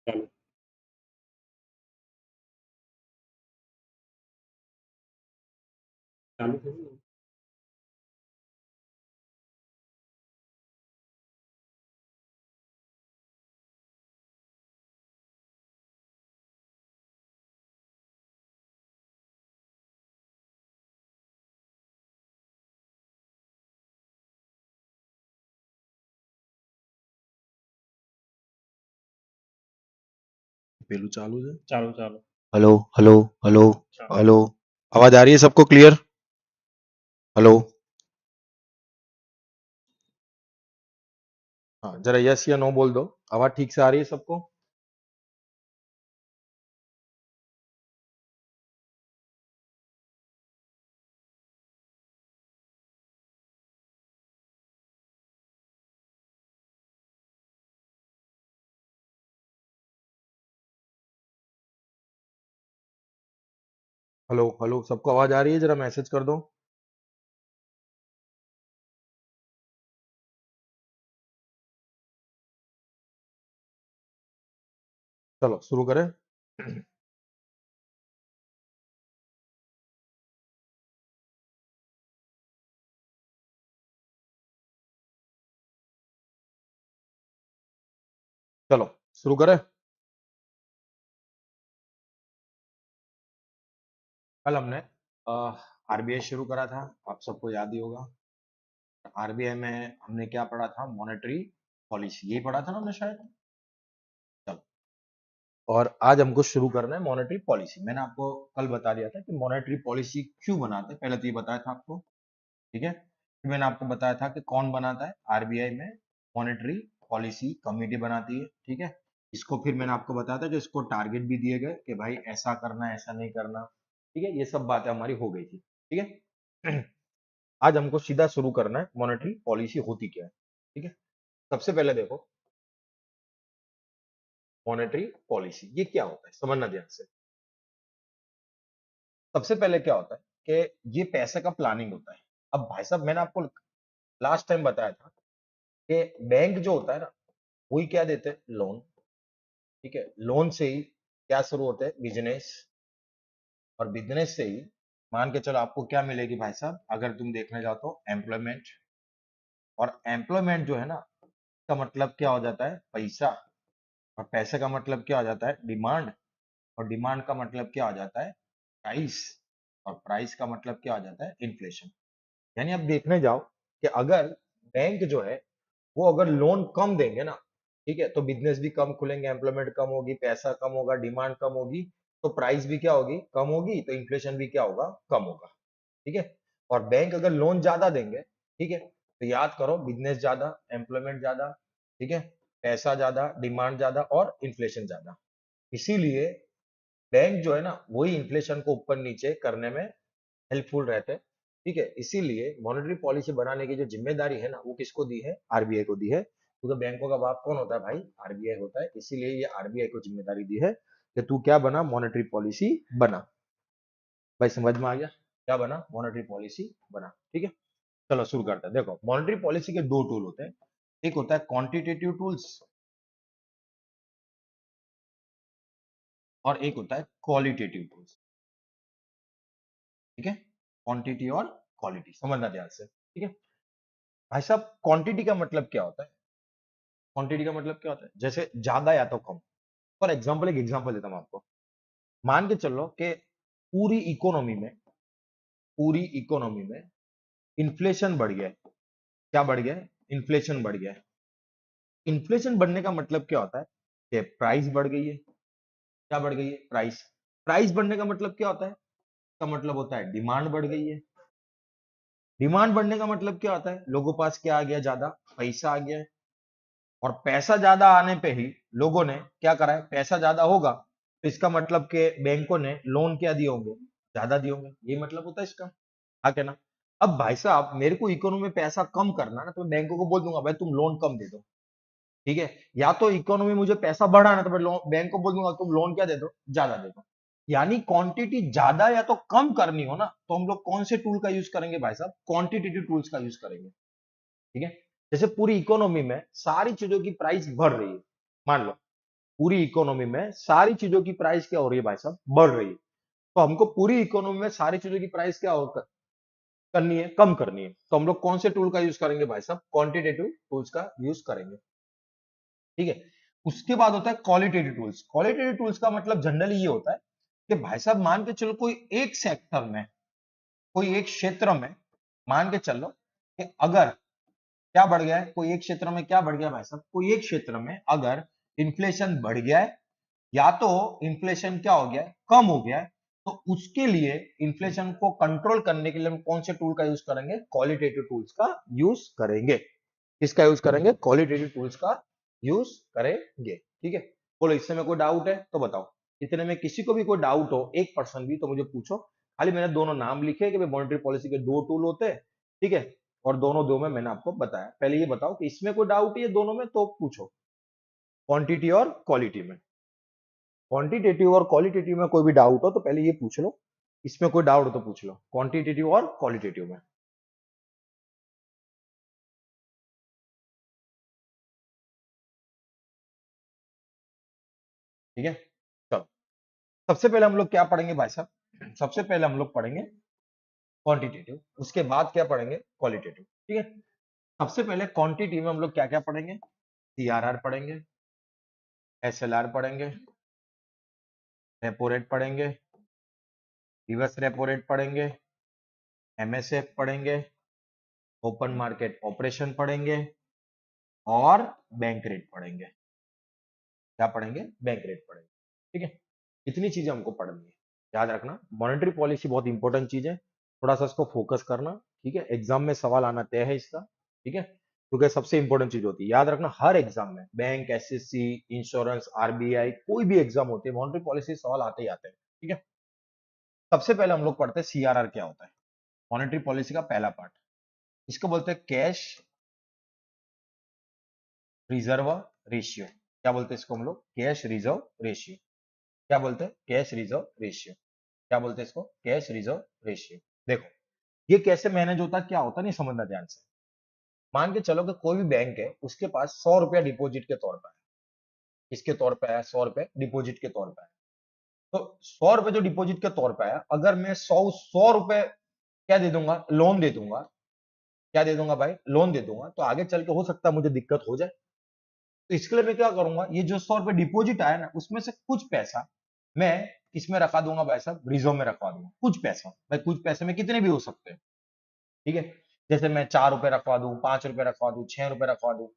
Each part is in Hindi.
चालू चालू करो ना। पेलू चालू है। चालू चालू हेलो हेलो हेलो चालू। हेलो। आवाज आ रही है सबको क्लियर? हेलो। हाँ, जरा यस या नो बोल दो। आवाज ठीक से आ रही है सबको? हेलो हेलो, सबको आवाज आ रही है? जरा मैसेज कर दो। चलो शुरू करें। चलो शुरू करें। कल हमने आरबीआई शुरू करा था, आप सबको याद ही होगा। आरबीआई में हमने क्या पढ़ा था? मॉनेटरी पॉलिसी, यही पढ़ा था ना हमने शायद। चलो, और आज हमको शुरू करना है मॉनेटरी पॉलिसी। मैंने आपको कल बता दिया था कि मॉनेटरी पॉलिसी क्यों बनाते हैं, पहले तो ये बताया था आपको। ठीक है, फिर मैंने आपको बताया था कि कौन बनाता है। आरबीआई में मॉनेटरी पॉलिसी कमेटी बनाती है। ठीक है, इसको फिर मैंने आपको बताया था कि इसको टारगेट भी दिए गए कि भाई ऐसा करना है, ऐसा नहीं करना। ठीक है, ये सब बातें हमारी हो गई थी। ठीक है, आज हमको सीधा शुरू करना है मॉनेटरी पॉलिसी होती क्या है। ठीक है, सबसे पहले देखो, मॉनेटरी पॉलिसी ये क्या होता है समझना ध्यान से। सबसे पहले क्या होता है कि ये पैसे का प्लानिंग होता है। अब भाई साहब, मैंने आपको लास्ट टाइम बताया था कि बैंक जो होता है ना, वही क्या देते हैं? लोन। ठीक है, लोन से ही क्या शुरू होते हैं? बिजनेस। और बिजनेस से ही मान के चलो आपको क्या मिलेगी भाई साहब, अगर तुम देखने जाओ तो एम्प्लॉयमेंट। और एम्प्लॉयमेंट जो है ना, का मतलब क्या हो जाता है? पैसा। और पैसे का मतलब क्या हो जाता है? डिमांड। और डिमांड का मतलब क्या हो जाता है? प्राइस। और प्राइस का मतलब क्या हो जाता है? इन्फ्लेशन। यानी आप देखने जाओ कि अगर बैंक जो है वो अगर लोन कम देंगे ना, ठीक है, तो बिजनेस भी कम खुलेंगे, एम्प्लॉयमेंट कम होगी, पैसा कम होगा, डिमांड कम होगी, तो प्राइस भी क्या होगी? कम होगी, तो इन्फ्लेशन भी क्या होगा? कम होगा। ठीक है, और बैंक अगर लोन ज्यादा देंगे, ठीक है, तो याद करो, बिजनेस ज्यादा, एम्प्लॉयमेंट ज्यादा, ठीक है, पैसा ज्यादा, डिमांड ज्यादा और इन्फ्लेशन ज्यादा। इसीलिए बैंक जो है ना, वही इन्फ्लेशन को ऊपर नीचे करने में हेल्पफुल रहते हैं। ठीक है, इसीलिए मॉनेटरी पॉलिसी बनाने की जो जिम्मेदारी है ना, वो किसको दी है? आरबीआई को दी है, क्योंकि बैंकों का बाप कौन होता है भाई? आरबीआई होता है। इसीलिए ये आरबीआई को जिम्मेदारी दी है कि तू क्या बना? मॉनेटरी पॉलिसी बना। भाई समझ में आ गया? क्या बना? मॉनेटरी पॉलिसी बना। ठीक है, चलो शुरू करते हैं। देखो, मॉनेटरी पॉलिसी के दो टूल होते हैं। एक होता है क्वांटिटेटिव टूल्स और एक होता है क्वालिटेटिव टूल्स। ठीक है, क्वांटिटी और क्वालिटी समझना ध्यान से। ठीक है भाई साहब, क्वांटिटी का मतलब क्या होता है? क्वांटिटी का मतलब क्या होता है? जैसे ज्यादा या तो कम। फॉर एग्जाम्पल, एक एग्जाम्पल देता हूं आपको। मान के चलो कि पूरी इकोनॉमी में पूरी इकोनॉमी में इन्फ्लेशन बढ़ गया है। क्या बढ़ गया है? इन्फ्लेशन बढ़ गया है। इन्फ्लेशन बढ़ने का मतलब क्या होता है? कि प्राइस बढ़ गई है। क्या बढ़ गई है? प्राइस। प्राइस बढ़ने का मतलब क्या होता है? इसका मतलब होता है डिमांड बढ़ गई है। डिमांड बढ़ने का मतलब क्या होता है? लोगों के पास क्या आ गया? ज्यादा पैसा आ गया है। और पैसा ज्यादा आने पे ही लोगों ने क्या करा है? पैसा ज्यादा होगा तो इसका मतलब कि बैंकों ने लोन क्या दिए होंगे? ज्यादा दिए होंगे। ये मतलब होता है इसका। हाँ क्या ना? अब भाई साहब, मेरे को इकोनॉमी में पैसा कम करना है ना, तो मैं बैंकों को बोल दूंगा भाई तुम लोन कम दे दो। ठीक है, या तो इकोनॉमी में मुझे पैसा बढ़ाना है, तो मैं बैंक को बोल दूंगा तुम लोन क्या दे दो? ज्यादा दे दो। यानी क्वांटिटी ज्यादा या तो कम करनी हो ना, तो हम लोग कौन से टूल का यूज करेंगे भाई साहब? क्वांटिटेटिव टूल्स का यूज करेंगे। ठीक है, जैसे पूरी इकोनॉमी में सारी चीजों की प्राइस बढ़ रही है, मान लो, पूरी इकोनॉमी में सारी चीजों की प्राइस क्या हो रही है भाई साहब, बढ़ रही है। तो हमको पूरी इकोनॉमी में सारी चीजों की प्राइस क्या करनी है, कम करनी है। तो हम लोग कौन से टूल का यूज करेंगे भाई साहब, क्वांटिटेटिव टूल्स का यूज करेंगे। ठीक है, उसके बाद होता है क्वालिटेटिव टूल्स। क्वालिटेटिव टूल्स का मतलब जनरली ये होता है कि भाई साहब मान के चलो कोई एक सेक्टर में, कोई एक क्षेत्र में, मान के चलो कि अगर क्या बढ़ गया है, कोई एक क्षेत्र में क्या बढ़ गया भाई साहब, कोई एक क्षेत्र में अगर इन्फ्लेशन बढ़ गया है या तो इन्फ्लेशन क्या हो गया है, कम हो गया है, तो उसके लिए इन्फ्लेशन को कंट्रोल करने के लिए हम कौन से टूल का यूज करेंगे, क्वालिटेटिव टूल्स का यूज करेंगे। किसका यूज करेंगे, क्वालिटेटिव टूल्स का यूज करेंगे। ठीक है, बोलो इससे में कोई डाउट है तो बताओ। इतने में किसी को भी कोई डाउट हो, 1% भी, तो मुझे पूछो। खाली मैंने दोनों नाम लिखे कि मॉनेटरी पॉलिसी के दो टूल होते हैं। ठीक है, और दोनों दो में मैंने आपको बताया। पहले ये बताओ कि इसमें कोई डाउट है दोनों में, तो पूछो। क्वांटिटी और क्वालिटी में, क्वांटिटेटिव और क्वालिटेटिव में कोई भी डाउट हो तो पहले ये पूछ लो। इसमें कोई डाउट हो तो पूछ लो, क्वांटिटेटिव और क्वालिटेटिव में। ठीक है, चलो सबसे पहले हम लोग क्या पढ़ेंगे भाई साहब, सबसे पहले हम लोग पढ़ेंगे क्वांटिटेटिव, उसके बाद क्या पढ़ेंगे, क्वालिटेटिव। ठीक है, सबसे पहले क्वांटिटी में हम लोग क्या क्या पढ़ेंगे, सीआरआर पढ़ेंगे, एसएलआर पढ़ेंगे, रेपो रेट पढ़ेंगे, रिवर्स रेपो रेट पढ़ेंगे, एमएसएफ पढ़ेंगे, ओपन मार्केट ऑपरेशन पढ़ेंगे और बैंक रेट पढ़ेंगे। क्या पढ़ेंगे, बैंक रेट पढ़ेंगे। ठीक है, इतनी चीजें हमको पढ़नी है। याद रखना मॉनेटरी पॉलिसी बहुत इंपॉर्टेंट चीज है, थोड़ा सा इसको फोकस करना। ठीक है, एग्जाम में सवाल आना तय है इसका। ठीक है, क्योंकि सबसे इंपॉर्टेंट चीज होती है, याद रखना हर एग्जाम में, बैंक, एसएससी, इंश्योरेंस, आरबीआई, कोई भी एग्जाम होती है, मॉनेटरी पॉलिसी सवाल आते ही आते हैं। ठीक है, सबसे पहले हम लोग पढ़ते हैं सीआरआर क्या होता है, मॉनेटरी पॉलिसी का पहला पार्ट। इसको बोलते हैं कैश रिजर्व रेशियो। क्या बोलते हैं इसको हम लोग, कैश रिजर्व रेशियो। क्या बोलते हैं, कैश रिजर्व रेशियो। क्या बोलते हैं इसको, कैश रिजर्व रेशियो। देखो ये कैसे मैनेज होता है, क्या होता है, नहीं समझना ध्यान से। मान के चलो कि कोई भी बैंक है, उसके पास 100 रुपया डिपॉजिट के तौर पर है। किसके तौर पे है, 100 रुपए डिपॉजिट के तौर पे है। तो 100 रुपए जो डिपॉजिट के तौर पे है, अगर मैं 100 रुपए क्या दे दूंगा, लोन दे दूंगा। क्या दे दूंगा भाई, लोन दे दूंगा, तो आगे चल के हो सकता है मुझे दिक्कत हो जाए। तो इसके लिए मैं क्या करूंगा, ये जो 100 रुपए डिपॉजिट आया ना, उसमें से कुछ पैसा मैं इसमें रखा दूंगा भाई साहब, रिजर्व में रखवा दूंगा। कुछ पैसा भाई, कुछ पैसे में कितने भी हो सकते हैं। ठीक है, जैसे मैं 4 रुपए रखवा दूं, 5 रुपए रखवा दूं, 6 रुपए रखवा दूं।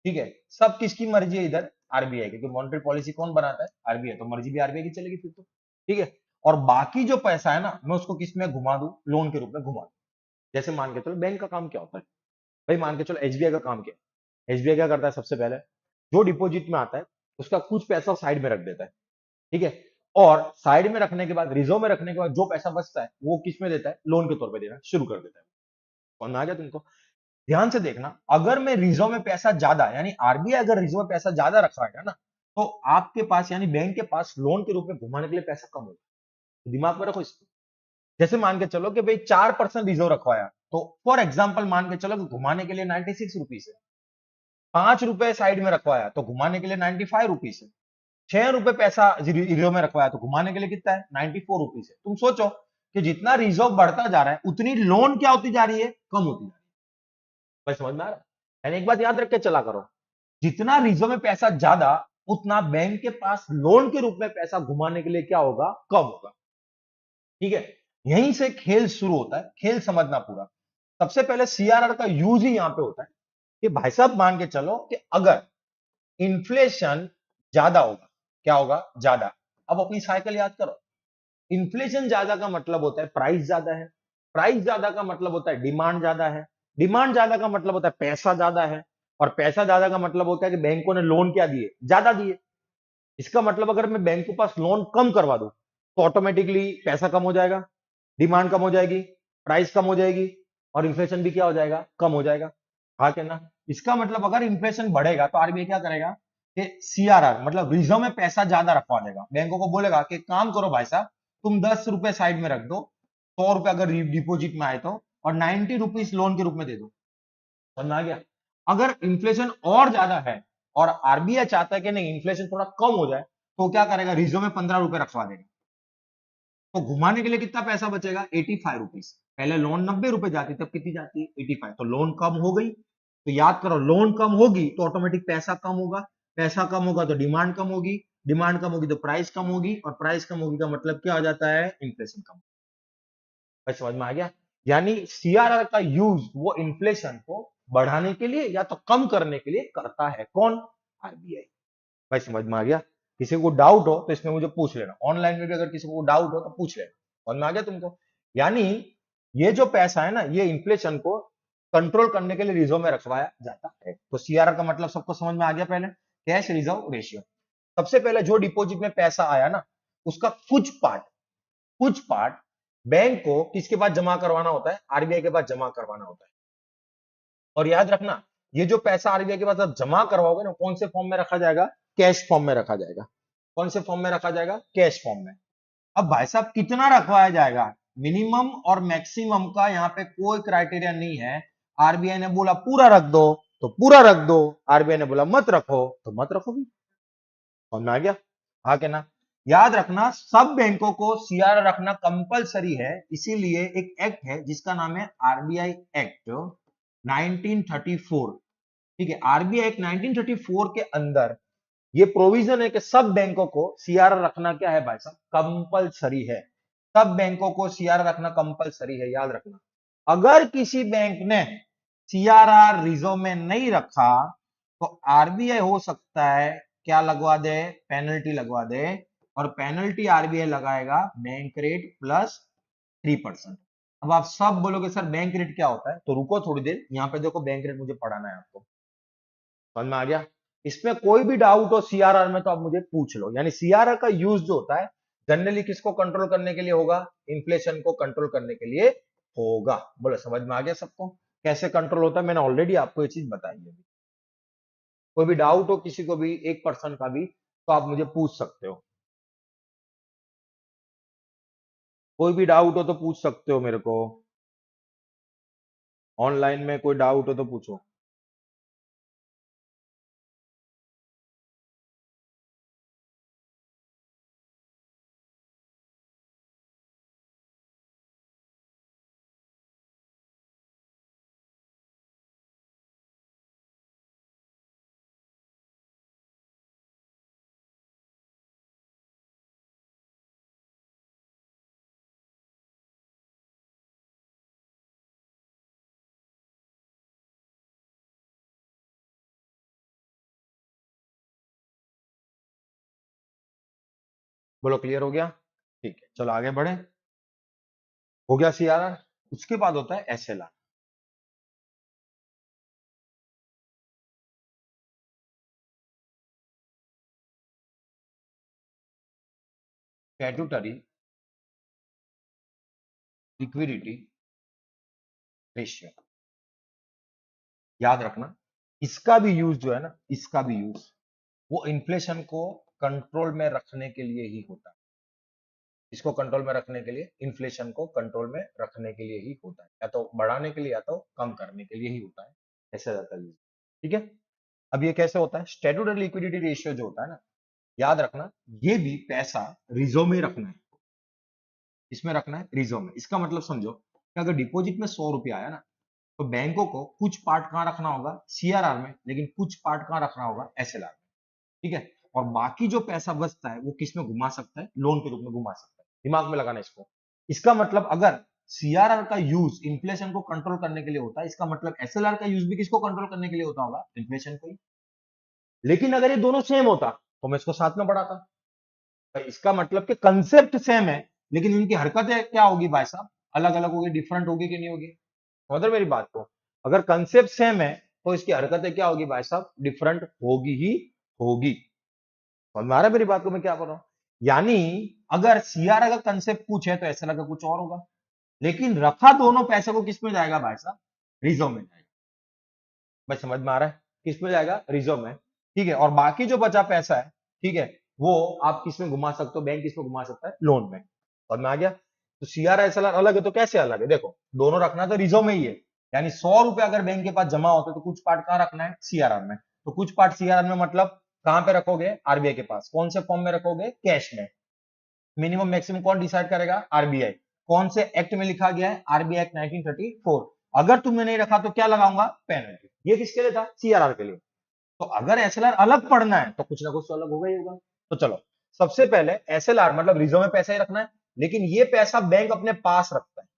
ठीक है, सब किसकी मर्जी है इधर, आरबीआई की, क्योंकि मॉनेटरी पॉलिसी कौन बनाता है, आरबीआई, तो मर्जी भी आरबीआई की चलेगी फिर तो। ठीक है, और बाकी जो पैसा है ना, मैं उसको किस में घुमा दूं, लोन के रूप में घुमा दूं। जैसे मान के चलो बैंक का काम क्या होता है भाई, मान के चलो एसबीआई का काम क्या है। एसबीआई क्या करता है, सबसे पहले जो डिपॉजिट में आता है उसका कुछ पैसा साइड में रख देता है। ठीक है, और साइड में रखने के बाद, रिजर्व में रखने के बाद जो पैसा बचता है वो किस में देता है, लोन के तौर पर देना शुरू कर देता है। समझ में आ गया तुमको। ध्यान से देखना, अगर मैं रिजर्व में पैसा ज्यादा, यानी आरबीआई अगर रिजर्व में पैसा ज्यादा रख रहा है ना, तो आपके पास यानी बैंक के पास लोन के रूप में घुमाने के लिए पैसा कम होगा। दिमाग में रखो इसको। जैसे मान के चलो कि भाई 4% रिजर्व रखवाया, तो फॉर एग्जाम्पल मान के चलो कि घुमाने के लिए 96 रुपीज है। 5 रुपए साइड में रखवाया तो घुमाने के लिए 95 रुपीज है। 6 रुपए पैसा रिजर्व में रखवाया तो घुमाने के लिए कितना है, 94 रुपीज है। तुम सोचो कि जितना रिजर्व बढ़ता जा रहा है, उतनी लोन क्या होती जा रही है, कम होती जा रही है। भाई समझ में आ रहा है, यानी एक बात याद रख के चला करो, जितना रिजर्व में पैसा ज्यादा, उतना बैंक के पास लोन के रूप में पैसा घुमाने के लिए क्या होगा, कम होगा। ठीक है, यहीं से खेल शुरू होता है, खेल समझना पूरा। सबसे पहले सीआरआर का यूज ही यहां पे होता है कि भाई साहब मान के चलो कि अगर इन्फ्लेशन ज्यादा होगा, क्या होगा, ज्यादा। अब अपनी साइकिल याद करो, इन्फ्लेशन ज्यादा का मतलब होता है प्राइस ज्यादा है, प्राइस ज्यादा का मतलब होता है डिमांड ज्यादा है, डिमांड ज्यादा का मतलब होता है पैसा ज्यादा है, और पैसा ज्यादा का मतलब होता है कि बैंकों ने लोन क्या दिए, ज्यादा दिए। इसका मतलब अगर मैं बैंक के पास लोन कम करवा दूं, तो ऑटोमेटिकली पैसा कम हो जाएगा, डिमांड कम हो जाएगी, प्राइस कम हो जाएगी, और इन्फ्लेशन भी क्या हो जाएगा, कम हो जाएगा। हाँ क्या ना, इसका मतलब अगर इन्फ्लेशन बढ़ेगा तो आरबीआई क्या करेगा कि सीआरआर मतलब रिजर्व में पैसा ज्यादा रखवा देगा, बैंकों को बोलेगा कि काम करो भाई साहब, तुम 10 रुपए साइड में रख दो, 100 रुपए अगर डिपॉजिट में आए तो, और 90 रुपीज लोन के रूप में दे दो। समझ में आ गया। अगर इन्फ्लेशन और ज्यादा है, और आरबीआई चाहता है कि नहीं इन्फ्लेशन थोड़ा कम हो जाए, तो क्या करेगा, रिजर्व में 15 रुपए रखवा देगा। तो घुमाने के लिए कितना पैसा बचेगा, 85 रुपीज। पहले लोन 90 रुपए जाती, तब कितनी जाती है, 85। तो लोन कम हो गई, तो याद करो लोन कम होगी तो ऑटोमेटिक पैसा कम होगा, पैसा कम होगा तो डिमांड कम होगी, डिमांड कम होगी तो प्राइस कम होगी, और प्राइस कम होगी का मतलब क्या आ जाता है, इन्फ्लेशन कम। समझ में आ गया। यानी सीआरआर का यूज वो इन्फ्लेशन को बढ़ाने के लिए या तो कम करने के लिए करता है, कौन, आरबीआई। भाई समझ में आ गया। किसी को डाउट हो तो इसमें मुझे पूछ लेना, ऑनलाइन में भी अगर किसी को डाउट हो तो पूछ लेना। समझ में आ गया तुमको। यानी ये जो पैसा है ना, ये इन्फ्लेशन को कंट्रोल करने के लिए रिजर्व में रखवाया जाता है। तो सीआरआर का मतलब सबको समझ में आ गया। पहले कैश रिजर्व रेशियो, सबसे पहले जो डिपॉजिट में पैसा आया ना, उसका कुछ पार्ट बैंक को किसके पास जमा करवाना होता है, आरबीआई के पास जमा करवाना होता है। और याद रखना, ये जो पैसा आरबीआई के पास आप जमा करवाओगे ना, कौन से फॉर्म में रखा जाएगा, कैश फॉर्म में रखा जाएगा। कौन से फॉर्म में रखा जाएगा, कैश फॉर्म में। अब भाई साहब कितना रखवाया जाएगा, मिनिमम और मैक्सिमम का यहाँ पे कोई क्राइटेरिया नहीं है। आरबीआई ने बोला पूरा रख दो तो पूरा रख दो, आरबीआई ने बोला मत रखो तो मत रखो भी। समझ में आ गया, हाँ के ना। याद रखना सब बैंकों को सीआरआर रखना कंपलसरी है, इसीलिए एक एक्ट है जिसका नाम है आरबीआई एक्ट 1934। ठीक है, आरबीआई एक्ट 1934 के अंदर ये प्रोविजन है कि सब बैंकों को सीआरआर रखना क्या है भाई साहब, कंपलसरी है। सब बैंकों को सीआरआर रखना कंपलसरी है, याद रखना। अगर किसी बैंक ने सीआरआर रिजर्व में नहीं रखा तो आरबीआई हो सकता है क्या लगवा दे, पेनल्टी लगवा दे। और पेनल्टी आरबीआई लगाएगा बैंक रेट प्लस 3%। अब आप सब बोलोगे सर बैंक रेट क्या होता है, तो रुको थोड़ी देर, यहां पे देखो बैंक रेट मुझे पढ़ाना है आपको। समझ में आ गया। इसमें कोई भी डाउट हो सीआरआर में तो आप मुझे पूछ लो। यानी सीआरआर का यूज जो होता है जनरली किसको कंट्रोल करने के लिए होगा, इन्फ्लेशन को कंट्रोल करने के लिए होगा। बोलो समझ में आ गया सबको, कैसे कंट्रोल होता है, मैंने ऑलरेडी आपको ये चीज बताई है। कोई भी डाउट हो किसी को भी, 1% का भी, तो आप मुझे पूछ सकते हो। कोई भी डाउट हो तो पूछ सकते हो मेरे को, ऑनलाइन में कोई डाउट हो तो पूछो। बोलो क्लियर हो गया, ठीक है चलो आगे बढ़े। हो गया सीआरआर। उसके बाद होता है एसएलआर, स्टैट्यूटरी लिक्विडिटी रेशियो। याद रखना इसका भी यूज जो है ना, इसका भी यूज वो इन्फ्लेशन को कंट्रोल में रखने के लिए ही होता है। इसको कंट्रोल में रखने के लिए, इन्फ्लेशन को कंट्रोल में रखने के लिए ही होता है, या तो बढ़ाने के लिए या तो कम करने के लिए ही होता है। ऐसे रहता है यूज। ठीक है, अब ये कैसे होता है, स्टैट्यूटरी लिक्विडिटी रेशियो जो होता है ना, याद रखना ये भी पैसा रिजर्व में रखना है। इसमें रखना है रिजर्व में। इसका मतलब समझो कि अगर डिपॉजिट में 100 रुपया आया ना, तो बैंकों को कुछ पार्ट कहां रखना होगा, सीआरआर में, लेकिन कुछ पार्ट कहां रखना होगा, एसएलआर में। ठीक है, और बाकी जो पैसा बचता है वो किस में घुमा सकता है, लोन के रूप में घुमा सकता है। दिमाग में लगाना इसको। इसका मतलब अगर सीआरआर का यूज इन्फ्लेशन को कंट्रोल करने के लिए होता है, इसका मतलब एसएलआर का यूज भी किसको कंट्रोल करने के लिए होता होगा, इन्फ्लेशन को ही। लेकिन अगर ये दोनों सेम होता तो मैं इसको साथ में बढ़ाता। भाई इसका मतलब कि कंसेप्ट सेम है, लेकिन इनकी हरकतें क्या होगी भाई साहब, अलग अलग होगी, डिफरेंट होगी कि नहीं होगी। समझ रहे मेरी बात को। अगर कंसेप्ट सेम है तो इसकी हरकतें क्या होगी भाई साहब, डिफरेंट होगी ही होगी। समझ में आ रहा है मेरी बात को मैं क्या कर रहा हूं। यानी अगर सीआरआर का कंसेप्ट कुछ है तो एसएलआर का कुछ और होगा, लेकिन रखा दोनों पैसे को किस में जाएगा भाई साहब, रिजर्व में जाएगा। भाई समझ में आ रहा है, किस में जाएगा, रिजर्व में। ठीक है, और बाकी जो बचा पैसा है, ठीक है, वो आप किस में घुमा सकते हो, बैंक किस में घुमा सकता है, लोन में। समझ में आ गया। तो सीआरआर एसएलआर अलग है तो कैसे अलग है, देखो दोनों रखना तो रिजर्व में ही है। यानी 100 रुपए अगर बैंक के पास जमा होते तो कुछ पार्ट कहां रखना है, सीआरआर में। तो कुछ पार्ट सीआरआर में मतलब कहां पे रखोगे, आरबीआई के पास। कौन से फॉर्म में रखोगे, कैश में। मिनिमम मैक्सिमम कौन डिसाइड करेगा, आरबीआई। कौन से एक्ट में लिखा गया है, आरबीआई एक्ट 1934। अगर तुमने नहीं रखा तो क्या लगाऊंगा, पेनल्टी। ये किसके लिए था, सीआरआर के लिए। तो अगर एसएलआर अलग पढ़ना है तो कुछ ना कुछ तो अलग होगा ही होगा। तो चलो, सबसे पहले एसएलआर मतलब रिजर्व में पैसा ही रखना है, लेकिन ये पैसा बैंक अपने पास रखता है।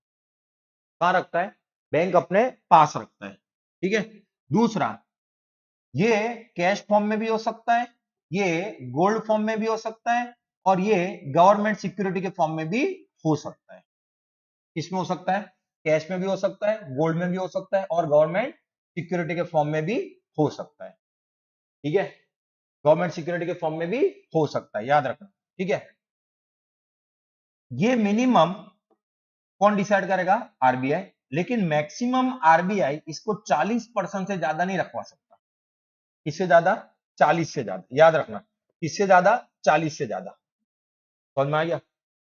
कहां रखता है, बैंक अपने पास रखता है, ठीक है। दूसरा, ये कैश फॉर्म में भी हो सकता है, ये गोल्ड फॉर्म में भी हो सकता है, और ये गवर्नमेंट सिक्योरिटी के फॉर्म में भी हो सकता है। किसमें हो सकता है, कैश में भी हो सकता है, गोल्ड में भी हो सकता है, और गवर्नमेंट सिक्योरिटी के फॉर्म में भी हो सकता है, ठीक है। गवर्नमेंट सिक्योरिटी के फॉर्म में भी हो सकता है, याद रखना, ठीक है। ये मिनिमम कौन डिसाइड करेगा, आरबीआई। लेकिन मैक्सिमम आरबीआई इसको 40% से ज्यादा नहीं रखवा सकता। किससे ज्यादा, 40 से ज्यादा, याद रखना। किससे ज्यादा, 40 से ज्यादा। समझ में आ गया।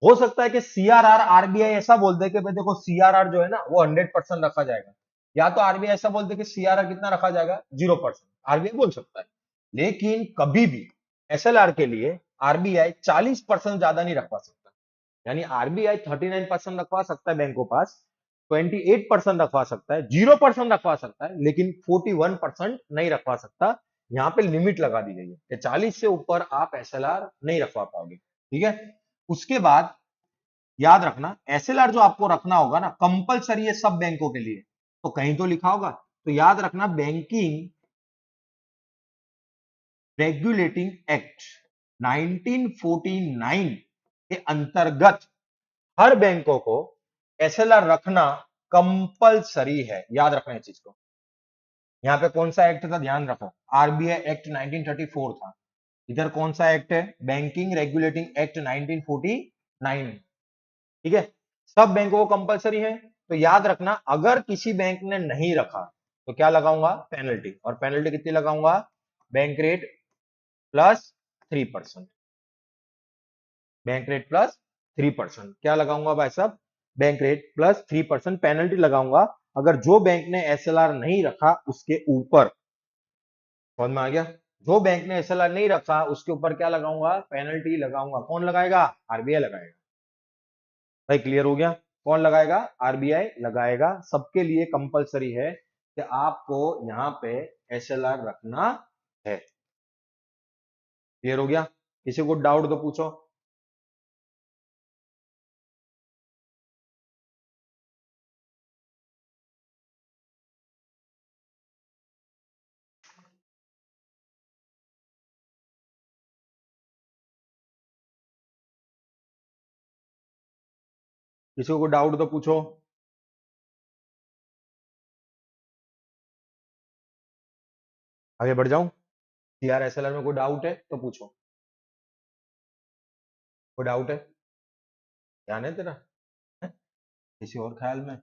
हो सकता है कि सीआरआर आरबीआई ऐसा बोल दे कि भाई देखो सीआरआर जो है ना वो 100% रखा जाएगा, या तो आरबीआई ऐसा बोल दे कि सीआरआर कितना रखा जाएगा, 0%। आरबीआई बोल सकता है, लेकिन कभी भी एसएलआर के लिए आरबीआई 40% ज्यादा नहीं रखवा सकता। यानी आरबीआई 39% रखवा सकता है बैंक को पास, 28% रखवा सकता है, 0% रखवा सकता है, लेकिन 41% नहीं रखवा सकता। यहां पे लिमिट लगा दी गई है कि 40 से ऊपर आप एसएलआर नहीं रखवा पाओगे, ठीक है। उसके बाद याद रखना, एसएलआर जो आपको रखना होगा ना, कंपलसरी है सब बैंकों के लिए। तो कहीं तो लिखा होगा, तो याद रखना, बैंकिंग रेगुलेटिंग एक्ट 1949 के अंतर्गत हर बैंकों को एसएलआर रखना कंपलसरी है। याद रखना इस चीज को। यहां पे कौन सा एक्ट था, ध्यान रखो, आरबीआई एक्ट 1934 था। इधर कौन सा एक्ट है, बैंकिंग रेगुलेटिंग एक्ट 1949, ठीक है। सब बैंकों को कंपलसरी है। तो याद रखना, अगर किसी बैंक ने नहीं रखा तो क्या लगाऊंगा, पेनल्टी। और पेनल्टी कितनी लगाऊंगा, bank rate plus 3%। Bank rate plus 3%, क्या लगाऊंगा भाई साहब, बैंक रेट प्लस 3% पेनल्टी लगाऊंगा, अगर जो बैंक ने एसएलआर नहीं रखा उसके ऊपर। समझ में आ गया। जो बैंक ने एसएलआर नहीं रखा उसके ऊपर क्या लगाऊंगा, पेनल्टी लगाऊंगा। कौन लगाएगा, आरबीआई लगाएगा। भाई क्लियर हो गया, कौन लगाएगा, आरबीआई लगाएगा। सबके लिए कंपलसरी है कि आपको यहां पे एसएलआर रखना है। क्लियर हो गया, किसी को डाउट तो पूछो। किसी को डाउट तो पूछो। आगे बढ़ जाऊं, सीआर एसएलआर में कोई डाउट है तो पूछो। कोई डाउट है, ध्यान है तेरा, है? किसी और ख्याल में।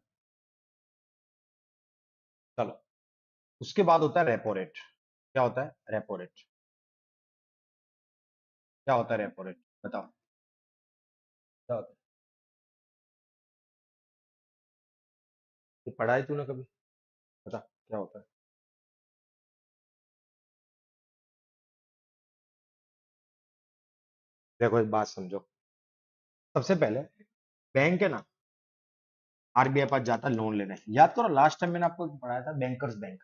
चलो, उसके बाद होता है रेपो रेट। क्या होता है रेपो रेट, क्या होता है रेपो रेट, बताओ क्या होता है। ये पढ़ा है तूने कभी, बता क्या होता है। देखो एक बात समझो, सबसे पहले बैंक है ना, आरबीआई पास जाता है लोन लेने। याद करो लास्ट टाइम मैंने आपको पढ़ाया था बैंकर्स बैंक।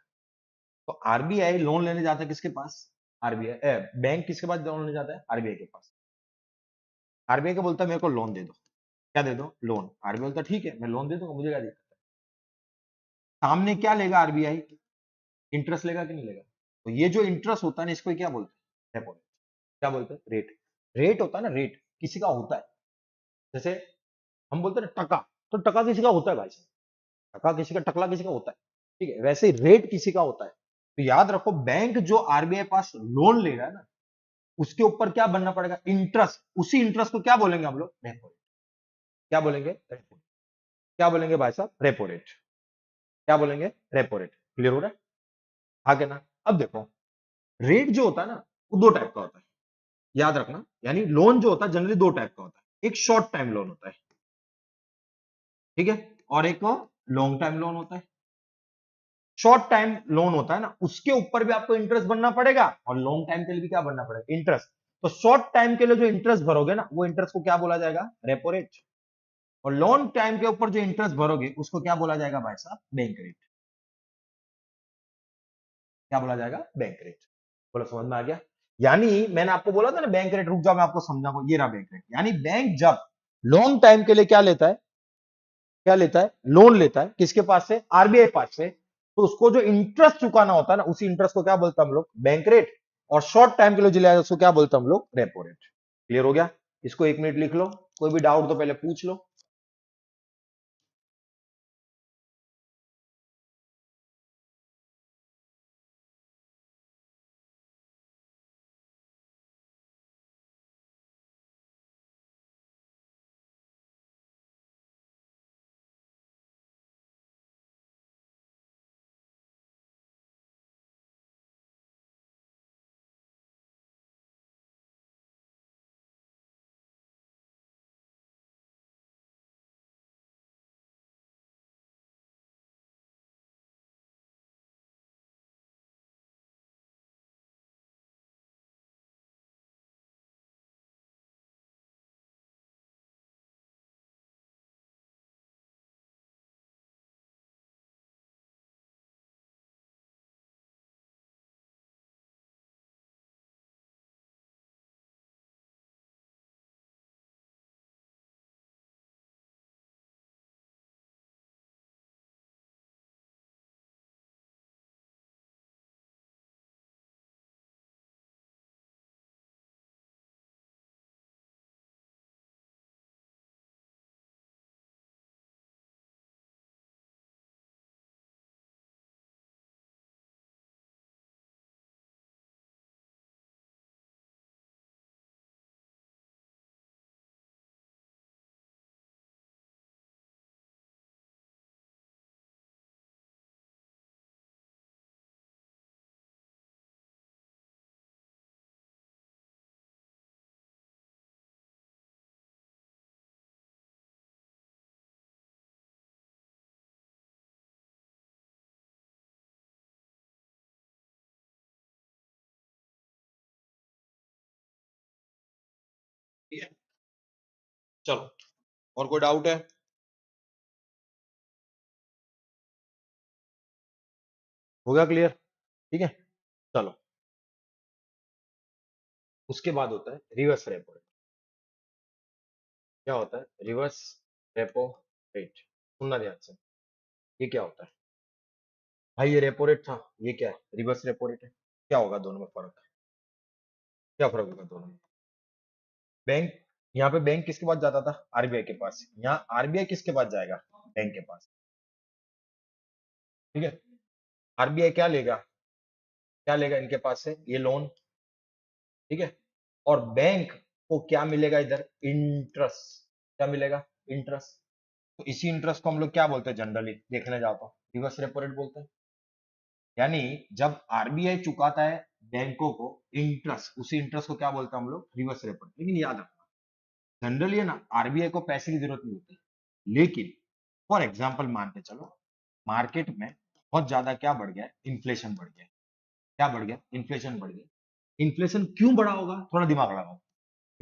तो आरबीआई लोन लेने जाता है किसके पास, आरबीआई बैंक किसके पास लोन लेने जाता है, आरबीआई के पास। आरबीआई को बोलता है मेरे को लोन दे दो। क्या दे दो, लोन। आरबीआई बोलता है ठीक है मैं लोन दे दूंगा, मुझे क्या दिक्कत है। सामने क्या लेगा आरबीआई, इंटरेस्ट लेगा कि नहीं लेगा। तो ये जो इंटरेस्ट होता है ना, इसको क्या बोलते हैं, रेपो रेट। क्या बोलते हैं, रेट। रेट होता है ना, रेट किसी का होता है। जैसे हम बोलते हैं ना टका, तो टका किसी का होता है भाई साहब। टका किसी का, टकला किसी का होता है, ठीक है। वैसे ही रेट किसी का होता है। तो याद रखो, बैंक जो आरबीआई पास लोन ले रहा है ना, उसके ऊपर क्या बनना पड़ेगा, इंटरेस्ट। उसी इंटरेस्ट को क्या बोलेंगे हम लोग, रेपो रेट। क्या बोलेंगे, रेपो। क्या बोलेंगे भाई साहब, रेपो रेट। क्या बोलेंगे, रेपो रेट। क्लियर हो रहा है, आगे ना। अब देखो, रेट जो होता है ना, वो दो टाइप का होता है। याद रखना, यानी लोन जो होता है जनरली दो टाइप का होता है। एक शॉर्ट टाइम लोन होता है, ठीक है, और एक लॉन्ग टाइम लोन होता है। शॉर्ट टाइम लोन होता है ना, उसके ऊपर भी आपको इंटरेस्ट भरना पड़ेगा और लॉन्ग टाइम के लिए भी क्या भरना पड़ेगा, इंटरेस्ट। तो शॉर्ट टाइम के लिए जो इंटरेस्ट भरोगे ना, वो इंटरेस्ट को क्या बोला जाएगा, रेपो रेट। और लॉन्ग टाइम के ऊपर जो इंटरेस्ट भरोगे उसको क्या बोला जाएगा भाई साहब, बैंक रेट। क्या बोला जाएगा, बैंक रेट। बोलो समझ में आ गया। यानी मैंने आपको बोला था ना बैंक रेट, रुक जाओ मैं आपको समझाऊंगा, ये रहा बैंक रेट। यानी बैंक जब लॉन्ग टाइम के लिए क्या लेता है, क्या लेता है, लोन लेता है, किसके पास से, आरबीआई पास से। तो उसको जो इंटरेस्ट चुकाना होता है ना, उसी इंटरेस्ट को क्या बोलते हैं हम लोग, बैंक रेट। और शॉर्ट टाइम के लिए जो लिया उसको क्या बोलते हैं हम लोग, रेपो रेट। क्लियर हो गया। इसको 1 मिनट लिख लो, कोई भी डाउट तो पहले पूछ लो। ठीक है, चलो, और कोई डाउट है। हो गया क्लियर। ठीक है, चलो, उसके बाद होता है रिवर्स रेपो रेट। क्या होता है रिवर्स रेपो रेट, सुनना ध्यान से। ये क्या होता है भाई, ये रेपो रेट था, ये क्या है, रिवर्स रेपो रेट है। क्या होगा दोनों में फर्क, क्या फर्क होगा दोनों में। बैंक, यहाँ पे बैंक किसके पास जाता था, आरबीआई के पास। यहाँ आरबीआई किसके पास जाएगा, बैंक के पास। ठीक है, आरबीआई क्या लेगा, क्या लेगा इनके पास से, ये लोन। ठीक है, और बैंक को क्या मिलेगा इधर, इंटरेस्ट। क्या मिलेगा, इंटरेस्ट। तो इसी इंटरेस्ट को हम लोग क्या बोलते हैं, जनरली देखने जाओ तो रिवर्स रेपो रेट बोलते हैं। यानी जब आरबीआई चुकाता है बैंकों को इंटरेस्ट, उसी इंटरेस्ट को क्या बोलते हैं हम लोग, रिवर्स रेपो रेट। लेकिन याद रखना, जनरली है ना, आरबीआई को पैसे की जरूरत नहीं होती, लेकिन फॉर एग्जाम्पल मान के चलो, मार्केट में बहुत ज्यादा क्या बढ़ गया है, इन्फ्लेशन बढ़ गया है। क्या बढ़ गया, इन्फ्लेशन बढ़ गया। इन्फ्लेशन क्यों बढ़ा होगा, थोड़ा दिमाग लगाओ।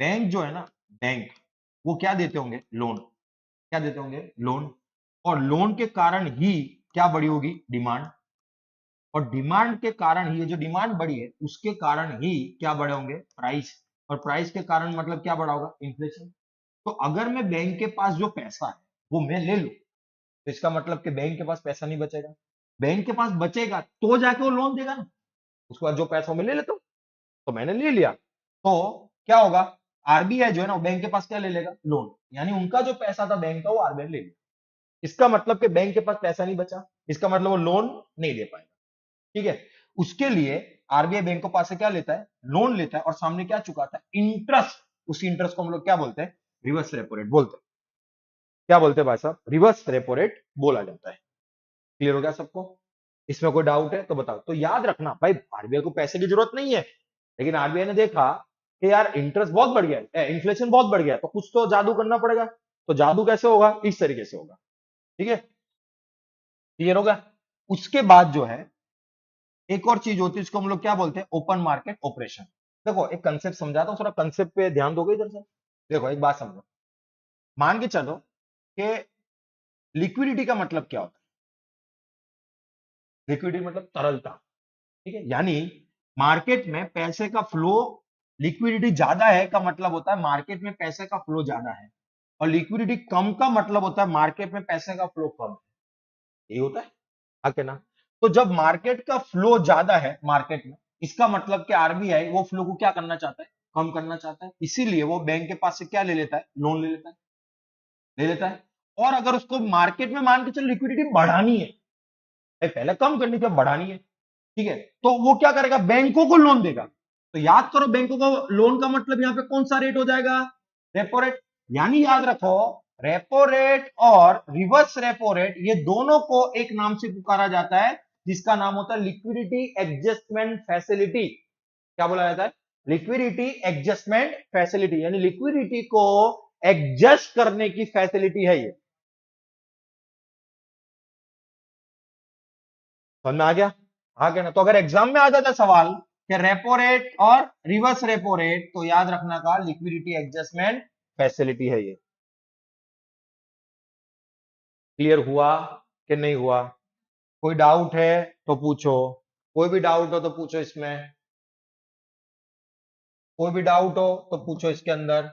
बैंक जो है ना, बैंक, वो क्या देते होंगे, लोन। क्या देते होंगे, लोन। और लोन के कारण ही क्या बढ़ी होगी, डिमांड। और डिमांड के ही, ये जो डिमांड बढ़ी है उसके कारण ही क्या बढ़े होंगे, प्राइस। और प्राइस के कारण मतलब क्या बढ़ा होगा, इन्फ्लेशन। तो अगर मैं बैंक के पास जो पैसा है वो मैं ले लूं, तो इसका मतलब कि बैंक के पास पैसा नहीं बचेगा। बैंक के पास बचेगा तो जाके वो लोन देगा ना। उसके बाद जो पैसा मैं ले लेता हूं, तो मैंने ले लिया, तो क्या होगा, आरबीआई जो है ना, वो बैंक के पास क्या ले लेगा, लोन। यानी उनका जो पैसा था बैंक का, वो आरबीआई ले लिया। इसका मतलब कि बैंक के पास पैसा नहीं बचा, इसका मतलब वो लोन नहीं दे पाएगा। ठीक है, उसके लिए आरबीआई बैंक को पास से क्या लेता है, लोन लेता है, और सामने क्या चुकाता है, इंटरेस्ट। उसी इंटरेस्ट को हम लोग क्या बोलते हैं, रिवर्स रेपो रेट बोलते हैं। क्या बोलते हैं भाई साहब, रिवर्स रेपो रेट बोला जाता है। क्लियर हो गया सबको। इसमें कोई डाउट है तो बताओ। तो याद रखना भाई, आरबीआई को पैसे की जरूरत नहीं है, लेकिन आरबीआई ने देखा कि यार इंटरेस्ट बहुत बढ़ गया है, इन्फ्लेशन बहुत बढ़ गया है, तो कुछ तो जादू करना पड़ेगा। तो जादू कैसे होगा, इस तरीके से होगा। ठीक है, क्लियर होगा। उसके बाद जो है एक और चीज होती है, इसको हम लोग क्या बोलते हैं, ओपन मार्केट ऑपरेशन। देखो एक कंसेप्ट समझाता हूं, थोड़ा कंसेप्ट पे ध्यान दोगे इधर से। देखो एक बात समझो, मान के चलो कि लिक्विडिटी का मतलब क्या होता है, लिक्विडिटी मतलब तरलता, ठीक है, यानी मार्केट में पैसे का फ्लो, लिक्विडिटी ज्यादा है का मतलब होता है मार्केट में पैसे का फ्लो ज्यादा है, और लिक्विडिटी कम का मतलब होता है मार्केट में पैसे का फ्लो कम है। ये होता है आके ना। तो जब मार्केट का फ्लो ज्यादा है मार्केट में, इसका मतलब कि आरबीआई वो फ्लो को क्या करना चाहता है, कम करना चाहता है, इसीलिए वो बैंक के पास से क्या ले लेता है, लोन ले लेता है। और अगर उसको मार्केट में मान के चलो लिक्विडिटी बढ़ानी है, पहले कम करनी थी अब बढ़ानी है, ठीक है, तो वो क्या करेगा, बैंकों को लोन देगा। तो याद करो बैंकों का लोन का मतलब यहां पे कौन सा रेट हो जाएगा, रेपो रेट। यानी याद रखो, रेपो रेट और रिवर्स रेपो रेट ये दोनों को एक नाम से पुकारा जाता है, जिसका नाम होता है लिक्विडिटी एडजस्टमेंट फैसिलिटी। क्या बोला जाता है, लिक्विडिटी एडजस्टमेंट फैसिलिटी, यानी लिक्विडिटी को एडजस्ट करने की फैसिलिटी है ये। समझ में आ गया ना। तो अगर एग्जाम में आ जाता सवाल कि रेपो रेट और रिवर्स रेपो रेट, तो याद रखना का लिक्विडिटी एडजस्टमेंट फैसिलिटी है ये। क्लियर हुआ कि नहीं हुआ, कोई डाउट है तो पूछो, कोई भी डाउट हो तो पूछो इसमें, कोई भी डाउट हो तो पूछो इसके अंदर।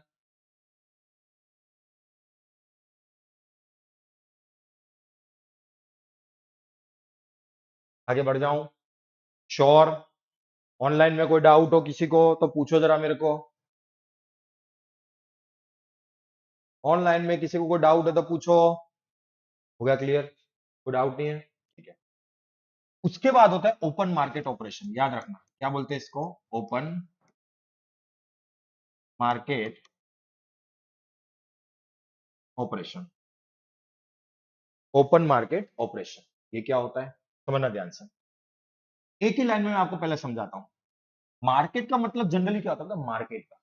आगे बढ़ जाऊं, श्योर। ऑनलाइन में कोई डाउट हो किसी को तो पूछो जरा मेरे को, ऑनलाइन में किसी को कोई डाउट है तो पूछो। हो गया क्लियर, कोई डाउट नहीं है, ठीक है। उसके बाद होता है ओपन मार्केट ऑपरेशन, याद रखना क्या बोलते हैं इसको, open market operation. Open market operation ये क्या होता है, समझना ध्यान से। एक ही लाइन में मैं आपको पहले समझाता हूं। मार्केट का मतलब जनरली क्या होता है, मार्केट का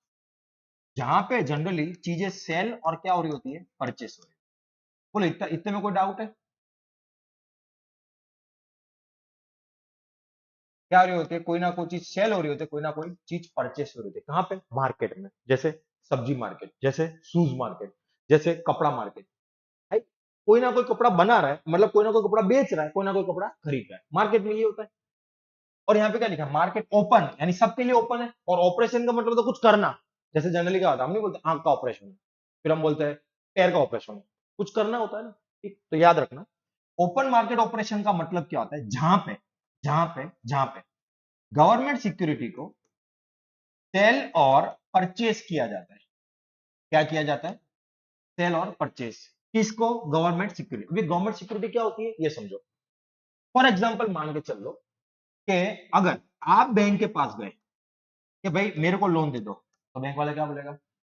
जहां पे जनरली चीजें सेल और क्या हो रही होती है, परचेस हो रही है। बोले इतना, इतने में कोई डाउट है, क्या हो रही होती है, कोई ना कोई चीज सेल हो रही होती है, कोई ना कोई चीज परचेस हो रही होती है, कहां पे, मार्केट में। जैसे सब्जी मार्केट, जैसे शूज मार्केट, जैसे कपड़ा मार्केट। भाई कोई ना कोई कपड़ा बना रहा है, मतलब कोई ना कोई कपड़ा बेच रहा है, कोई ना कोई कपड़ा खरीद रहा है, मार्केट में ये होता है। और यहाँ पे क्या लिखा है, मार्केट ओपन, यानी सबके लिए ओपन है, और ऑपरेशन का मतलब तो कुछ करना। जैसे जनरली क्या होता है, हम नहीं बोलते आंख का ऑपरेशन है, फिर हम बोलते हैं पैर का ऑपरेशन है, कुछ करना होता है ना, ठीक। तो याद रखना ओपन मार्केट ऑपरेशन का मतलब क्या होता है, जहां पे गवर्नमेंट सिक्योरिटी को सेल और परचेस किया जाता है। क्या किया जाता है, सेल और परचेस, किसको, गवर्नमेंट सिक्योरिटी। अभी गवर्नमेंट सिक्योरिटी क्या होती है ये समझो। फॉर एग्जाम्पल मान के चल लो कि अगर आप बैंक के पास गए कि भाई मेरे को लोन दे दो, तो बैंक वाला क्या बोलेगा,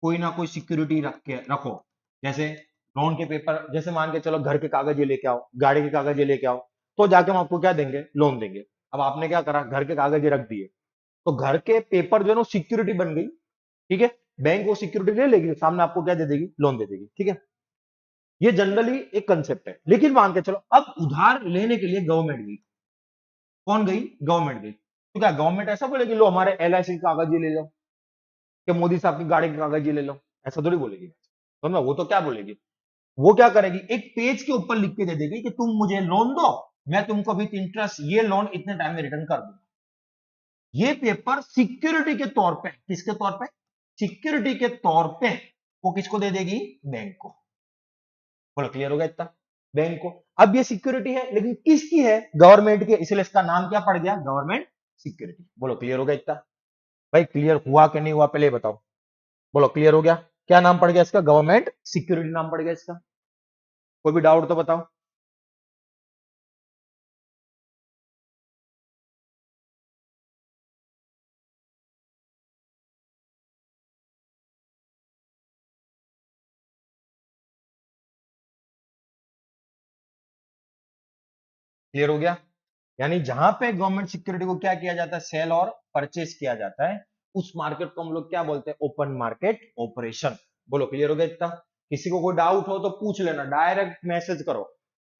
कोई ना कोई सिक्योरिटी रख के रखो। जैसे लोन के पेपर, जैसे मान के चलो घर के कागज ये लेके आओ, गाड़ी के कागज ये लेके आओ, तो जाके हम आपको क्या देंगे, लोन देंगे। अब आपने क्या करा, घर के कागज ये रख दिए, तो घर के पेपर जो है ना सिक्योरिटी बन गई, ठीक है। बैंक वो सिक्योरिटी ले लेगी, सामने आपको क्या दे देगी, लोन दे देगी, ठीक है। ये जनरली एक कंसेप्ट है। लेकिन मान के चलो अब उधार लेने के लिए गवर्नमेंट गई, कौन गई, गवर्नमेंट गई, तो क्या गवर्नमेंट ऐसा बोलेगी लो हमारे एलआईसी के कागज ये ले लो, कि मोदी साहब की गाड़ी के कागज ये ले लो, ऐसा थोड़ी बोलेगी। समझो, वो तो क्या बोलेगी, वो क्या करेगी, एक पेज के ऊपर लिख के दे देगी कि तुम मुझे लोन दो, मैं तुमको विथ इंटरेस्ट ये लोन इतने टाइम में रिटर्न कर दूंगा। ये पेपर सिक्योरिटी के तौर पे, किसके तौर पे, सिक्योरिटी के तौर पे वो किसको दे देगी, बैंक को। बोलो क्लियर हो गया इतना, बैंक को। अब ये सिक्योरिटी है लेकिन किसकी है, गवर्नमेंट की, इसलिए इसका नाम क्या पड़ गया, गवर्नमेंट सिक्योरिटी। बोलो क्लियर हो गया इतना, भाई क्लियर हुआ कि नहीं हुआ पहले बताओ, बोलो क्लियर हो गया। क्या नाम पड़ गया इसका, गवर्नमेंट सिक्योरिटी नाम पड़ गया इसका। कोई भी डाउट तो बताओ। क्लियर हो गया, यानी जहां पे गवर्नमेंट सिक्योरिटी को क्या किया जाता है, सेल और परचेस किया जाता है, उस मार्केट को हम लोग क्या बोलते हैं, ओपन मार्केट ऑपरेशन। बोलो क्लियर हो गया इतना। किसी को कोई डाउट हो तो पूछ लेना, डायरेक्ट मैसेज करो।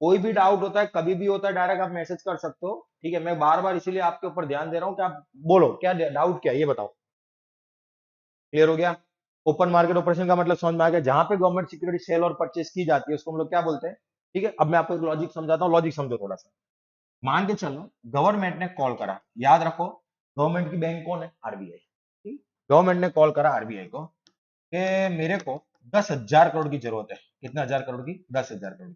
कोई भी डाउट होता है कभी भी होता है, डायरेक्ट आप मैसेज कर सकते हो। ठीक है, मैं बार बार इसीलिए आपके ऊपर ध्यान दे रहा हूँ कि आप बोलो क्या डाउट, क्या है ये बताओ। क्लियर हो गया? ओपन मार्केट ऑपरेशन का मतलब समझ में आ गया, जहां पे गवर्नमेंट सिक्योरिटी सेल और परचेस की जाती है उसको हम लोग क्या बोलते हैं। ठीक है, अब मैं आपको एक लॉजिक समझाता हूँ, लॉजिक समझो थोड़ा सा। मान के चलो गवर्नमेंट ने कॉल करा, याद रखो गवर्नमेंट की बैंक कौन है, आरबीआई। गवर्नमेंट ने कॉल करा आरबीआई को कि मेरे को 10,000 करोड़ की जरूरत है। कितना हजार करोड़ की? 10,000 करोड़।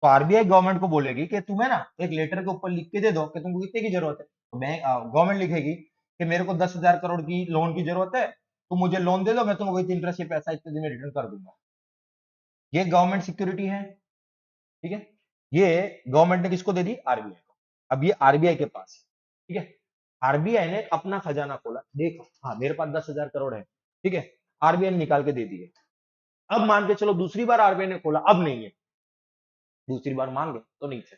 तो आरबीआई गवर्नमेंट को बोलेगी कि तुम्हें ना एक लेटर के ऊपर लिख के दे दो कि तुमको कितने की जरूरत है। तो बैंक गवर्नमेंट लिखेगी कि मेरे को 10,000 करोड़ की लोन की जरूरत है, तुम मुझे लोन दे दो, मैं तुमको विद इंटरेस्ट ये पैसा इतने दिन में रिटर्न कर दूंगा। ये गवर्नमेंट सिक्योरिटी है। ठीक है, ये गवर्नमेंट ने किसको दे दी? आरबीआई को। अब ये आरबीआई के पास है। ठीक है, आरबीआई ने अपना खजाना खोला, देखो हाँ मेरे पास 10,000 करोड़ है। ठीक है, आरबीआई ने निकाल के दे दिए। अब मान के चलो दूसरी बार आरबीआई ने खोला, अब नहीं है, दूसरी बार मांगे तो नहीं थे।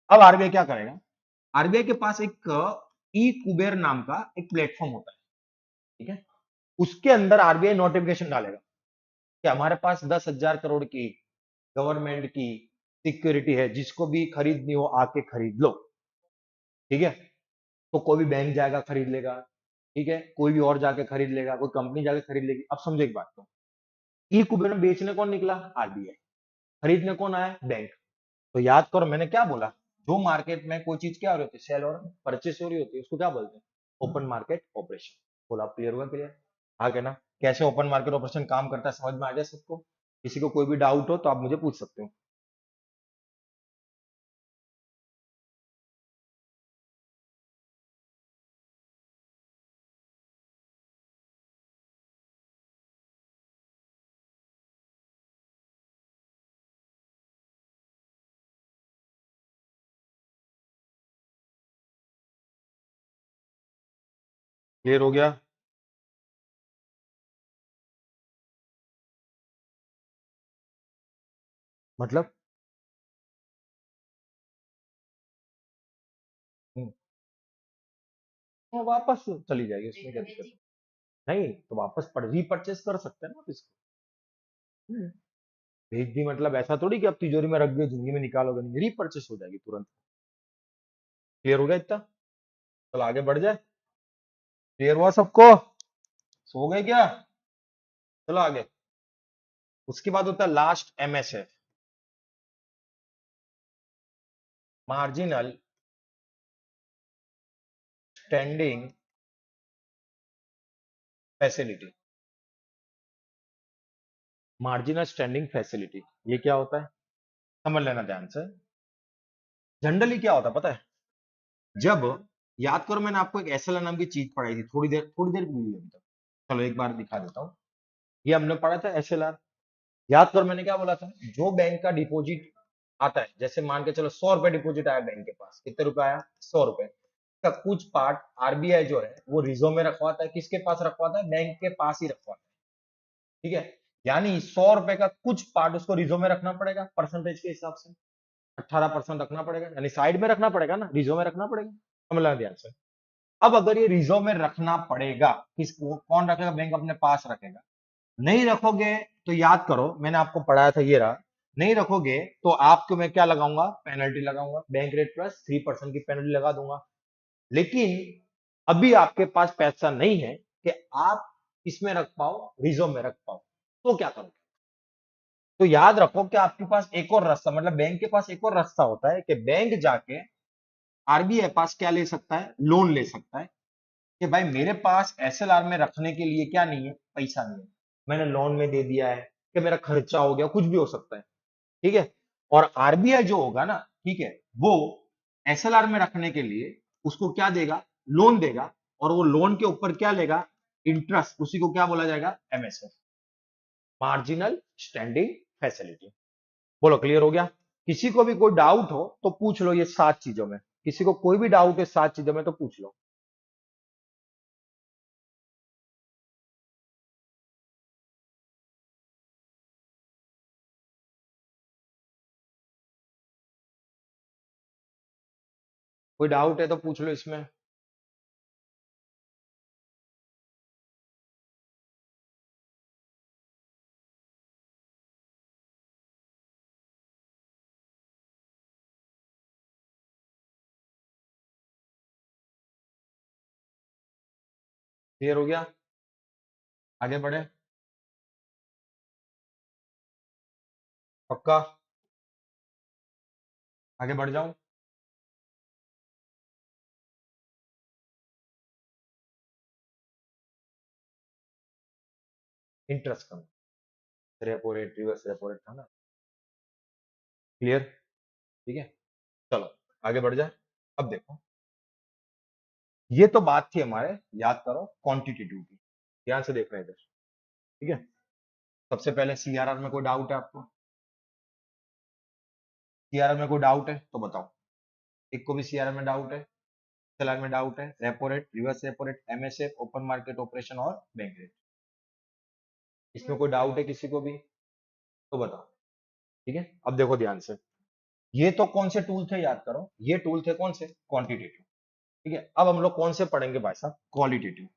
अब आरबीआई क्या करेगा? आरबीआई के पास एक ई कुबेर नाम का एक प्लेटफॉर्म होता है। ठीक है, उसके अंदर आरबीआई नोटिफिकेशन डालेगा कि हमारे पास 10,000 करोड़ की गवर्नमेंट की सिक्योरिटी है, जिसको भी खरीदनी हो आके खरीद लो। ठीक है, तो कोई भी बैंक जाएगा खरीद लेगा। ठीक है, कोई भी और जाके खरीद लेगा, कोई कंपनी जाके खरीद लेगी। अब समझो एक बात, तो ई कुबेर में बेचने कौन निकला? आरबीआई। खरीदने कौन आया? बैंक। तो याद करो मैंने क्या बोला, जो मार्केट में कोई चीज क्या हो रही होती है, सेल और परचेस हो रही होती है, उसको क्या बोलते हैं? Open market operation. बोला क्लियर हुआ? क्लियर? आगे ना कैसे ओपन मार्केट ऑपरेशन काम करता है समझ में आ जाए सबको। किसी को कोई भी डाउट हो तो आप मुझे पूछ सकते हो। क्लियर हो गया? मतलब हम्म, वो वापस चली जाएगी, उसमें क्या दिक्कत है? नहीं तो वापस रीपरचेस कर सकते हैं ना आप इसको। हम्म, भेज दी मतलब ऐसा थोड़ी कि आप तिजोरी में रख दिए जिंदगी में निकालोगे नहीं, रीपरचेस हो जाएगी तुरंत। क्लियर हो गया इतना? चलो आगे बढ़ जाए। क्लियर हुआ सबको? सो गए क्या? चलो आगे। उसके बाद होता है last MSF, marginal standing facility. Marginal standing facility ये क्या होता है, समझ लेना ध्यान से। जनरली क्या होता है पता है, जब याद करो मैंने आपको एक एसएलआर नाम की चीज पढ़ाई थी, थोड़ी देर की हुई है अभी तक। चलो एक बार दिखा देता हूँ। ये हमने पढ़ा था एसएलआर। याद करो मैंने क्या बोला था, जो बैंक का डिपॉजिट आता है, जैसे मान के चलो 100 रुपए डिपॉजिट आया बैंक के पास, कितने रुपए आया? 100 रुपए का कुछ पार्ट आरबीआई जो है वो रिजर्व में रखवाता है। किसके पास रखवाता है? बैंक के पास ही रखवाता है। ठीक है, यानी 100 रुपए का कुछ पार्ट उसको रिजर्व में रखना पड़ेगा परसेंटेज के हिसाब से। 18% रखना पड़ेगा, यानी साइड में रखना पड़ेगा ना, रिजर्व में रखना पड़ेगा। समझ ध्यान से। अब अगर ये रिजर्व में रखना पड़ेगा, किसको कौन रखेगा? बैंक अपने पास रखेगा। नहीं रखोगे तो याद करो मैंने आपको पढ़ाया था, ये रहा। नहीं रखोगे तो आपको मैं क्या लगाऊंगा? पेनल्टी लगाऊंगा, बैंक रेट प्लस 3% की पेनल्टी लगा दूंगा। लेकिन अभी आपके पास पैसा नहीं है कि आप इसमें रख पाओ, रिजर्व में रख पाओ, तो क्या करोगे? तो याद रखो कि आपके पास एक और रास्ता, मतलब बैंक के पास एक और रास्ता होता है कि बैंक जाके आरबीआई पास क्या ले सकता है? लोन ले सकता है कि भाई मेरे पास एसएलआर में रखने के लिए क्या नहीं है? पैसा नहीं है, मैंने लोन में दे दिया है, कि मेरा खर्चा हो गया, कुछ भी हो सकता है। ठीक है, और आरबीआई जो होगा ना, ठीक है, वो एसएलआर में रखने के लिए उसको क्या देगा? लोन देगा। और वो लोन के ऊपर क्या लेगा? इंटरेस्ट। उसी को क्या बोला जाएगा? MSF, marginal standing facility. बोलो क्लियर हो गया? किसी को भी कोई डाउट हो तो पूछ लो ये 7 चीजों में। किसी को कोई भी डाउट है 7 चीजों में तो पूछ लो। कोई डाउट है तो पूछ लो इसमें। क्लियर हो गया? आगे बढ़े? पक्का? आगे बढ़ जाऊं? इंटरेस्ट कम, repo rate, reverse repo rate था ना। क्लियर? ठीक है, चलो आगे बढ़ जाए। अब देखो, ये तो बात थी हमारे, याद करो, क्वांटिटेटिव की। ध्यान से देख रहे हैं इधर। ठीक है, सबसे पहले सीआरआर में कोई डाउट है आपको? सीआरआर में कोई डाउट है तो बताओ। एक को भी सीआरआर में डाउट है? एसएलआर में डाउट है? Repo rate, reverse repo rate, MSF, open market operation और बैंक रेट, इसमें कोई डाउट है किसी को भी तो बताओ। ठीक है, अब देखो ध्यान से, ये तो कौन से टूल थे याद करो, ये टूल थे कौन से? क्वांटिटेटिव। ठीक है, अब हम लोग कौन से पढ़ेंगे भाई साहब? क्वालिटेटिव।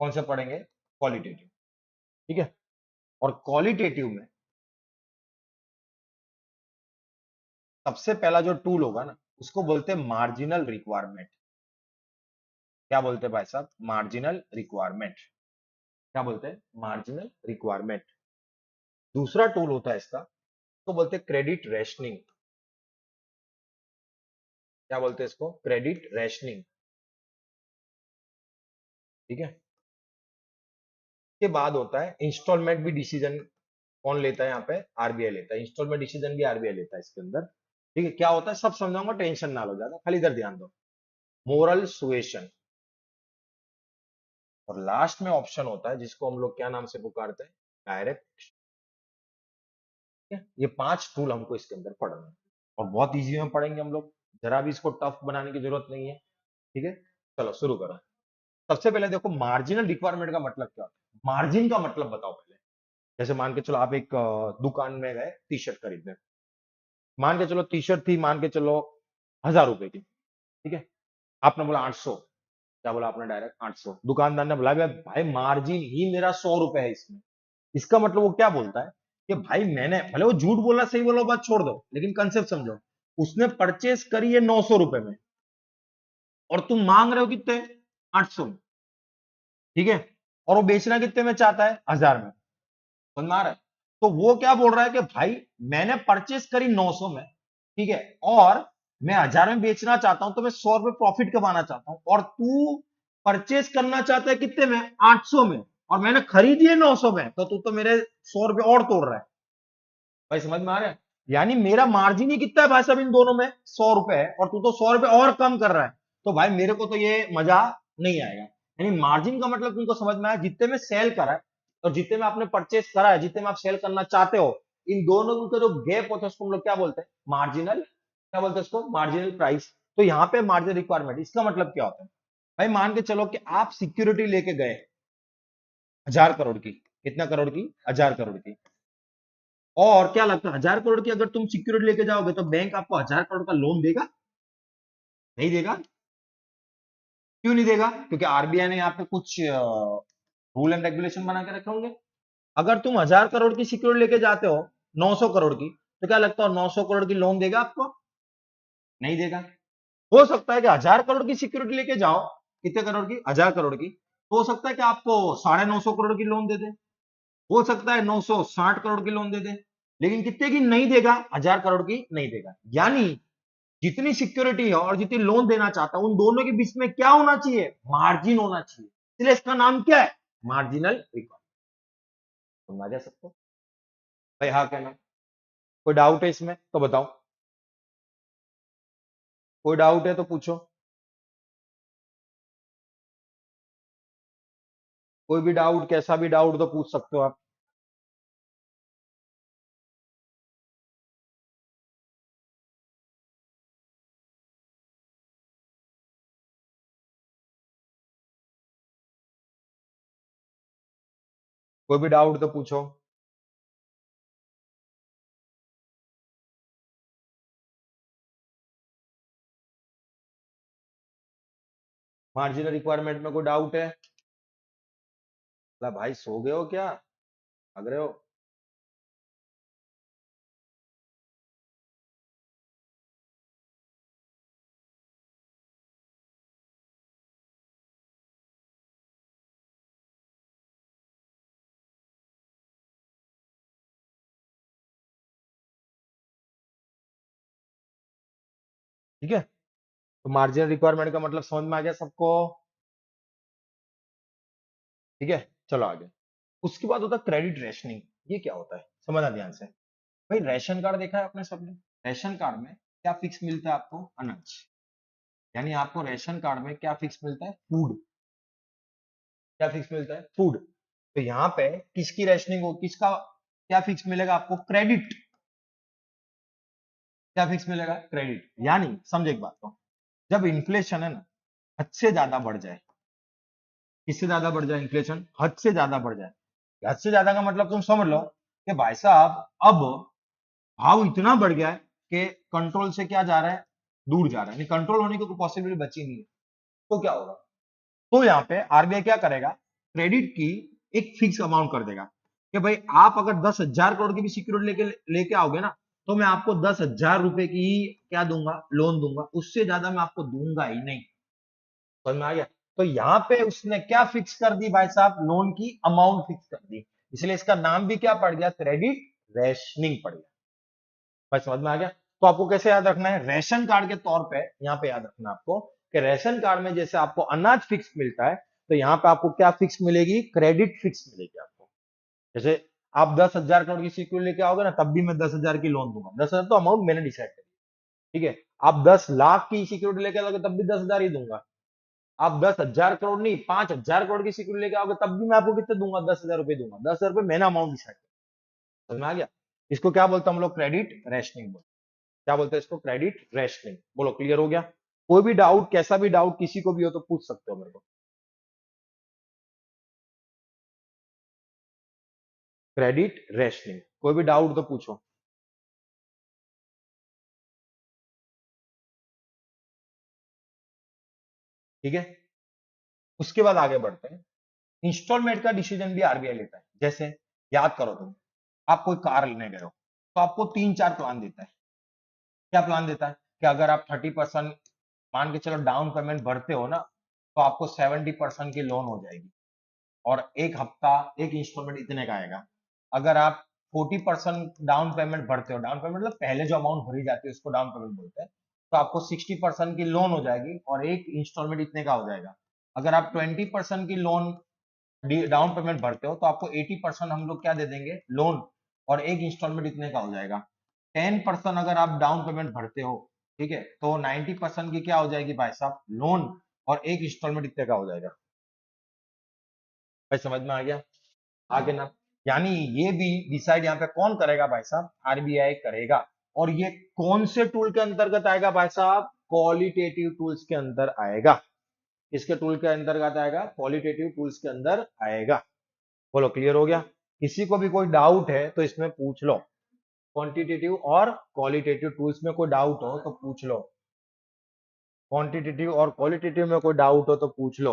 कौन से पढ़ेंगे? क्वालिटेटिव। ठीक है, और क्वालिटेटिव में सबसे पहला जो टूल होगा ना, उसको बोलते हैं मार्जिनल रिक्वायरमेंट। क्या बोलते हैं भाई साहब? Marginal requirement. क्या बोलते हैं? Marginal requirement. दूसरा टूल होता है इसका, तो बोलते हैं क्रेडिट रेशनिंग। क्या बोलते हैं इसको? Credit rationing. ठीक है, के बाद होता है इंस्टॉलमेंट भी डिसीजन। कौन लेता है यहाँ पे? आरबीआई लेता है। इंस्टॉलमेंट डिसीजन भी आरबीआई लेता है इसके अंदर। ठीक है, क्या होता है सब समझाऊंगा, टेंशन ना लो ज्यादा, खाली इधर ध्यान दो। Moral suasion. और लास्ट में ऑप्शन होता है जिसको हम लोग क्या नाम से पुकारते हैं? डायरेक्ट। ये 5 टूल हमको इसके अंदर पढ़ना है, और बहुत इजी में पढ़ेंगे हम लोग, जरा भी इसको टफ बनाने की जरूरत नहीं है। ठीक है, चलो शुरू करो। सबसे पहले देखो, मार्जिनल रिक्वायरमेंट का मतलब क्या होता है? मार्जिन का मतलब बताओ पहले। जैसे मान के चलो आप एक दुकान में गए टी शर्ट खरीदने। मान के चलो टी शर्ट थी, मान के चलो 1000 रुपए की। ठीक है, आपने बोला 800। क्या बोला आपने? डायरेक्ट 800। दुकानदार ने बोला भाई मार्जिन ही मेरा 100 रुपए है इसमें। इसका मतलब वो क्या बोलता है कि भाई मैंने, भले वो झूठ बोला सही बोला बात छोड़ दो, लेकिन कंसेप्ट समझो। उसने परचेस करी है 900 रुपए में, और तुम मांग रहे हो कितने? 800 में। ठीक है, और वो बेचना कितने में चाहता है? 1000 में। समझ में आ रहा है? तो वो क्या बोल रहा है कि भाई मैंने परचेस करी 900 में, ठीक है, और मैं 1000 में बेचना चाहता हूं, तो मैं 100 रुपए प्रॉफिट कमाना चाहता हूं, और तू परचेस करना चाहता है कितने में? 800 में, और मैंने खरीदी है 900 में, तो तू तो मेरे 100 रुपए और तोड़ रहा है। भाई समझ में आ रहा है? यानी मेरा मार्जिन ही कितना है भाई साहब इन दोनों में? 100 रुपए है, और तू तो 100 रुपए और कम कर रहा है। तो भाई मेरे को तो ये मजा नहीं आएगा। यानी मार्जिन का मतलब तुमको समझ में आया? जितने में सेल करा है और जितने में आपने परचेस करा है, जितने में आप सेल करना चाहते हो, इन दोनों का जो गैप होता है उसको हम लोग क्या बोलते हैं? मार्जिनल। क्या बोलते हैं उसको? Marginal price. तो यहाँ पे मार्जिनल रिक्वायरमेंट, इसका मतलब क्या होता है? भाई मान के चलो कि आप सिक्योरिटी लेके गए 1000 करोड़ की। कितना करोड़ की? 1000 करोड़ की। और क्या लगता है, 1000 करोड़ की अगर तुम सिक्योरिटी लेके जाओगे तो बैंक आपको 1000 करोड़ का लोन देगा? नहीं देगा। क्यों नहीं देगा? क्योंकि आरबीआई ने यहाँ पे कुछ रूल एंड रेगुलेशन बना के रखे होंगे। अगर तुम 1000 करोड़ की सिक्योरिटी लेके जाते हो 900 करोड़ की, तो क्या लगता है 900 करोड़ की लोन देगा आपको? नहीं देगा। हो सकता है कि 1000 करोड़ की सिक्योरिटी लेके जाओ, कितने करोड़ की? 1000 करोड़ की, तो हो सकता है कि आपको 950 करोड़ की लोन दे दे। हो सकता है 960 करोड़ की लोन दे दे। लेकिन कितने की नहीं देगा? 1000 करोड़ की नहीं देगा। यानी जितनी सिक्योरिटी है और जितनी लोन देना चाहता है, उन दोनों के बीच में क्या होना चाहिए? मार्जिन होना चाहिए। इसलिए इसका नाम क्या है? Marginal requirement. समझा जा सकता? भाई हाँ कहना। कोई डाउट है इसमें तो बताओ। कोई डाउट है तो पूछो। कोई भी डाउट, कैसा भी डाउट तो पूछ सकते हो आप। कोई भी डाउट तो पूछो। मार्जिनल रिक्वायरमेंट में कोई डाउट है? अला भाई सो गए हो क्या? भाग रहे हो? ठीक है, तो मार्जिनल रिक्वायरमेंट का मतलब समझ में आ गया सबको? ठीक है, चलो आगे। उसके बाद होता है क्रेडिट रेशनिंग। ये क्या होता है, समझना ध्यान से। भाई रेशन कार्ड देखा है आपने सबने? रेशन कार्ड में क्या फिक्स मिलता है आपको? अनाज। यानी आपको रेशन कार्ड में क्या फिक्स मिलता है? फूड। क्या फिक्स मिलता है? फूड। तो यहाँ पे किसकी रेशनिंग हो, किसका क्या फिक्स मिलेगा आपको? क्रेडिट। क्या फिक्स मिलेगा? क्रेडिट। यानी समझे एक बात को, जब इन्फ्लेशन है ना हद से ज्यादा बढ़ जाए, किससे ज्यादा बढ़ जाए? इन्फ्लेशन हद से ज्यादा बढ़ जाए। हद से ज्यादा का मतलब तुम समझ लो कि भाई साहब अब भाव इतना बढ़ गया है कि कंट्रोल से क्या जा रहा है? दूर जा रहा है, कंट्रोल होने की कोई पॉसिबिलिटी बची नहीं है। तो क्या होगा? तो यहाँ पे आरबीआई क्या करेगा? क्रेडिट की एक फिक्स अमाउंट कर देगा कि भाई आप अगर 10,000 करोड़ की भी सिक्योरिटी लेके आओगे ना, तो मैं आपको 10,000 रुपए की ही क्या दूंगा? लोन दूंगा, उससे ज्यादा मैं आपको दूंगा ही नहीं। समझ में आ गया? तो यहाँ पे उसने क्या फिक्स कर दी भाई साहब? लोन की अमाउंट फिक्स कर दी। इसलिए इसका नाम भी क्या पड़ गया? क्रेडिट रेशनिंग पड़ गया। भाई समझ में आ गया? तो आपको कैसे याद रखना है? रेशन कार्ड के तौर पे यहाँ पे याद रखना आपको कि रेशन कार्ड में जैसे आपको अनाज फिक्स मिलता है, तो यहाँ पे आपको क्या फिक्स मिलेगी? क्रेडिट फिक्स मिलेगी आपको। जैसे आप 10,000 करोड़ की सिक्योरिटी लेके आओगे ना, तब भी मैं 10,000 की लोन दूंगा। 10,000 तो अमाउंट मैंने डिसाइड करी। ठीक है, आप 10 लाख की सिक्योरिटी लेके आओगे तब भी 10,000 ही दूंगा। आप 10,000 करोड़ नहीं, 5,000 करोड़ की सिक्योरिटी लेके आओगे तब भी मैं आपको कितने दूंगा? 10,000 रुपए दूंगा। 10,000 रुपए मैंने अमाउंट डिसाइड किया। समझ में आ गया? इसको क्या बोलते हैं हम लोग? क्रेडिट रेशनिंग बोलते हैं। क्या बोलते हैं इसको? Credit rationing. बोलो, क्लियर हो गया? कोई भी डाउट, कैसा भी डाउट किसी को भी हो तो पूछ सकते हो मेरे को। क्रेडिट रेशनिंग, कोई भी डाउट तो पूछो। ठीक है, उसके बाद आगे बढ़ते हैं। इंस्टॉलमेंट का डिसीजन भी आरबीआई लेता है। जैसे याद करो तुम, आप कोई कार लेने गए हो तो आपको 3-4 प्लान देता है। क्या प्लान देता है? कि अगर आप 30% मान के चलो डाउन पेमेंट भरते हो ना, तो आपको 70% की लोन हो जाएगी और एक हफ्ता एक इंस्टॉलमेंट इतने का आएगा। अगर आप 40% डाउन पेमेंट भरते हो, डाउन पेमेंट मतलब पहले जो अमाउंट भरी जाती है उसको डाउन पेमेंट बोलते हैं, तो आपको 60% की लोन हो जाएगी और एक इंस्टॉलमेंट इतने का हो जाएगा। अगर आप 20% की लोन डाउन पेमेंट भरते हो तो आपको 80% हम लोग क्या दे देंगे? लोन, और एक इंस्टॉलमेंट इतने का हो जाएगा। 10% अगर आप डाउन पेमेंट भरते हो, ठीक है, तो 90% की क्या हो जाएगी भाई साहब? लोन, और एक इंस्टॉलमेंट इतने का हो जाएगा। भाई समझ में आ गया? आगे ना, यानी ये भी डिसाइड यहाँ पे कौन करेगा भाई साहब? आरबीआई करेगा। और ये कौन से टूल के अंतर्गत आएगा भाई साहब? क्वालिटेटिव टूल्स के अंदर आएगा। किसके टूल के अंतर्गत आएगा? क्वालिटेटिव टूल्स के अंदर आएगा। बोलो, क्लियर हो गया? किसी को भी कोई डाउट है तो इसमें पूछ लो। क्वांटिटेटिव और क्वालिटेटिव टूल्स में कोई डाउट हो तो पूछ लो। क्वांटिटेटिव और क्वालिटेटिव में कोई डाउट हो तो पूछ लो।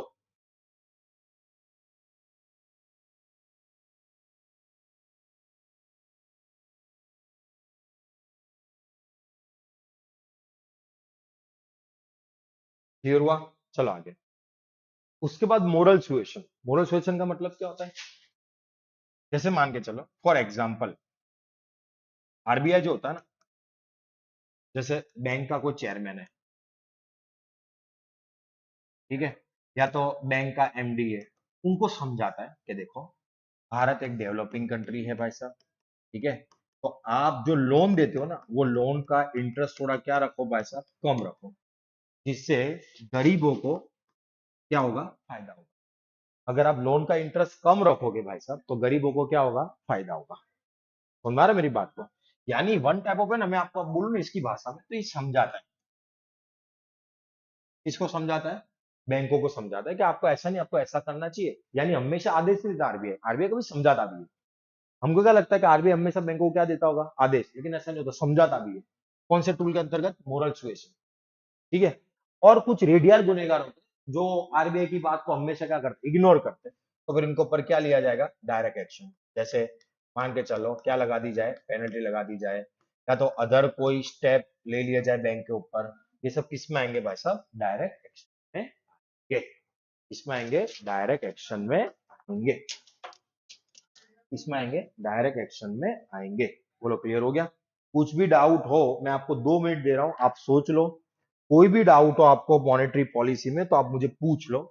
क्लियर हुआ? चलो आगे। उसके बाद मोरल सुएशन। मोरल सुएशन का मतलब क्या होता है? जैसे मान के चलो फॉर एग्जाम्पल, आरबीआई जो होता है ना, जैसे बैंक का कोई चेयरमैन है, ठीक है, या तो बैंक का एमडी है, उनको समझाता है कि देखो भारत एक डेवलपिंग कंट्री है भाई साहब, ठीक है, तो आप जो लोन देते हो ना, वो लोन का इंटरेस्ट थोड़ा क्या रखो भाई साहब? कम रखो, जिससे गरीबों को क्या होगा? फायदा होगा। अगर आप लोन का इंटरेस्ट कम रखोगे भाई साहब, तो गरीबों को क्या होगा? फायदा होगा। समझ में आ रहा है मेरी बात को? यानी वन टाइप ऑफ है ना, मैं आपको अब बोलूं ना इसकी भाषा में, तो ये समझाता है। किसको समझाता है? बैंकों को समझाता है कि आपको ऐसा नहीं, आपको ऐसा करना चाहिए। यानी हमेशा आदेश नहीं देता आरबीआई, आरबीआई कभी समझाता भी है। हमको क्या लगता है कि आरबीआई हमेशा बैंकों को क्या देता होगा? आदेश, लेकिन ऐसा नहीं होता, समझाता भी है। कौन से टूल के अंतर्गत? Moral suasion. ठीक है, और कुछ रेडियल गुनेगार होते हैं जो आरबीआई की बात को हमेशा क्या करते? इग्नोर करते हैं। तो फिर इनके ऊपर क्या लिया जाएगा? Direct action. जैसे मान के चलो क्या लगा दी जाए? पेनल्टी लगा दी जाए, या तो अदर कोई स्टेप ले लिया जाए बैंक के ऊपर। ये सब किस में आएंगे भाई साहब? डायरेक्ट एक्शन में आएंगे। इसमें आएंगे डायरेक्ट एक्शन में आएंगे। इसमें आएंगे डायरेक्ट एक्शन में आएंगे। बोलो, क्लियर हो गया? कुछ भी डाउट हो, मैं आपको 2 मिनट दे रहा हूं, आप सोच लो। कोई भी डाउट हो आपको मॉनेटरी पॉलिसी में तो आप मुझे पूछ लो,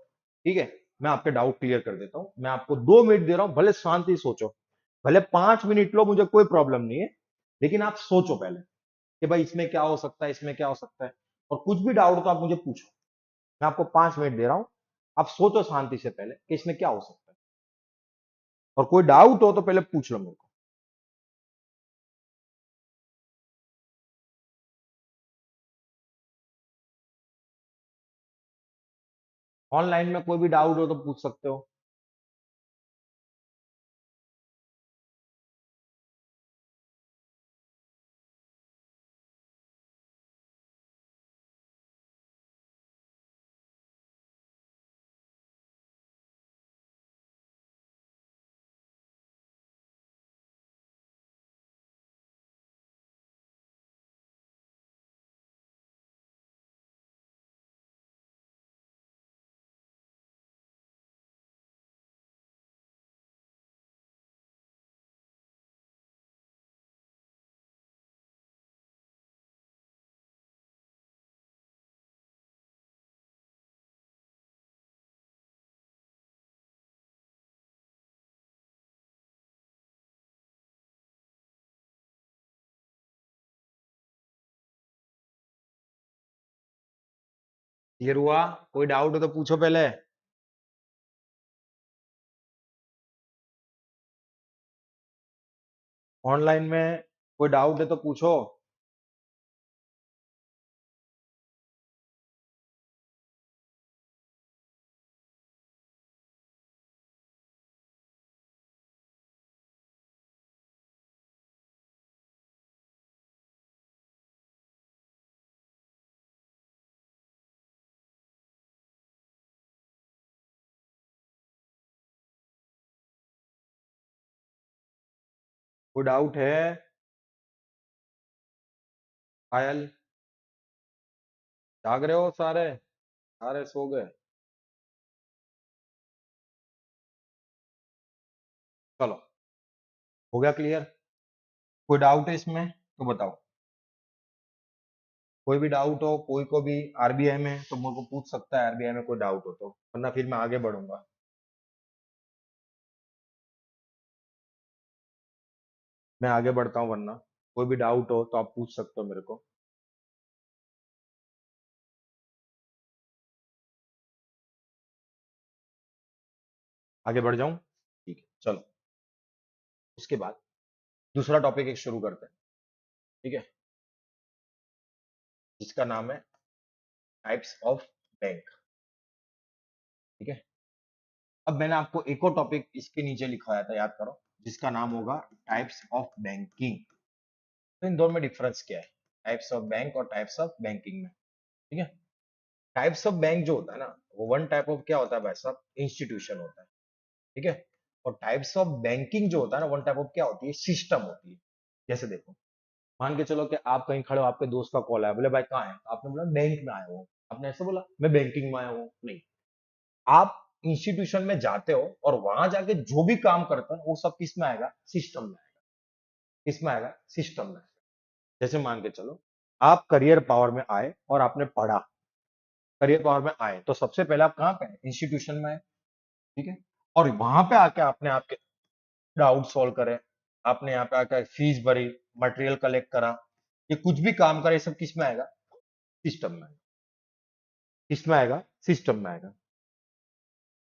ठीक है, मैं आपके डाउट क्लियर कर देता हूं। मैं आपको 2 मिनट दे रहा हूं, भले शांति से सोचो, भले 5 मिनट लो, मुझे कोई प्रॉब्लम नहीं है, लेकिन आप सोचो पहले कि भाई इसमें क्या हो सकता है, इसमें क्या हो सकता है, और कुछ भी डाउट हो तो आप मुझे पूछो। मैं आपको 5 मिनट दे रहा हूं, आप सोचो शांति से पहले कि इसमें क्या हो सकता है, और कोई डाउट हो तो पहले पूछ लो मेरे को। ऑनलाइन में कोई भी डाउट हो तो पूछ सकते हो। क्लियर हुआ? कोई डाउट हो तो पूछो पहले। ऑनलाइन में कोई डाउट है तो पूछो। कोई डाउट है? पायल, जाग रहे हो सारे? सारे सो गए? चलो, हो गया क्लियर? कोई डाउट है इसमें तो बताओ। कोई भी डाउट हो, कोई को भी आरबीआई में, तो मुझको पूछ सकता है आरबीआई में कोई डाउट हो तो, वरना फिर मैं आगे बढ़ूंगा। मैं आगे बढ़ता हूँ, वरना कोई भी डाउट हो तो आप पूछ सकते हो मेरे को। आगे बढ़ जाऊं? ठीक है, चलो। उसके बाद दूसरा टॉपिक एक शुरू करते हैं, ठीक है, जिसका नाम है टाइप्स ऑफ बैंक। ठीक है, अब मैंने आपको एक और टॉपिक इसके नीचे लिखवाया था, याद करो, जिसका नाम होगा टाइप्स ऑफ बैंकिंग। तो इन दोनों में डिफरेंस क्या है, टाइप्स ऑफ बैंक और टाइप्स ऑफ बैंकिंग में? ठीक है, टाइप्स ऑफ बैंक जो होता है ना, वो वन टाइप ऑफ क्या होता है भाई साहब, इंस्टीट्यूशन होता है। ठीक है, और टाइप्स ऑफ बैंकिंग जो होता है ना, वन टाइप ऑफ क्या होती है, सिस्टम होती है। जैसे देखो, मान के चलो कि आप कहीं खड़े हो, आपके दोस्त का कॉल आया, बोले भाई कहाँ है, तो आपने बोला बैंक में आया हूँ। आपने ऐसे बोला मैं बैंकिंग में आया हूँ, नहीं, आप इंस्टीट्यूशन में जाते हो और वहां जाके जो भी काम करते हो वो सब किस में आएगा, सिस्टम में आएगा। किस में आएगा, सिस्टम में आएगा। जैसे मान के चलो, आप करियर पावर में आए और आपने पढ़ा, करियर पावर में आए तो सबसे पहले आप कहाँ पे आए, इंस्टीट्यूशन में आए। ठीक है, और वहां पे आके आपने आपके डाउट सॉल्व करे, आपने यहाँ पे आकर फीस भरी, मटेरियल कलेक्ट करा, ये कुछ भी काम करे, ये सब किस में आएगा, सिस्टम में। किस में आएगा, सिस्टम में आएगा।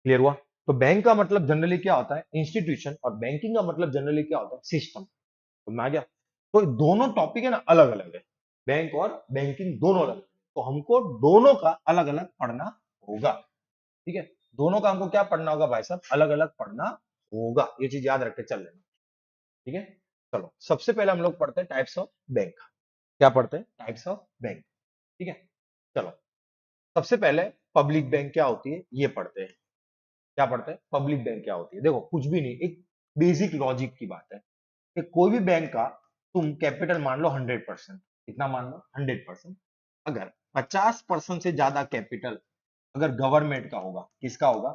क्लियर हुआ? तो बैंक का मतलब जनरली क्या होता है, इंस्टीट्यूशन, और बैंकिंग का मतलब जनरली क्या होता है, सिस्टम। तो मैं आ गया। तो दोनों टॉपिक है ना, अलग अलग है, बैंक और बैंकिंग दोनों अलग है। तो हमको दोनों का अलग अलग पढ़ना होगा। ठीक है, दोनों का हमको क्या पढ़ना होगा भाई साहब, अलग अलग पढ़ना होगा, ये चीज याद रख के चल लेना। ठीक है, चलो सबसे पहले हम लोग पढ़ते हैं टाइप्स ऑफ बैंक। क्या पढ़ते हैं, टाइप्स ऑफ बैंक। ठीक है, चलो सबसे पहले पब्लिक बैंक क्या होती है ये पढ़ते हैं। क्या पढ़ते हैं, पब्लिक बैंक क्या होती है। देखो कुछ भी नहीं, एक बेसिक लॉजिक की बात है कि कोई भी बैंक का तुम कैपिटल मान लो 100%, कितना मान लो, 100%। अगर 50% से ज्यादा कैपिटल अगर गवर्नमेंट का होगा, किसका होगा,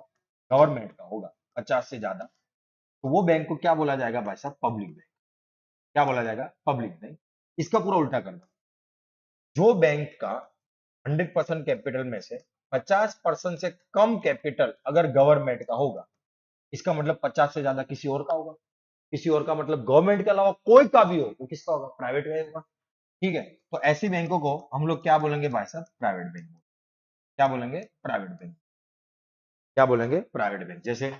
गवर्नमेंट का होगा, 50 से ज्यादा, तो वो बैंक को क्या बोला जाएगा भाई साहब, पब्लिक बैंक। क्या बोला जाएगा, पब्लिक बैंक। इसका पूरा उल्टा करना, जो बैंक का 100% कैपिटल में से 50% से कम कैपिटल अगर गवर्नमेंट का होगा, इसका मतलब 50 से ज्यादा किसी और का होगा। किसी और का मतलब गवर्नमेंट के अलावा कोई का भी हो, वो किसका होगा? प्राइवेट का होगा। ठीक है, तो ऐसी बैंकों को हम लोग क्या बोलेंगे भाई साहब? Private bank. क्या बोलेंगे? Private bank. क्या बोलेंगे? Private bank. जैसे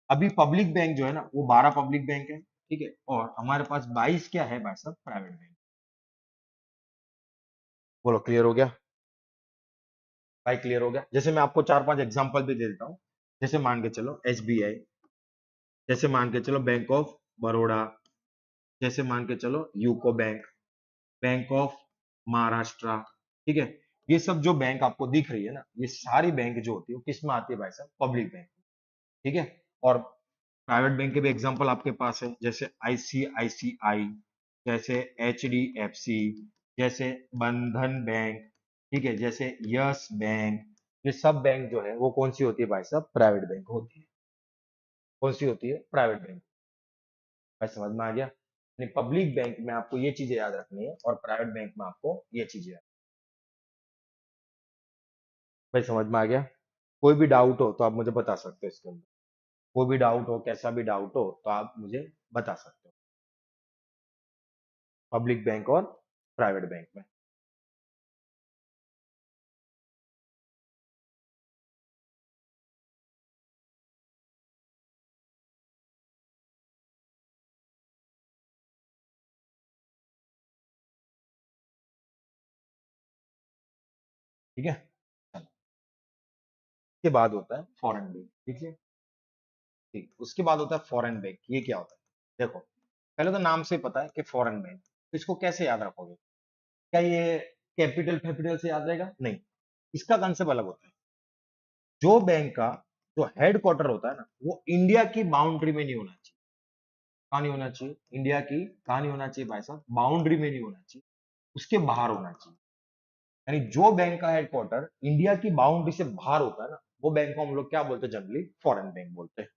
अभी पब्लिक बैंक जो है ना, वो 12 पब्लिक बैंक है, ठीक है, और हमारे पास 22 क्या है भाई साहब? Private bank. बोलो, क्लियर हो गया भाई? क्लियर हो गया। जैसे मैं आपको 4-5 एग्जांपल भी दे देता हूँ। जैसे मान के चलो एसबीआई, जैसे मान के चलो बैंक ऑफ बड़ौदा, जैसे मान के चलो UCO bank, bank of Maharashtra. ठीक है, ये सब जो बैंक आपको दिख रही है ना, ये सारी बैंक जो होती है वो किस में आती है भाई साहब? Public bank. ठीक है, और प्राइवेट बैंक के भी एग्जांपल आपके पास है, जैसे आईसीआईसीआई, जैसे एचडीएफसी, जैसे बंधन बैंक, ठीक है, जैसे यस बैंक। ये सब बैंक जो है वो कौन सी होती है भाई साहब? प्राइवेट बैंक होती है। कौन सी होती है? Private bank. भाई समझ में आ गया? पब्लिक बैंक में आपको ये चीजें याद रखनी है और प्राइवेट बैंक में आपको ये चीजें याद। भाई समझ में आ गया? कोई भी डाउट हो तो आप मुझे बता सकते हो इसके अंदर। कोई भी डाउट हो, कैसा भी डाउट हो तो आप मुझे बता सकते हो, पब्लिक बैंक और प्राइवेट बैंक में। ठीक है, उसके बाद होता है फॉरेन बैंक। ठीक है, ठीक, उसके बाद होता है फॉरेन बैंक। ये क्या होता है? देखो, पहले तो नाम से ही पता है कि फॉरेन बैंक। तो इसको कैसे याद रखोगे? क्या ये कैपिटल फैपिटल से याद रहेगा? नहीं, इसका कंसेप्ट अलग होता है। जो बैंक का जो हेडक्वार्टर होता है ना, वो इंडिया की बाउंड्री में नहीं होना चाहिए। कहाँ नहीं होना चाहिए? इंडिया की कहाँ नहीं होना चाहिए भाई साहब? बाउंड्री में नहीं होना चाहिए, उसके बाहर होना चाहिए। यानी जो बैंक का हेडक्वार्टर इंडिया की बाउंड्री से बाहर होता है ना, वो बैंक को हम लोग क्या बोलते हैं? जनरली फॉरेन बैंक बोलते हैं।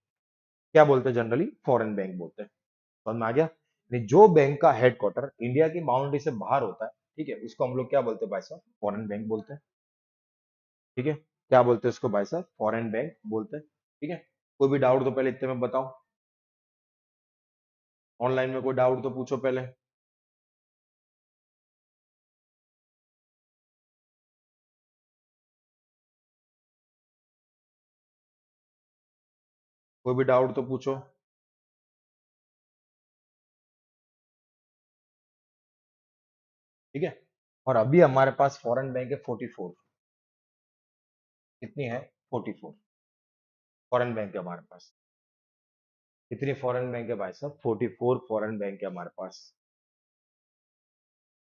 क्या बोलते हैं? जनरली फॉरेन बैंक बोलते हैं। समझ में आ गया? यानी जो बैंक का हेडक्वार्टर इंडिया की बाउंड्री से बाहर होता है, ठीक है, उसको हम लोग क्या बोलते हैं भाई साहब? फॉरेन बैंक बोलते हैं। ठीक है, क्या बोलते हैं उसको भाई साहब? फॉरेन बैंक बोलते हैं। ठीक है, कोई भी डाउट तो पहले इतने में बताओ। ऑनलाइन में कोई डाउट तो पूछो पहले। कोई भी डाउट तो पूछो। ठीक है, और अभी हमारे पास फॉरेन बैंक है 44। कितनी है? 44 फॉरेन बैंक है हमारे पास। कितनी फॉरेन बैंक है भाई साहब? 44 फॉरेन बैंक है हमारे पास।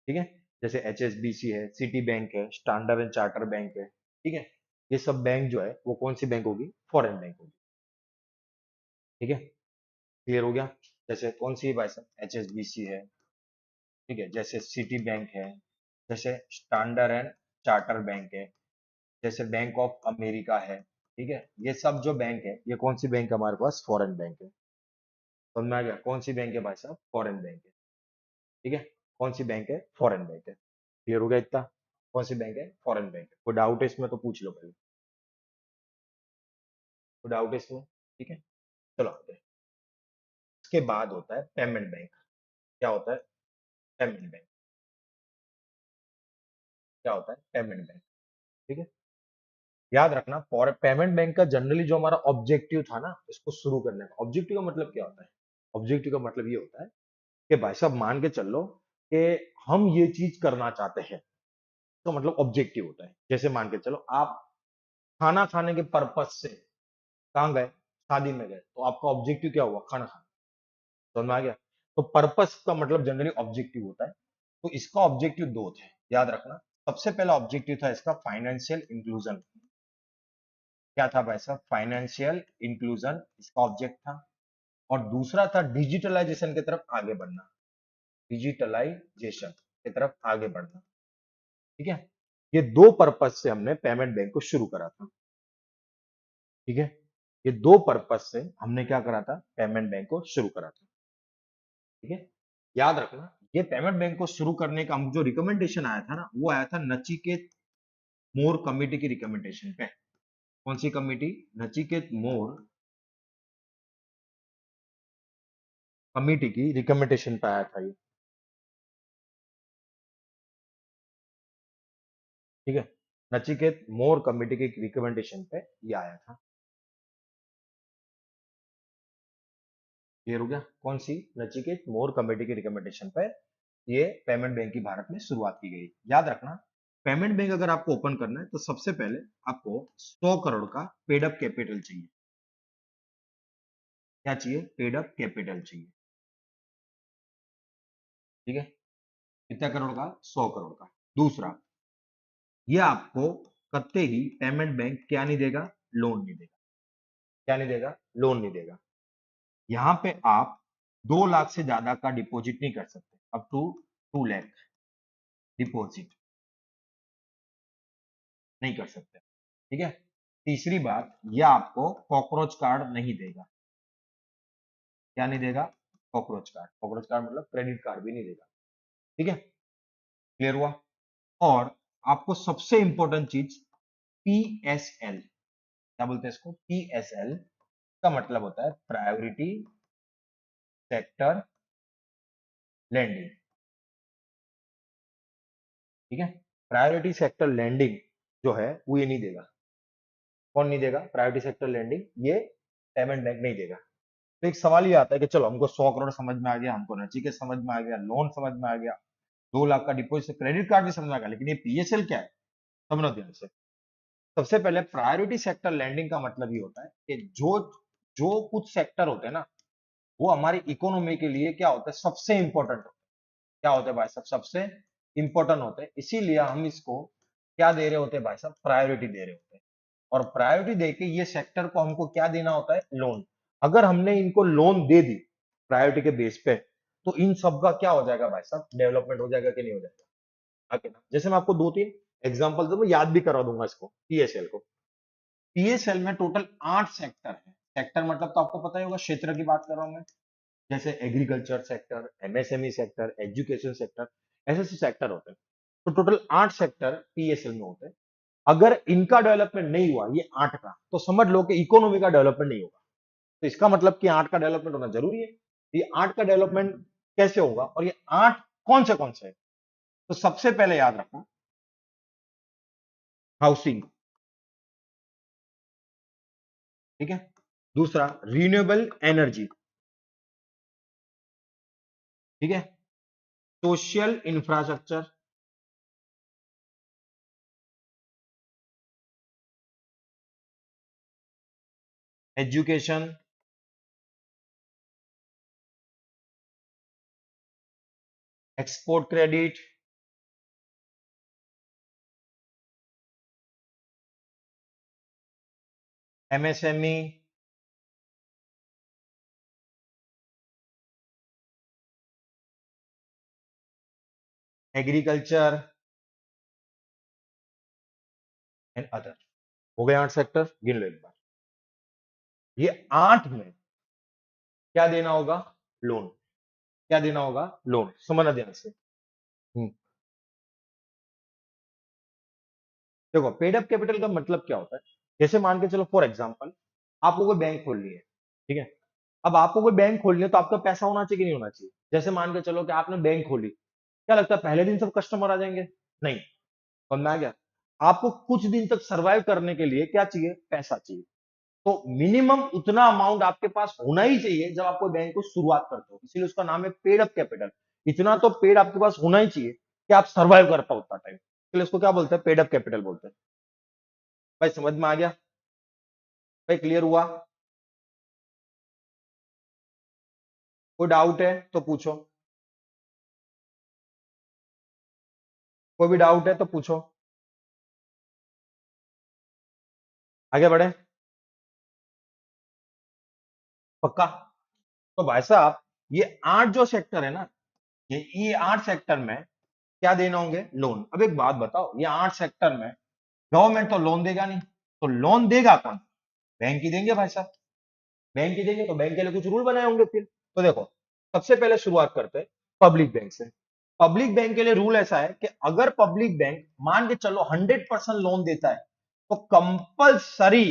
ठीक है, जैसे एचएसबीसी है, सिटी बैंक है, स्टैंडर्ड एंड चार्टर बैंक है। ठीक है, ये सब बैंक जो है वो कौन सी बैंक होगी? फॉरेन बैंक होगी। ठीक है, क्लियर हो गया? जैसे कौन सी है भाई साहब? एचएसबीसी है, ठीक है, जैसे सिटी बैंक है, जैसे स्टैंडर्ड एंड चार्टर बैंक है, जैसे बैंक ऑफ अमेरिका है। ठीक है, ये सब जो बैंक है ये कौन सी बैंक है हमारे पास? फॉरेन बैंक है। समझ में आ गया? कौन सी बैंक है भाई साहब? फॉरेन बैंक है। ठीक है, कौन सी बैंक है? फॉरेन बैंक है। क्लियर हो गया इतना? कौन सी बैंक है? फॉरेन बैंक है। कोई डाउट है इसमें तो पूछ लो पहले। कोई डाउट है इसमें? ठीक है, चलो आते हैं। उसके बाद होता है पेमेंट बैंक। क्या होता है? Payment bank. क्या होता है? Payment bank. ठीक है, याद रखना, फॉर पेमेंट बैंक का जनरली जो हमारा ऑब्जेक्टिव था ना इसको शुरू करने का, ऑब्जेक्टिव का मतलब क्या होता है? ऑब्जेक्टिव का मतलब ये होता है कि भाई साहब मान के चल लो कि हम ये चीज करना चाहते हैं, तो मतलब ऑब्जेक्टिव होता है। जैसे मान के चलो आप खाना खाने के पर्पज से कहाँ गए? शादी में गए, तो आपका ऑब्जेक्टिव क्या हुआ? खाना खाना। समझ में आ गया? तो पर्पस का मतलब जनरली ऑब्जेक्टिव होता है। तो इसका ऑब्जेक्टिव दो थे, याद रखना। सबसे पहला ऑब्जेक्टिव था इसका फाइनेंशियल इंक्लूजन। क्या था भाई साहब? फाइनेंशियल इंक्लूजन इसका ऑब्जेक्ट था। और दूसरा था डिजिटलाइजेशन की तरफ आगे बढ़ना। डिजिटलाइजेशन की तरफ आगे बढ़ना। ठीक है, ये दो पर्पज से हमने पेमेंट बैंक को शुरू करा था। ठीक है, ये दो पर्पज से हमने क्या करा था? पेमेंट बैंक को शुरू करा था। ठीक है, याद रखना, ये पेमेंट बैंक को शुरू करने का हम जो रिकमेंडेशन आया था ना, वो आया था नचिकेत मोर कमेटी की रिकमेंडेशन पे। कौन सी कमेटी? नचिकेत मोर कमेटी की रिकमेंडेशन पे आया था ये, ठीक है। नचिकेत मोर कमेटी की रिकमेंडेशन पे ये आया था। क्लियर हो गया? कौन सी? नचिकेत मोर कमेटी की रिकमेंडेशन पे ये पेमेंट बैंक की भारत में शुरुआत की गई। याद रखना, पेमेंट बैंक अगर आपको ओपन करना है तो सबसे पहले आपको 100 करोड़ का पेड अप कैपिटल चाहिए। क्या चाहिए? पेड अप कैपिटल चाहिए, ठीक है। कितना करोड़ का? 100 करोड़ का। दूसरा, ये आपको कत्ते ही पेमेंट बैंक क्या नहीं देगा? लोन नहीं देगा। क्या नहीं देगा? लोन नहीं देगा। यहां पे आप 2 लाख से ज्यादा का डिपॉजिट नहीं कर सकते, अप टू 2 लाख डिपॉजिट नहीं कर सकते, ठीक है। तीसरी बात, यह आपको कॉकरोच कार्ड नहीं देगा। क्या नहीं देगा? Cockroach card. कॉकरोच कार्ड मतलब क्रेडिट कार्ड भी नहीं देगा, ठीक है। क्लियर हुआ? और आपको सबसे इंपॉर्टेंट चीज पीएसएल, क्या बोलते हैं इसको? पीएसएल का मतलब होता है प्रायोरिटी सेक्टर लैंडिंग, ठीक है। प्रायोरिटी सेक्टर लैंडिंग जो है वो ये नहीं देगा। कौन नहीं देगा? प्रायोरिटी सेक्टर लैंडिंग ये पेमेंट बैंक नहीं देगा। तो एक सवाल ये आता है कि चलो हमको 100 करोड़ समझ में आ गया, हमको नचिकेत समझ में आ गया, लोन समझ में आ गया, 2 लाख का डिपॉजिट, क्रेडिट कार्ड भी समझ में आ गया, लेकिन ये पीएसएल क्या है? समझो ध्यान से। सबसे पहले प्रायोरिटी सेक्टर लैंडिंग का मतलब ये होता है कि जो जो कुछ सेक्टर होते हैं ना, वो हमारी इकोनॉमी के लिए क्या होता है? सबसे इंपॉर्टेंट होता है। क्या होते हैं भाई साहब? सबसे इंपॉर्टेंट होते हैं, इसीलिए हम इसको क्या दे रहे होते हैं भाई साहब? प्रायोरिटी दे रहे होते हैं। और प्रायोरिटी देके ये सेक्टर को हमको क्या देना होता है? लोन। अगर हमने इनको लोन दे दी प्रायोरिटी के बेस पे, तो इन सब का क्या हो जाएगा भाई साहब? डेवलपमेंट हो जाएगा कि नहीं हो जाएगा? आगे ना, जैसे मैं आपको 2-3 एग्जांपल दूंगा, याद भी करा दूंगा इसको, पीएसएल को। पीएसएल में टोटल 8 सेक्टर है। सेक्टर मतलब तो आपको पता ही होगा, क्षेत्र की बात कर रहा हूं मैं। जैसे agriculture sector, MSME sector, education sector, ऐसे ऐसे सेक्टर होते हैं। तो टोटल 8 सेक्टर पीएसएल में होते हैं। अगर इनका डेवलपमेंट नहीं हुआ, ये 8 का, तो समझ लो कि इकोनॉमी का डेवलपमेंट नहीं होगा। तो इसका मतलब कि 8 का डेवलपमेंट होना जरूरी है। ये 8 का डेवलपमेंट कैसे होगा, और ये 8 कौन से है? तो सबसे पहले याद रखो, हाउसिंग, ठीक है। दूसरा, रिन्यूएबल एनर्जी, ठीक है। Social infrastructure, education, export credit, MSME, agriculture and other. हो गए 8 सेक्टर, गिन लो एक बार। ये 8 में क्या देना होगा? लोन। क्या देना होगा? लोन। समझना ध्यान से। देखो, पेड अप कैपिटल का मतलब क्या होता है? जैसे मान के चलो, फॉर एग्जांपल, आपको कोई बैंक खोलनी है, ठीक है। अब आपको कोई बैंक खोलनी है तो आपका पैसा होना चाहिए कि नहीं होना चाहिए? जैसे मान के चलो कि आपने बैंक खोली, क्या लगता है पहले दिन सब कस्टमर आ जाएंगे? नहीं। समझ में आ गया? आपको कुछ दिन तक सरवाइव करने के लिए क्या चाहिए? पैसा चाहिए। तो मिनिमम उतना अमाउंट आपके पास होना ही चाहिए जब आप कोई बैंक को शुरुआत करते हो, इसीलिए उसका नाम है पेड अप कैपिटल। इतना तो पेड आपके पास होना ही चाहिए कि आप सर्वाइव कर पाओ उतना टाइम, इसलिए उसको क्या बोलते हैं? पेड अप कैपिटल बोलते हैं। भाई समझ में आ गया? भाई क्लियर हुआ? कोई डाउट है तो पूछो। कोई भी डाउट है तो पूछो। आगे बढ़े? पक्का? तो भाई साहब, ये 8 जो सेक्टर है ना, ये 8 सेक्टर में क्या देना होंगे? लोन। अब एक बात बताओ, ये 8 सेक्टर में गवर्नमेंट तो लोन देगा नहीं, तो लोन देगा कौन? बैंक ही देंगे भाई साहब। बैंक ही देंगे तो बैंक के लिए कुछ रूल बनाए होंगे फिर। तो देखो, सबसे पहले शुरुआत करते हैं पब्लिक बैंक से। पब्लिक बैंक के लिए रूल ऐसा है कि अगर पब्लिक बैंक मान के चलो 100% लोन देता है तो कंपलसरी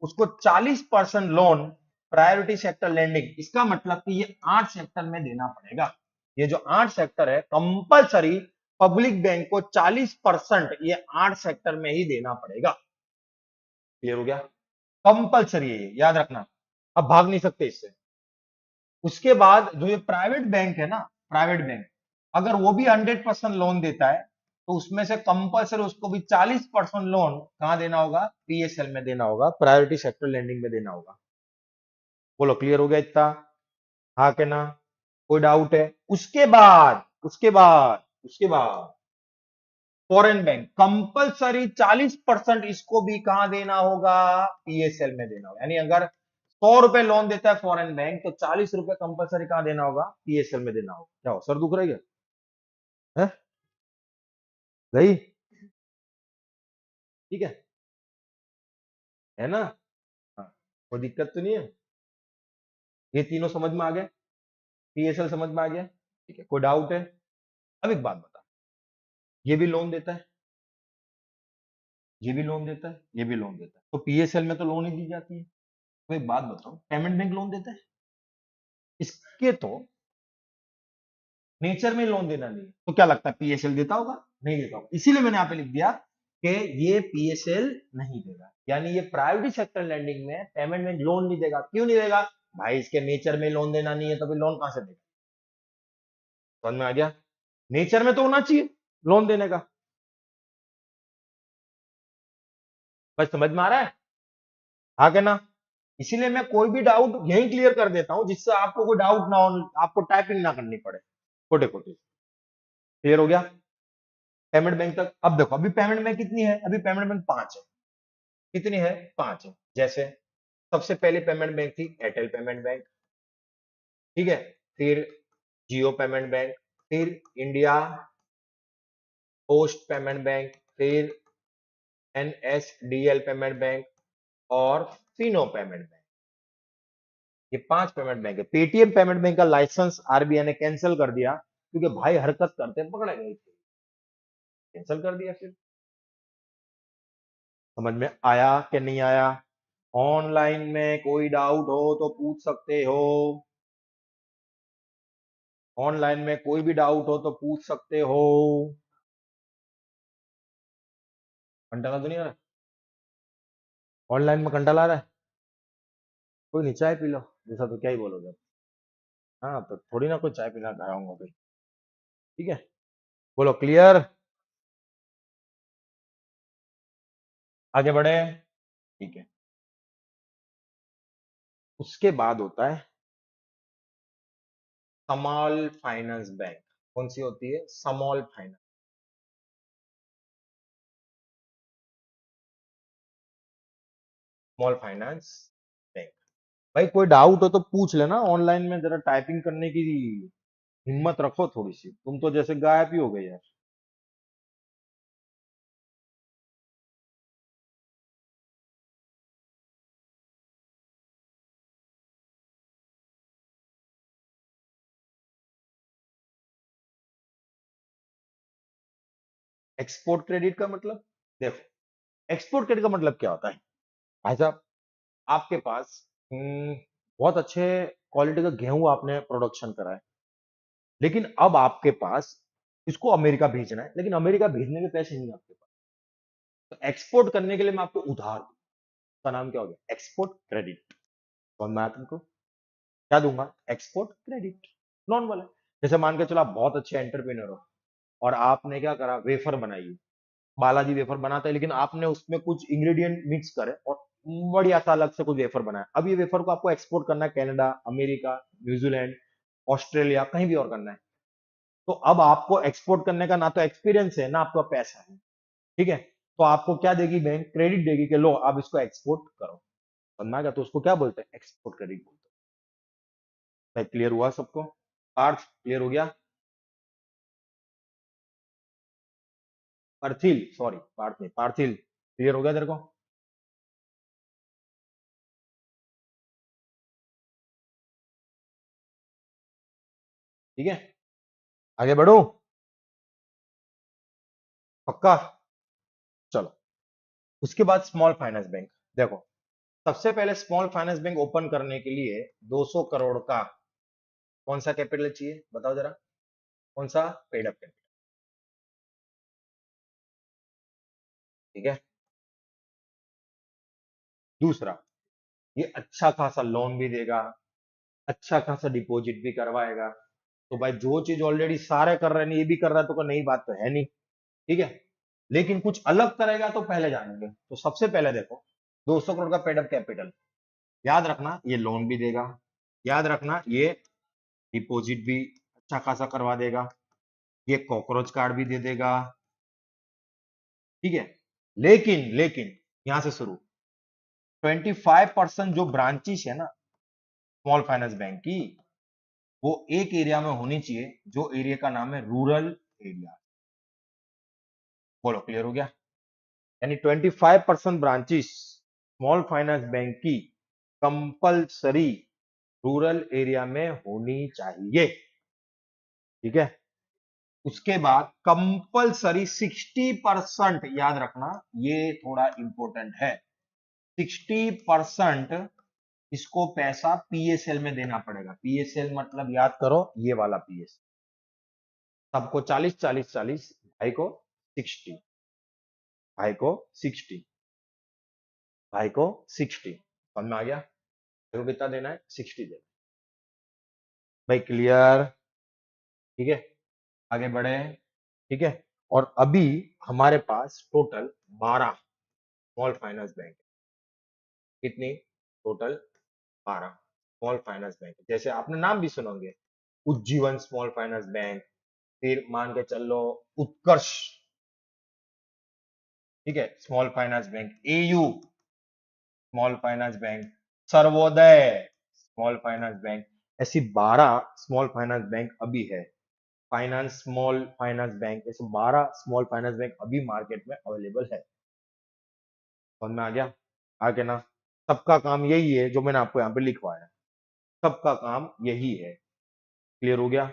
उसको 40% लोन प्रायोरिटी सेक्टर लैंडिंग, इसका मतलब कि ये 8 सेक्टर में देना पड़ेगा। ये जो 8 सेक्टर है कंपलसरी पब्लिक बैंक को 40% ये 8 सेक्टर में ही देना पड़ेगा। क्लियर हो गया? कंपलसरी है, ये याद रखना, अब भाग नहीं सकते इससे। उसके बाद जो ये प्राइवेट बैंक है ना, प्राइवेट बैंक अगर वो भी 100% लोन देता है तो उसमें से कंपलसरी उसको भी 40% लोन कहां देना होगा? पीएसएल में देना होगा, प्रायोरिटी सेक्टर लैंडिंग में देना होगा। बोलो क्लियर हो गया इतना? हाँ के ना? कोई डाउट है? उसके बाद फॉरेन बैंक कंपलसरी 40% इसको भी कहां देना होगा? पीएसएल में देना होगा। यानी अगर 100 रुपए लोन देता है फॉरेन बैंक तो 40 रुपए कंपलसरी कहां देना होगा? पीएसएल में देना होगा। क्या हो, सर दुख रही है? गई? ठीक है ना? हाँ, कोई दिक्कत तो नहीं है? ये तीनों समझ में आ गए? पीएसएल समझ में आ गया? ठीक है, कोई डाउट है? अब एक बात बता, ये भी लोन देता है, ये भी लोन देता है, ये भी लोन देता है, तो पीएसएल में तो लोन ही दी जाती है। तो एक बात बताओ, पेमेंट बैंक लोन देता है? इसके तो नेचर में लोन देना नहीं है, तो क्या लगता है पीएसएल देता होगा? नहीं देता होगा। इसीलिए मैंने यहाँ पे लिख दिया कि ये पीएसएल नहीं देगा, यानी ये प्रायोरिटी सेक्टर लैंडिंग में पेमेंट बैंक लोन नहीं देगा। क्यों नहीं देगा? भाई इसके नेचर में लोन देना नहीं है तो फिर लोन कहां से देगा? समझ में आ गया? नेचर में तो होना चाहिए लोन देने का। बस समझ में आ रहा है? हाँ क्या ना? इसीलिए मैं कोई भी डाउट यही क्लियर कर देता हूं जिससे आपको कोई डाउट ना हो, आपको टाइपिंग ना करनी पड़े छोटे छोटे। क्लियर हो गया? पेमेंट बैंक तक। अब देखो, अभी पेमेंट बैंक कितनी है? अभी पेमेंट बैंक 5 है। कितनी है? 5 है। जैसे सबसे पहले पेमेंट बैंक थी एयरटेल पेमेंट बैंक, ठीक है, फिर जियो पेमेंट बैंक, फिर इंडिया पोस्ट पेमेंट बैंक, फिर एनएसडीएल पेमेंट बैंक और फिनो पेमेंट बैंक। ये 5 पेमेंट बैंक है। पेटीएम पेमेंट बैंक का लाइसेंस आरबीआई ने कैंसिल कर दिया क्योंकि भाई हरकत करते पकड़े गए थे, कैंसिल कर दिया। फिर समझ में आया कि नहीं आया? ऑनलाइन में कोई डाउट हो तो पूछ सकते हो, ऑनलाइन में कोई भी डाउट हो तो पूछ सकते हो। कंटाला तो नहीं आ रहा? ऑनलाइन में कंटाला आ रहा है? कोई नहीं, चाय पी लो, जैसा तो क्या ही बोलोगे। हाँ तो थोड़ी ना कोई चाय पीना घर आऊंगा भाई। ठीक है, बोलो क्लियर? आगे बढ़े? ठीक है। उसके बाद होता है स्मॉल फाइनेंस बैंक। कौन सी होती है? Small finance, small finance bank. भाई कोई डाउट हो तो पूछ लेना, ऑनलाइन में जरा टाइपिंग करने की हिम्मत रखो थोड़ी सी, तुम तो जैसे गायब ही हो गए यार। एक्सपोर्ट क्रेडिट का मतलब, देखो एक्सपोर्ट क्रेडिट का मतलब क्या होता है भाई साहब? आपके पास बहुत अच्छे क्वालिटी का गेहूं आपने प्रोडक्शन करा है, लेकिन अब आपके पास इसको अमेरिका भेजना है, लेकिन अमेरिका भेजने के पैसे नहीं है आपके पास। तो एक्सपोर्ट करने के लिए मैं आपको उधार दूं, उसका नाम क्या हो गया? Export credit. और मैं तुमको क्या दूंगा? Export credit. नॉर्मल है। जैसे मान के चलो आप बहुत अच्छे एंटरप्रेन्योर हो और आपने क्या करा, वेफर बनाई है। बालाजी वेफर बनाता है, लेकिन आपने उसमें कुछ इंग्रेडिएंट मिक्स करे और बढ़िया सा अलग से कुछ वेफर बनाया। अब ये वेफर को आपको एक्सपोर्ट करना है कनाडा, अमेरिका, न्यूजीलैंड, ऑस्ट्रेलिया, कहीं भी और करना है। तो अब आपको एक्सपोर्ट करने का ना तो एक्सपीरियंस है ना आपका पैसा है, ठीक है? तो आपको क्या देगी बैंक? क्रेडिट देगी कि लो आप इसको एक्सपोर्ट करो। समझ गया? तो उसको क्या बोलते हैं? एक्सपोर्ट क्रेडिट बोलते हैं। क्लियर हुआ सबको? पार्थ क्लियर हो गया? पार्थिल, सॉरी पार्थ नहीं, पार्थिल क्लियर हो गया तेरे को? ठीक है, आगे बढ़ो। पक्का? चलो, उसके बाद स्मॉल फाइनेंस बैंक। देखो, सबसे पहले स्मॉल फाइनेंस बैंक ओपन करने के लिए 200 करोड़ का कौन सा कैपिटल चाहिए, बताओ जरा। कौन सा? Paid up capital. ठीक है। दूसरा, ये अच्छा खासा लोन भी देगा, अच्छा खासा डिपॉजिट भी करवाएगा। तो भाई जो चीज ऑलरेडी सारे कर रहे हैं, ये भी कर रहा है, तो कोई नई बात तो है नहीं। ठीक है। लेकिन कुछ अलग करेगा तो पहले जानेंगे। तो सबसे पहले देखो, 200 करोड़ का पेड अप कैपिटल। याद रखना, ये लोन भी देगा। याद रखना, ये डिपॉजिट भी अच्छा खासा करवा देगा। ये कॉकरोच कार्ड भी दे देगा। ठीक है। लेकिन लेकिन यहां से शुरू, 25% जो ब्रांचेस है ना स्मॉल फाइनेंस बैंक की, वो एक एरिया में होनी चाहिए, जो एरिया का नाम है रूरल एरिया। बोलो, क्लियर हो गया? यानी 25% ब्रांचेस स्मॉल फाइनेंस बैंक की कंपलसरी रूरल एरिया में होनी चाहिए। ठीक है। उसके बाद कंपलसरी 60%, याद रखना, ये थोड़ा इंपॉर्टेंट है, 60% इसको पैसा पीएसएल में देना पड़ेगा। पीएसएल मतलब याद करो, ये वाला पीएसएल। सबको 40 40 40, भाई को 60, भाई को 60, भाई को 60। समझ में आ गया? भाई को कितना देना है? 60 देना। भाई क्लियर? ठीक है, आगे बढ़े। ठीक है। और अभी हमारे पास टोटल 12 स्मॉल फाइनेंस बैंक। कितनी? Total 12 small finance bank. जैसे आपने नाम भी सुनोगे, उज्जीवन स्मॉल फाइनेंस बैंक, फिर मान के चल लो उत्कर्ष, ठीक है, small finance bank, AU small finance bank, Sarvodaya small finance bank. ऐसी 12 स्मॉल फाइनेंस बैंक अभी है। फाइनेंस स्मॉल फाइनेंस बैंक, ऐसे 12 स्मॉल फाइनेंस बैंक अभी मार्केट में अवेलेबल है। समझ में आ गया? आगे ना, सबका काम यही है जो मैंने आपको यहाँ पे लिखवाया। सबका काम यही है। क्लियर हो गया?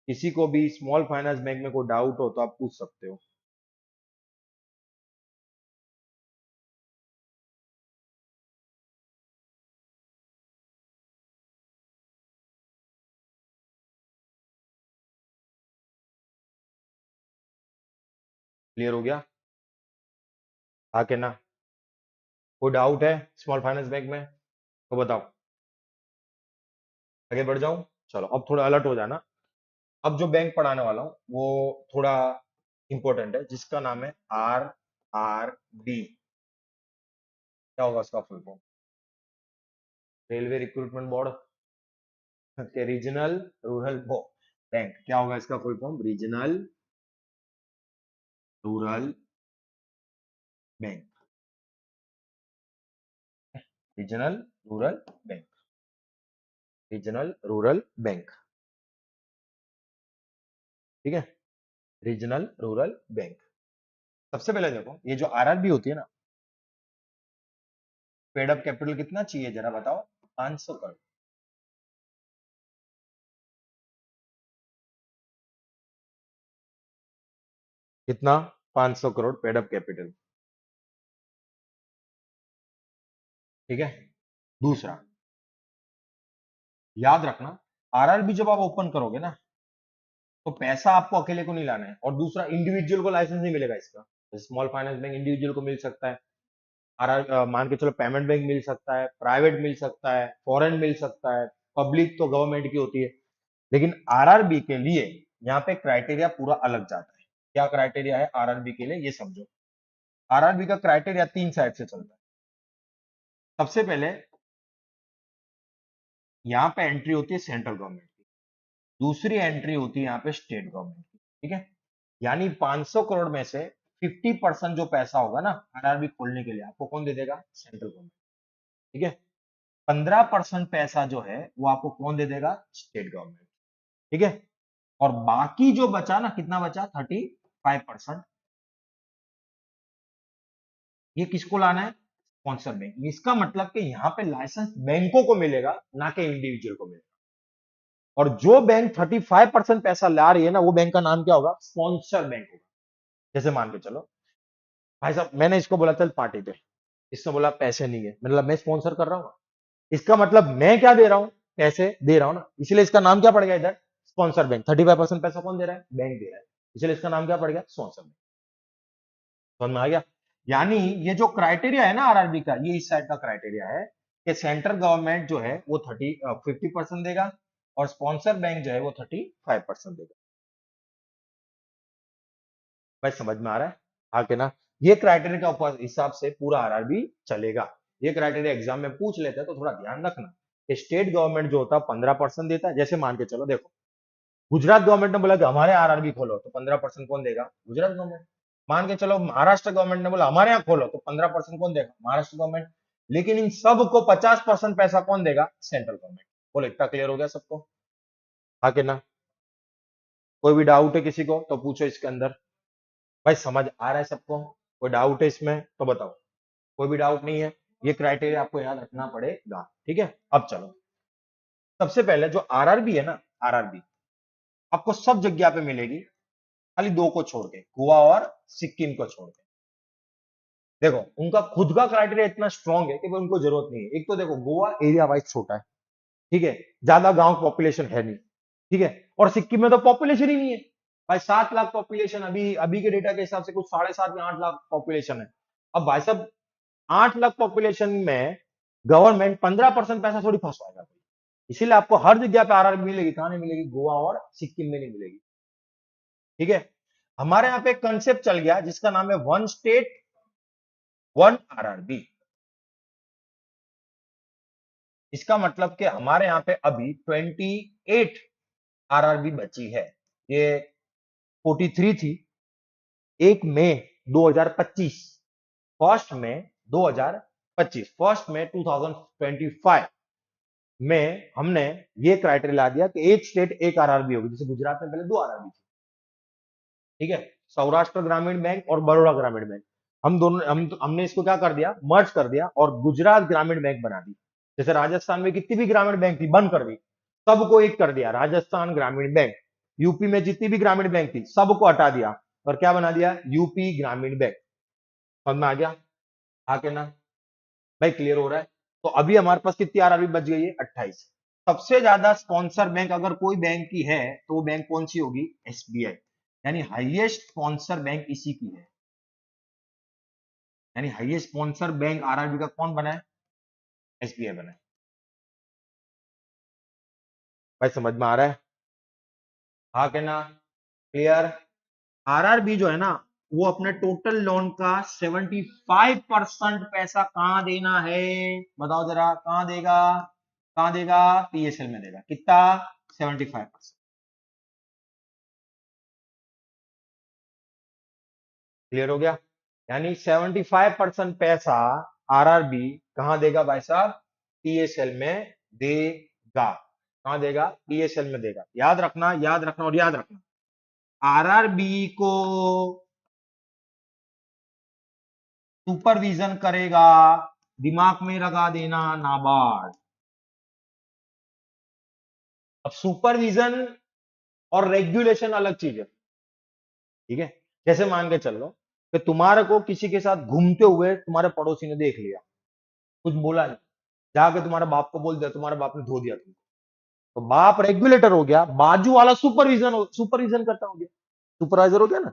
किसी को भी स्मॉल फाइनेंस बैंक में कोई डाउट हो तो आप पूछ सकते हो। क्लियर हो गया? आके ना, कोई डाउट है स्मॉल फाइनेंस बैंक में तो बताओ, आगे बढ़ जाऊं? चलो, अब थोड़ा अलर्ट हो जाना। अब जो बैंक पढ़ाने वाला हूँ वो थोड़ा इंपॉर्टेंट है, जिसका नाम है RRB। क्या होगा उसका full form? Railway recruitment board के रीजनल रूरल बैंक। क्या होगा इसका full form? Regional rural bank. Regional rural bank. Regional rural bank. ठीक है। Regional rural bank. सबसे पहले देखो, ये जो आरआरबी होती है ना, पेड अप कैपिटल कितना चाहिए जरा बताओ? 500 करोड़। कितना? 500 करोड़ पेड अप कैपिटल। ठीक है। दूसरा, याद रखना, आरआरबी जब आप ओपन करोगे ना, तो पैसा आपको अकेले को नहीं लाना है। और दूसरा, इंडिविजुअल को लाइसेंस नहीं मिलेगा इसका। स्मॉल फाइनेंस बैंक इंडिविजुअल को मिल सकता है, आर मान के चलो पेमेंट बैंक मिल सकता है, प्राइवेट मिल सकता है, फॉरेन मिल सकता है, पब्लिक तो गवर्नमेंट की होती है। लेकिन आरआरबी के लिए यहाँ पे क्राइटेरिया पूरा अलग जाता है। क्या क्राइटेरिया है आरआरबी के लिए, ये समझो। आरआरबी का क्राइटेरिया 3 साइड से चलता है। सबसे पहले यहाँ पे एंट्री होती है सेंट्रल गवर्नमेंट की, दूसरी एंट्री होती है यहाँ पे स्टेट गवर्नमेंट की। ठीक है। यानी 500 करोड़ में से 50% जो पैसा होगा ना आरआरबी खोलने के लिए, आपको कौन दे देगा? Central government. ठीक है। 15% पैसा जो है वो आपको कौन दे देगा? State government. ठीक है। और बाकी जो बचा ना, कितना बचा? 35%, ये किसको लाना है? Sponsor bank. इसका मतलब कि यहाँ पे लाइसेंस बैंकों को मिलेगा, ना कि इंडिविजुअल को मिलेगा। और जो बैंक 35% पैसा ला रही है ना, वो बैंक का नाम क्या होगा? स्पॉन्सर बैंक होगा। जैसे मान के चलो भाई साहब, मैंने इसको बोला चल पार्टी पे, इसने बोला पैसे नहीं है, मतलब मैं स्पॉन्सर कर रहा हूँ, इसका मतलब मैं क्या दे रहा हूँ, पैसे दे रहा हूँ ना, इसलिए इसका नाम क्या पड़ गया इधर, स्पॉन्सर बैंक। 35% पैसा कौन दे रहा है, बैंक दे रहा है, इसलिए इसका नाम क्या पड़ गया, स्पॉन्सर बैंक। समझ में आ गया। यानी ये जो क्राइटेरिया है ना आरआरबी का, ये इस साइड का क्राइटेरिया है कि सेंट्रल गवर्नमेंट जो है वो 50% देगा और स्पॉन्सर बैंक जो है वो 35% देगा। भाई समझ में आ रहा है, आके ना, ये क्राइटेरिया के ऊपर हिसाब से पूरा आरआरबी चलेगा। ये क्राइटेरिया एग्जाम में पूछ लेते हैं तो थोड़ा ध्यान रखना कि स्टेट गवर्नमेंट जो होता है 15% देता है। जैसे मान के चलो, देखो गुजरात गवर्नमेंट ने बोला कि हमारे आरआरबी खोलो, तो 15% कौन देगा, गुजरात गवर्नमेंट। मान के चलो महाराष्ट्र गवर्नमेंट ने बोला हमारे यहाँ खोलो, तो 15% कौन देगा, महाराष्ट्र गवर्नमेंट। लेकिन इन सबको 50% पैसा कौन देगा, सेंट्रल गवर्नमेंट। बोले इतना क्लियर हो गया सबको, हाँ कि ना। कोई भी डाउट है किसी को तो पूछो इसके अंदर। भाई समझ आ रहा है सबको, कोई डाउट है इसमें तो बताओ। कोई भी डाउट नहीं है, ये क्राइटेरिया आपको याद रखना पड़ेगा, ठीक है। अब चलो, सबसे पहले जो आरआरबी है ना, आरआरबी आपको सब जगह पे मिलेगी, खाली दो को छोड़ के, गोवा और सिक्किम को छोड़ के। देखो उनका खुद का क्राइटेरिया इतना स्ट्रांग है कि भाई उनको जरूरत नहीं है। एक तो देखो गोवा एरिया वाइज छोटा है, ठीक है, ज्यादा गांव पॉपुलेशन है नहीं, ठीक है, और सिक्किम में तो पॉपुलेशन ही नहीं है। भाई 7 लाख पॉपुलेशन, अभी अभी के डेटा के हिसाब से कुछ 7.5 या 8 लाख पॉपुलेशन है। अब भाई साहब 8 लाख पॉपुलेशन में गवर्नमेंट 15% पैसा थोड़ी फंसवाएगा। इसीलिए आपको हर जगह पे आरआरबी मिलेगी, कहां नहीं मिलेगी, गोवा और सिक्किम में नहीं मिलेगी, ठीक है। हमारे यहाँ पे कंसेप्ट चल गया जिसका नाम है वन स्टेट वन आरआरबी। इसका मतलब कि हमारे यहाँ पे अभी 28 आरआरबी बची है। ये 43 थी 1 मई 2025, फर्स्ट में 2025, फर्स्ट में 2025 में हमने ये क्राइटेरिया ला दिया कि एक स्टेट एक आरआरबी होगी। जैसे गुजरात में पहले 2 आरआरबी थी, ठीक है, सौराष्ट्र ग्रामीण बैंक और बड़ौदा ग्रामीण बैंक। हम दोनों हमने इसको क्या कर दिया, मर्ज कर दिया और गुजरात ग्रामीण बैंक बना दी। जैसे राजस्थान में कितनी भी ग्रामीण बैंक थी बंद कर दी, सबको एक कर दिया, राजस्थान ग्रामीण बैंक। यूपी में जितनी भी ग्रामीण बैंक थी सबको हटा दिया और क्या बना दिया, यूपी ग्रामीण बैंक। समझ में आ गया, आके ना। भाई क्लियर हो रहा है। तो अभी हमारे पास कितनी आरआरबी बच गई है, 28। सबसे ज्यादा स्पॉन्सर बैंक अगर कोई बैंक की है तो वो बैंक कौन सी होगी, एसबीआई। यानी हाईएस्ट स्पॉन्सर बैंक इसी की है। यानी हाईएस्ट स्पॉन्सर बैंक आरआरबी का कौन बना है, एसबीआई बना है। भाई समझ में आ रहा है, हाँ के ना, क्लियर। आरआरबी जो है ना, वो अपने टोटल लोन का 75% पैसा कहां देना है, बताओ जरा, कहां देगा, कहां देगा, पीएसएल में देगा। कितना, 75%। क्लियर हो गया। यानी 75% पैसा आरआरबी कहां देगा भाई साहब, पीएसएल में देगा। कहां देगा, पीएसएल में देगा। याद रखना, याद रखना और याद रखना, आरआरबी को सुपरविजन करेगा, दिमाग में लगा देना, नाबार्ड। अब सुपरविजन और रेगुलेशन अलग चीज है, ठीक है। जैसे मान के चल लो कि तुम्हारे को किसी के साथ घूमते हुए तुम्हारे पड़ोसी ने देख लिया, कुछ बोला नहीं, जाके तुम्हारे बाप को बोल दिया, तुम्हारे बाप ने धो दिया तुमको, तो बाप रेगुलेटर हो गया, बाजू वाला सुपरविजन करता हो गया, सुपरवाइजर हो गया ना।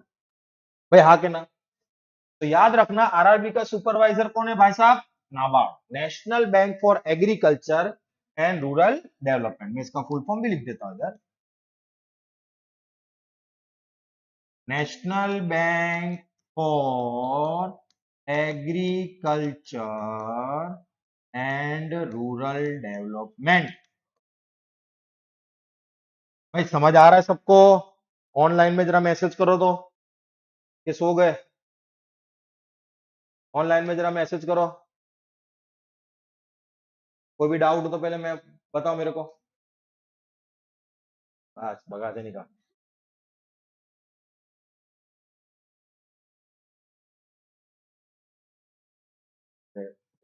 भाई हाँ के ना। तो याद रखना आरआरबी का सुपरवाइजर कौन है भाई साहब, NABARD, national bank for agriculture and rural development. मैं इसका फुल फॉर्म भी लिख देता हूं इधर, national bank for agriculture and rural development. भाई समझ आ रहा है सबको, ऑनलाइन में जरा मैसेज करो तो, ये सो गए, ऑनलाइन में जरा मैसेज करो। कोई भी डाउट हो तो पहले मैं बताओ मेरे को, बस भगा से निकाल।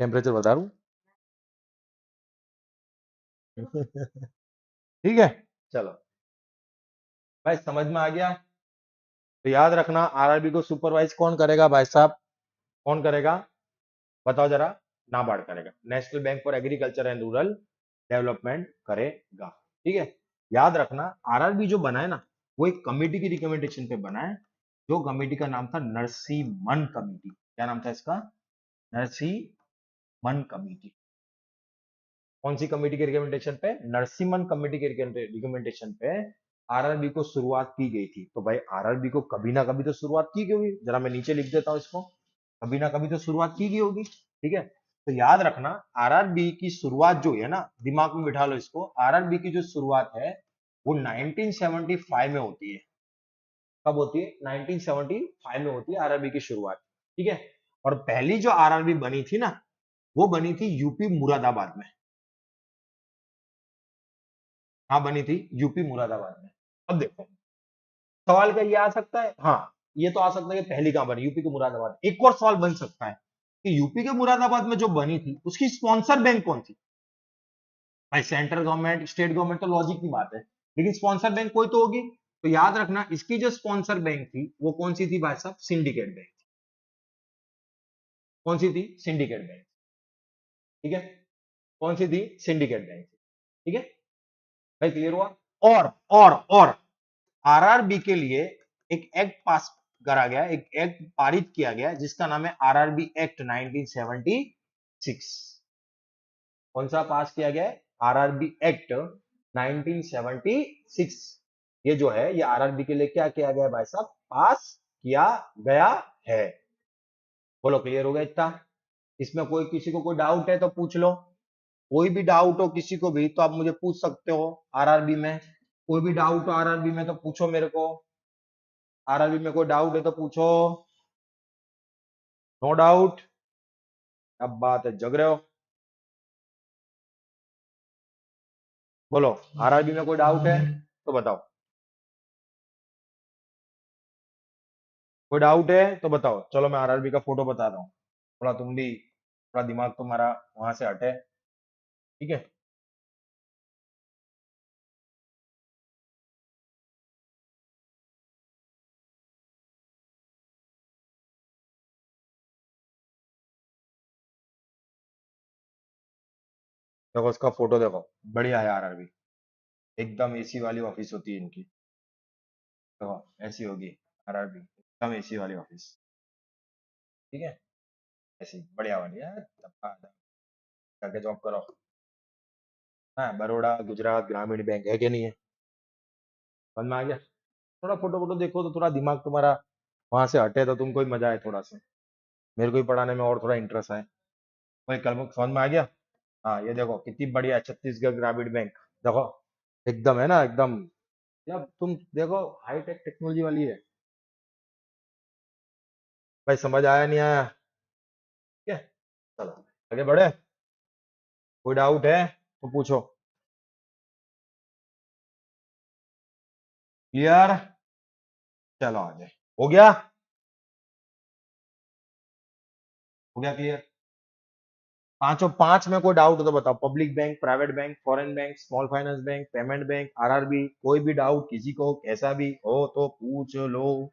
टेम्परेचर बता दूं ठीक है, चलो भाई समझ में आ गया। तो याद रखना आरआरबी को सुपरवाइज कौन करेगा भाई साहब, कौन करेगा बताओ जरा, नाबार्ड करेगा, national bank for agriculture and rural development करेगा। ठीक है, याद रखना आरआरबी जो बना है ना, वो एक कमेटी की रिकमेंडेशन पे बना है, जो कमेटी का नाम था नरसिम्हन कमेटी। क्या नाम था इसका, नरसिम्हन कमेटी। कौन सी कमेटी के रिकमेंडेशन पे, नरसिम्हन कमेटी के रिकमेंडेशन पे आरआरबी को शुरुआत की गई थी। तो भाई आरआरबी को कभी ना कभी तो शुरुआत की गई होगी, जरा मैं नीचे लिख देता हूं इसको, कभी ना कभी तो शुरुआत की गई होगी। ठीक है, तो याद रखना आरआरबी की शुरुआत जो है ना, दिमाग में बिठा लो इसको, आरआरबी की जो शुरुआत है वो 1975 में होती है। कब होती है, 1975 में होती है आरआरबी की शुरुआत। ठीक है, और पहली जो आरआरबी बनी थी ना, वो बनी थी यूपी मुरादाबाद में। हाँ बनी थी यूपी मुरादाबाद में। अब देखो सवाल क्या ये आ सकता है, हाँ ये तो आ सकता है कि पहली कहां बनी, यूपी के मुरादाबाद। एक और सवाल बन सकता है कि यूपी के मुरादाबाद में जो बनी थी उसकी स्पॉन्सर बैंक कौन थी। भाई सेंट्रल गवर्नमेंट स्टेट गवर्नमेंट तो लॉजिक की बात है, लेकिन स्पॉन्सर बैंक कोई तो होगी। तो याद रखना इसकी जो स्पॉन्सर बैंक थी वो कौन सी थी भाई साहब, सिंडिकेट बैंक। कौन सी थी, सिंडिकेट बैंक। ठीक है, कौन सी थी, सिंडिकेट बैंक। ठीक है भाई, क्लियर हुआ। और आरआरबी के लिए एक एक्ट पास करा गया, एक एक्ट पारित किया गया जिसका नाम है आरआरबी एक्ट 1976। कौन सा पास किया गया है, आरआरबी एक्ट 1976। ये जो है ये आरआरबी के लिए क्या किया गया है भाई साहब, पास किया गया है। बोलो क्लियर हो गया इतना। इसमें कोई किसी को कोई डाउट है तो पूछ लो, कोई भी डाउट हो किसी को भी तो आप मुझे पूछ सकते हो आरआरबी में। कोई भी डाउट हो आरआरबी में तो पूछो मेरे को, आरआरबी में कोई डाउट है तो पूछो। नो डाउट, अब बात है जग रहे हो। बोलो आरआरबी में कोई डाउट है तो बताओ, कोई डाउट है तो बताओ। चलो मैं आरआरबी का फोटो बताता हूँ, थोड़ा तुम भी, थोड़ा दिमाग तुम्हारा वहां से हटे। ठीक है, देखो उसका फोटो देखो, बढ़िया है आरआरबी, एकदम एसी वाली ऑफिस होती है इनकी। देखो ऐसी होगी आरआरबी, एकदम एसी वाली ऑफिस। ठीक है, ऐसी बढ़िया वाली है, जाके जॉब करो। हाँ बड़ौदा गुजरात ग्रामीण बैंक है कि नहीं है, समझ में आ गया। थोड़ा फोटो वोटो देखो तो थोड़ा दिमाग तुम्हारा वहां से हटे तो तुमको भी मजा आए थोड़ा सा, मेरे को भी पढ़ाने में और थोड़ा इंटरेस्ट है। वही कल समझ में आ गया। हाँ ये देखो कितनी बढ़िया है, छत्तीसगढ़ ग्रामीण बैंक। देखो एकदम है ना, एकदम, यार तुम देखो हाईटेक टेक्नोलॉजी वाली है। भाई समझ आया नहीं आया, ठीक है, चलो आगे बढ़े। कोई डाउट है तो पूछो। क्लियर, चलो आगे, हो गया, हो गया क्लियर। पांचों पांच में कोई डाउट हो तो बताओ, public bank, private bank, foreign bank, small finance bank, payment bank, RRB, कोई भी डाउट किसी को कैसा भी हो तो पूछ लो।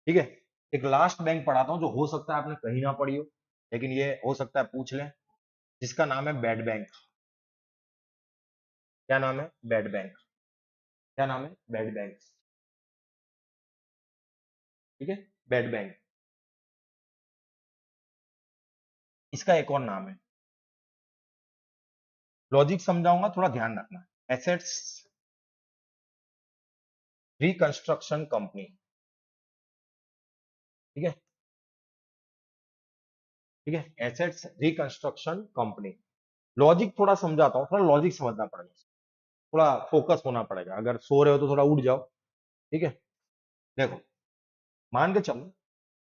ठीक है, एक लास्ट बैंक पढ़ाता हूँ जो हो सकता है आपने कहीं ना पढ़ी हो, लेकिन ये हो सकता है पूछ लें, जिसका नाम है बेड बैंक। क्या नाम है, बेड बैंक। क्या नाम है, बेड बैंक। ठीक है, बेड बैंक, इसका एक और नाम है, लॉजिक समझाऊंगा थोड़ा ध्यान रखना। Assets reconstruction company. ठीक है, ठीक है, एसेट्स रिकंस्ट्रक्शन कंपनी। लॉजिक थोड़ा समझाता हूँ, थोड़ा लॉजिक समझना पड़ेगा, थोड़ा फोकस होना पड़ेगा, अगर सो रहे हो तो थोड़ा उठ जाओ। ठीक है, देखो मान के चलो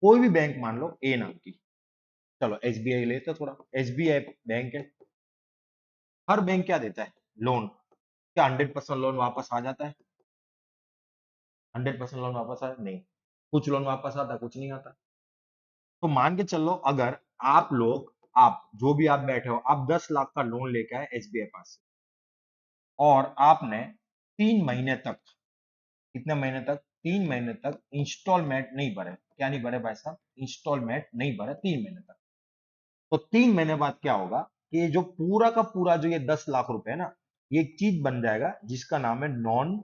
कोई भी बैंक मान लो ए नाम की, चलो एसबीआई लेते थोड़ा, एसबीआई बैंक है। हर बैंक क्या देता है, लोन। क्या 100% लोन वापस आ जाता है, 100% लोन वापस आया नहीं, कुछ लोन वापस आता कुछ नहीं आता। तो मान के चलो अगर आप लोग, आप जो भी आप बैठे हो, आप 10 लाख का लोन लेके आए एसबीआई पास से, और आपने 3 महीने तक, कितने महीने तक, 3 महीने तक इंस्टॉलमेंट नहीं भरे, क्या नहीं भरे भाई साहब, इंस्टॉलमेंट नहीं भरे 3 महीने तक, तो 3 महीने बाद क्या होगा कि ये जो पूरा का पूरा जो ये 10 लाख रुपए है ना, ये एक चीज बन जाएगा जिसका नाम है नॉन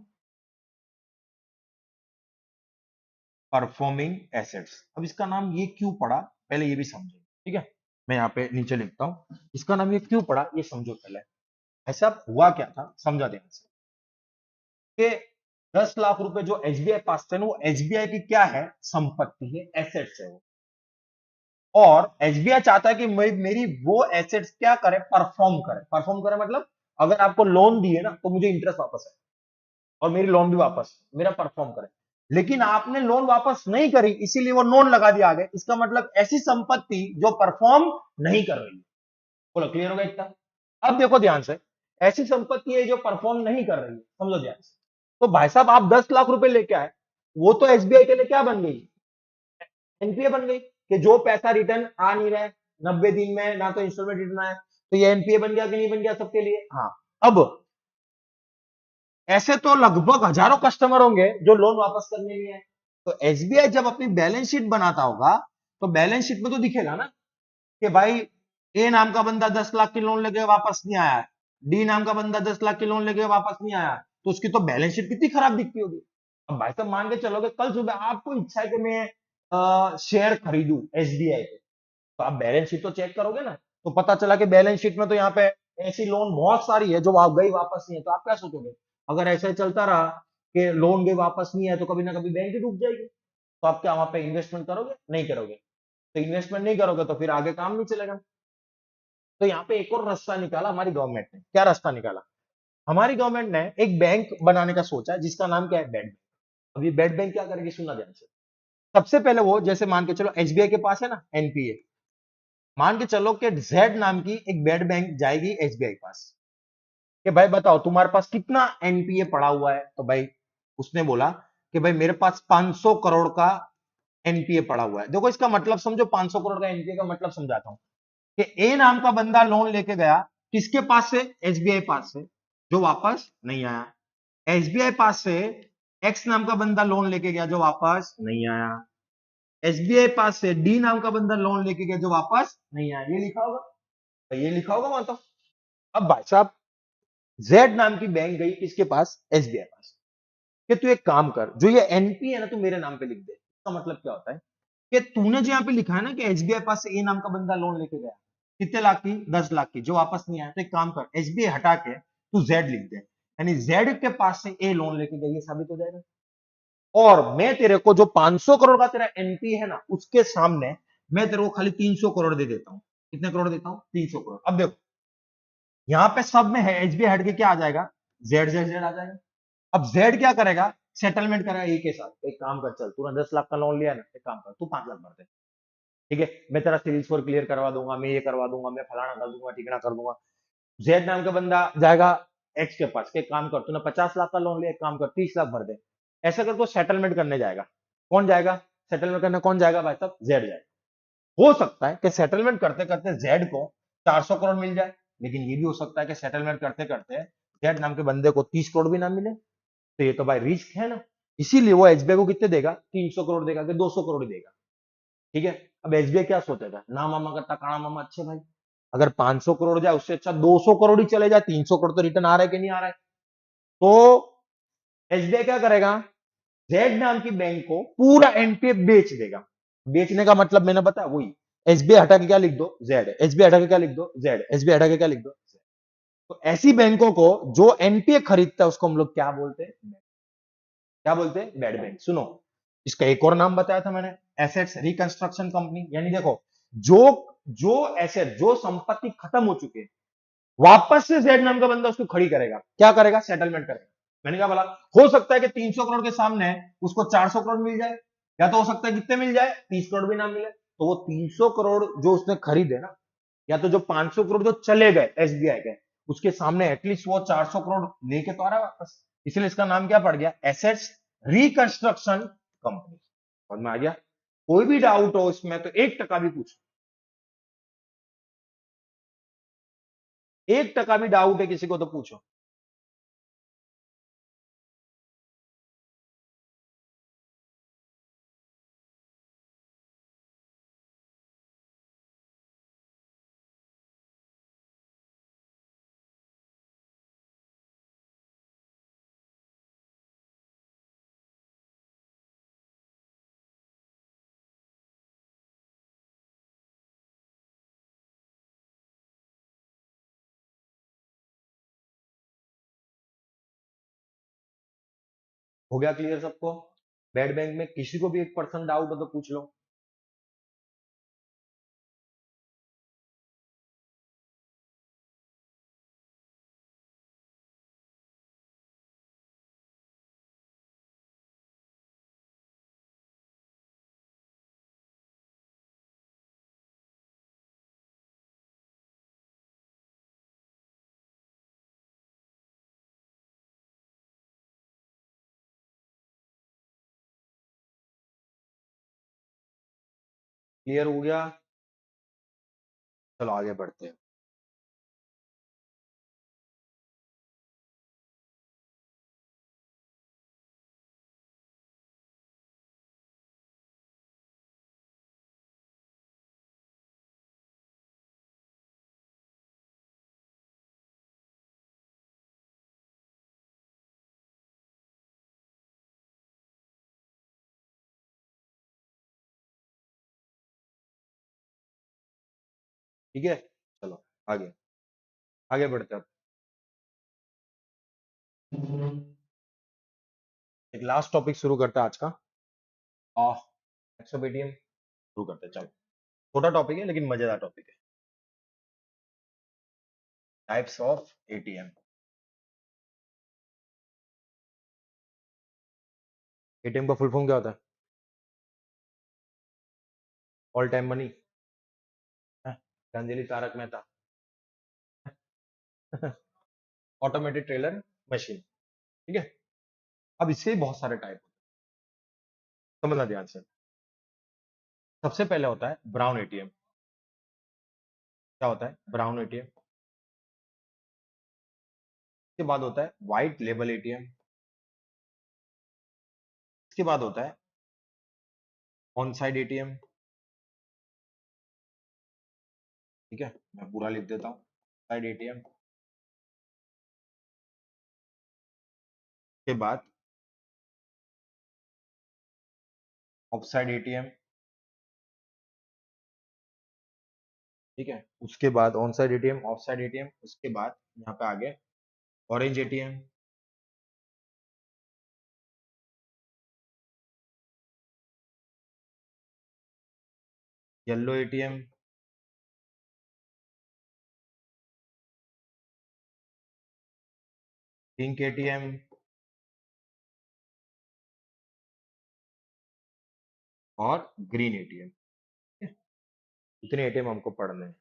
परफॉर्मिंग एसेट्स। अब इसका नाम ये क्यों पड़ा, पहले ये भी समझो, ठीक है। मैं यहाँ पे नीचे लिखता हूं, इसका नाम ये क्यों पड़ा ये समझो पहले। ऐसा हुआ क्या था, समझा ध्यान से, कि 10 लाख रुपए जो एसबीआई पास थे ना, वो एसबीआई की क्या है, संपत्ति है, एसेट्स है वो। और एसबीआई चाहता है कि मेरी वो एसेट्स क्या करे, परफॉर्म करे। परफॉर्म करे मतलब अगर आपको लोन दिए ना तो मुझे इंटरेस्ट वापस है, और मेरी लोन भी वापस, मेरा परफॉर्म करे। लेकिन आपने लोन वापस नहीं करी, इसीलिए वो नोन लगा दिया आगे। इसका मतलब ऐसी संपत्ति जो परफॉर्म नहीं कर रही है। बोलो क्लियर होगा इतना। अब देखो ध्यान से, ऐसी संपत्ति है जो परफॉर्म नहीं कर रही है, समझो ध्यान से। तो भाई साहब आप 10 लाख रुपए लेके आए, वो तो एसबीआई के लिए क्या बन गई, एनपीए बन गई, कि जो पैसा रिटर्न आ नहीं रहा है 90 दिन में, ना तो इंस्टॉलमेंट रिटर्न आया, तो ये एनपीए बन गया कि नहीं बन गया सबके लिए। हाँ। अब ऐसे तो लगभग हजारों कस्टमर होंगे जो लोन वापस करने नहीं आए। तो एसबीआई जब अपनी बैलेंस शीट बनाता होगा, तो बैलेंस शीट में तो दिखेगा ना कि भाई ए नाम का बंदा 10 लाख की लोन लेके वापस नहीं आया, डी नाम का बंदा 10 लाख की लोन लेके वापस नहीं आया, तो उसकी तो बैलेंस शीट कितनी खराब दिखती होगी। अब भाई साहब मान के चलोगे कल सुबह आपको इच्छा है कि मैं शेयर खरीदूं एसबीआई के, तो आप बैलेंस शीट तो चेक करोगे ना, तो पता चला कि बैलेंस शीट में तो यहाँ पे ऐसी लोन बहुत सारी है जो आप गई वापस नहीं है, तो आप क्या सोचोगे, अगर ऐसे चलता रहा कि लोन गई वापस नहीं है तो कभी ना कभी बैंक ही डूब जाएगी, तो आप क्या वहां पे इन्वेस्टमेंट करोगे, नहीं करोगे। तो इन्वेस्टमेंट नहीं करोगे तो फिर आगे काम नहीं चलेगा। तो यहाँ पे एक और रास्ता निकाला हमारी गवर्नमेंट ने। क्या रास्ता निकाला, हमारी गवर्नमेंट ने एक बैंक बनाने का सोचा, जिसका नाम क्या है, बेड बैंक। अब ये बेड बैंक क्या करेगी, सुनना ध्यान से। सबसे पहले वो, जैसे मान के चलो एसबीआई के पास है ना एनपीए, मान के चलो कि जेड नाम की एक बेड बैंक जाएगी एसबीआई के पास, कि भाई बताओ तुम्हारे पास कितना एनपीए पड़ा हुआ है। तो भाई उसने बोला कि भाई मेरे पास 500 करोड़ का एनपीए पड़ा हुआ है। देखो इसका मतलब समझो, 500 करोड़ का एनपीए का मतलब समझाता हूं, कि ए नाम का बंदा लोन लेके गया, किसके पास से, एसबीआई पास से, जो वापस नहीं आया। एसबीआई पास से एक्स नाम का बंदा लोन लेके गया, जो वापस नहीं आया। एसबीआई पास से डी नाम का बंदा लोन लेके गया, जो वापस नहीं आया। ये लिखा होगा, तो ये लिखा होगा वहां तो। अब भाई साहब जेड नाम की बैंक गई किसके पास, एसबीआई पास, कि तू एक काम कर, जो ये एनपी है ना, तू मेरे नाम पे लिख दे। इसका मतलब क्या होता है कि तूने जो यहाँ पे लिखा है ना कि एसबीआई पास से ए नाम का बंदा लोन लेके गया, कितने लाख की, 10 लाख की, जो वापस नहीं आया, तो एक काम कर, एसबीआई हटा के तू जेड लिख दे, यानी जेड के पास से ए लोन लेके गया, ये साबित हो जाएगा। और मैं तेरे को जो 500 करोड़ का तेरा एनपी है ना, उसके सामने मैं तेरे को खाली 300 करोड़ दे देता हूं। कितने करोड़ देता हूं, 300 करोड़। अब देखो यहाँ पे सब में है, एसबीआई हट के क्या आ जाएगा, जेड जेड जेड आ जाएगा। अब जेड क्या करेगा, सेटलमेंट करेगा ए के साथ। एक काम कर, चल तूने 10 लाख का लोन लिया ना, एक काम कर, तू 5 लाख भर दे, ठीक है, मैं तेरा सिविल स्कोर क्लियर करवा दूंगा, मैं ये करवा दूंगा, मैं फलाना कर दूंगा, ठिकाना कर दूंगा। जेड नाम का बंदा जाएगा एक्स के पास, के काम कर, तूने 50 लाख का लोन लिया, एक काम कर 30 लाख भर दे। ऐसा कर, तो सेटलमेंट करने जाएगा। कौन जाएगा सेटलमेंट करने, कौन जाएगा भाई साहब, जेड जाएगा। हो सकता है कि सेटलमेंट करते करते जेड को 400 करोड़ मिल जाए, लेकिन ये भी हो सकता है कि सेटलमेंट करते करते जेड नाम के बंदे को 30 करोड़ भी ना मिले। तो ये तो भाई रिस्क है ना, इसीलिए वो एसबीआई को कितने देगा, 300 करोड़ देगा कि 200 करोड़ देगा, ठीक है। अब एसबीआई क्या सोचेगा, ना मामा करता काना मामा अच्छे भाई, अगर 500 करोड़ जाए उससे अच्छा 200 करोड़ ही चले जाए, 300 करोड़ तो रिटर्न आ रहा है कि नहीं आ रहा है। तो एसबीआई क्या करेगा, जेड नाम की बैंक को पूरा एनपीए बेच देगा। बेचने का मतलब मैंने बताया वही, एसबीआई हटा के क्या लिख दो, जेड, एसबीआई हटा के क्या लिख दो, जेड, एसबीआई हटा के क्या लिख दो, Z। तो ऐसी बैंकों को जो एनपीए खरीदता है उसको हम लोग क्या बोलते हैं, क्या बोलते हैं, बेड बैंक। सुनो, इसका एक और नाम बताया था मैंने, एसेट्स रिकंस्ट्रक्शन कंपनी। यानी देखो, जो जो एसेट, जो संपत्ति खत्म हो चुके हैं, वापस से जेड नाम का बंदा उसको खड़ी करेगा, क्या करेगा, सेटलमेंट करेगा। मैंने कहा बोला, हो सकता है कि 300 करोड़ के सामने उसको 400 करोड़ मिल जाए, या तो हो सकता है कितने मिल जाए, 30 करोड़ भी ना मिले। तो वो 300 करोड़ जो उसने खरीदे ना, या तो जो 500 करोड़ जो चले गए एसबीआई के, उसके सामने एटलीस्ट वो 400 करोड़ लेके तो आ रहा है वापस। इसलिए इसका नाम क्या पड़ गया, एसेट्स रिकंस्ट्रक्शन कंपनी। समझ में आ गया। कोई भी डाउट हो इसमें तो 1% भी पूछो, 1% भी डाउट है किसी को तो पूछो। हो गया क्लियर सबको? बेड बैंक में किसी को भी 1% डाउट हो तो पूछ लो। क्लियर हो गया? चलो आगे बढ़ते हैं। ठीक है, चलो आगे आगे बढ़ते हैं। एक लास्ट टॉपिक शुरू करते हैं आज का। टाइप्स ऑफ एटीएम शुरू करते हैं, चलो। छोटा टॉपिक है लेकिन मजेदार टॉपिक है। Types of ATM. एटीएम का फुल फॉर्म क्या होता है? All time money. गंजेली Tarak Mehta. Automated teller machine. ठीक है, अब इससे ही बहुत सारे टाइप समझना ध्यान से। सबसे पहले होता है ब्राउन एटीएम। क्या होता है ब्राउन एटीएम? इसके बाद होता है व्हाइट लेबल एटीएम। इसके बाद होता है ऑन साइड एटीएम। ठीक है, मैं पूरा लिख देता हूँ। साइड एटीएम के बाद ऑफ साइड एटीएम। ठीक है, उसके बाद on side ATM, of side ATM, उसके बाद यहाँ पे आगे orange ATM. Yellow ATM. Pink ATM. और ग्रीन एटीएम। इतने एटीएम हमको पढ़ने हैं,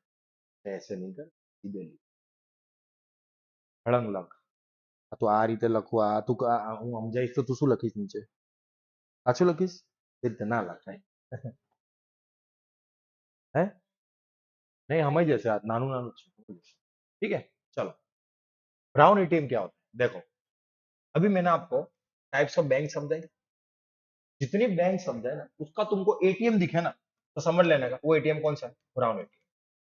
ऐसे नहीं कर सीधे लिख हड़ंग लख। तो आ रीते લખવા તું હું સમજાઈશ તો તું શું લખીશ નીચે? સાચું લખીશ? એ રીતે ના લખાય. હે नहीं समझ जैसे आज नानू नानू જ છે. ठीक है, चलो। ब्राउन एटीएम क्या होता है देखो। अभी मैंने आपको टाइप्स ऑफ बैंक समझाई। जितनी बैंक समझाए ना उसका तुमको एटीएम दिखे ना तो समझ लेने का वो एटीएम कौन सा है, ब्राउन एटीएम।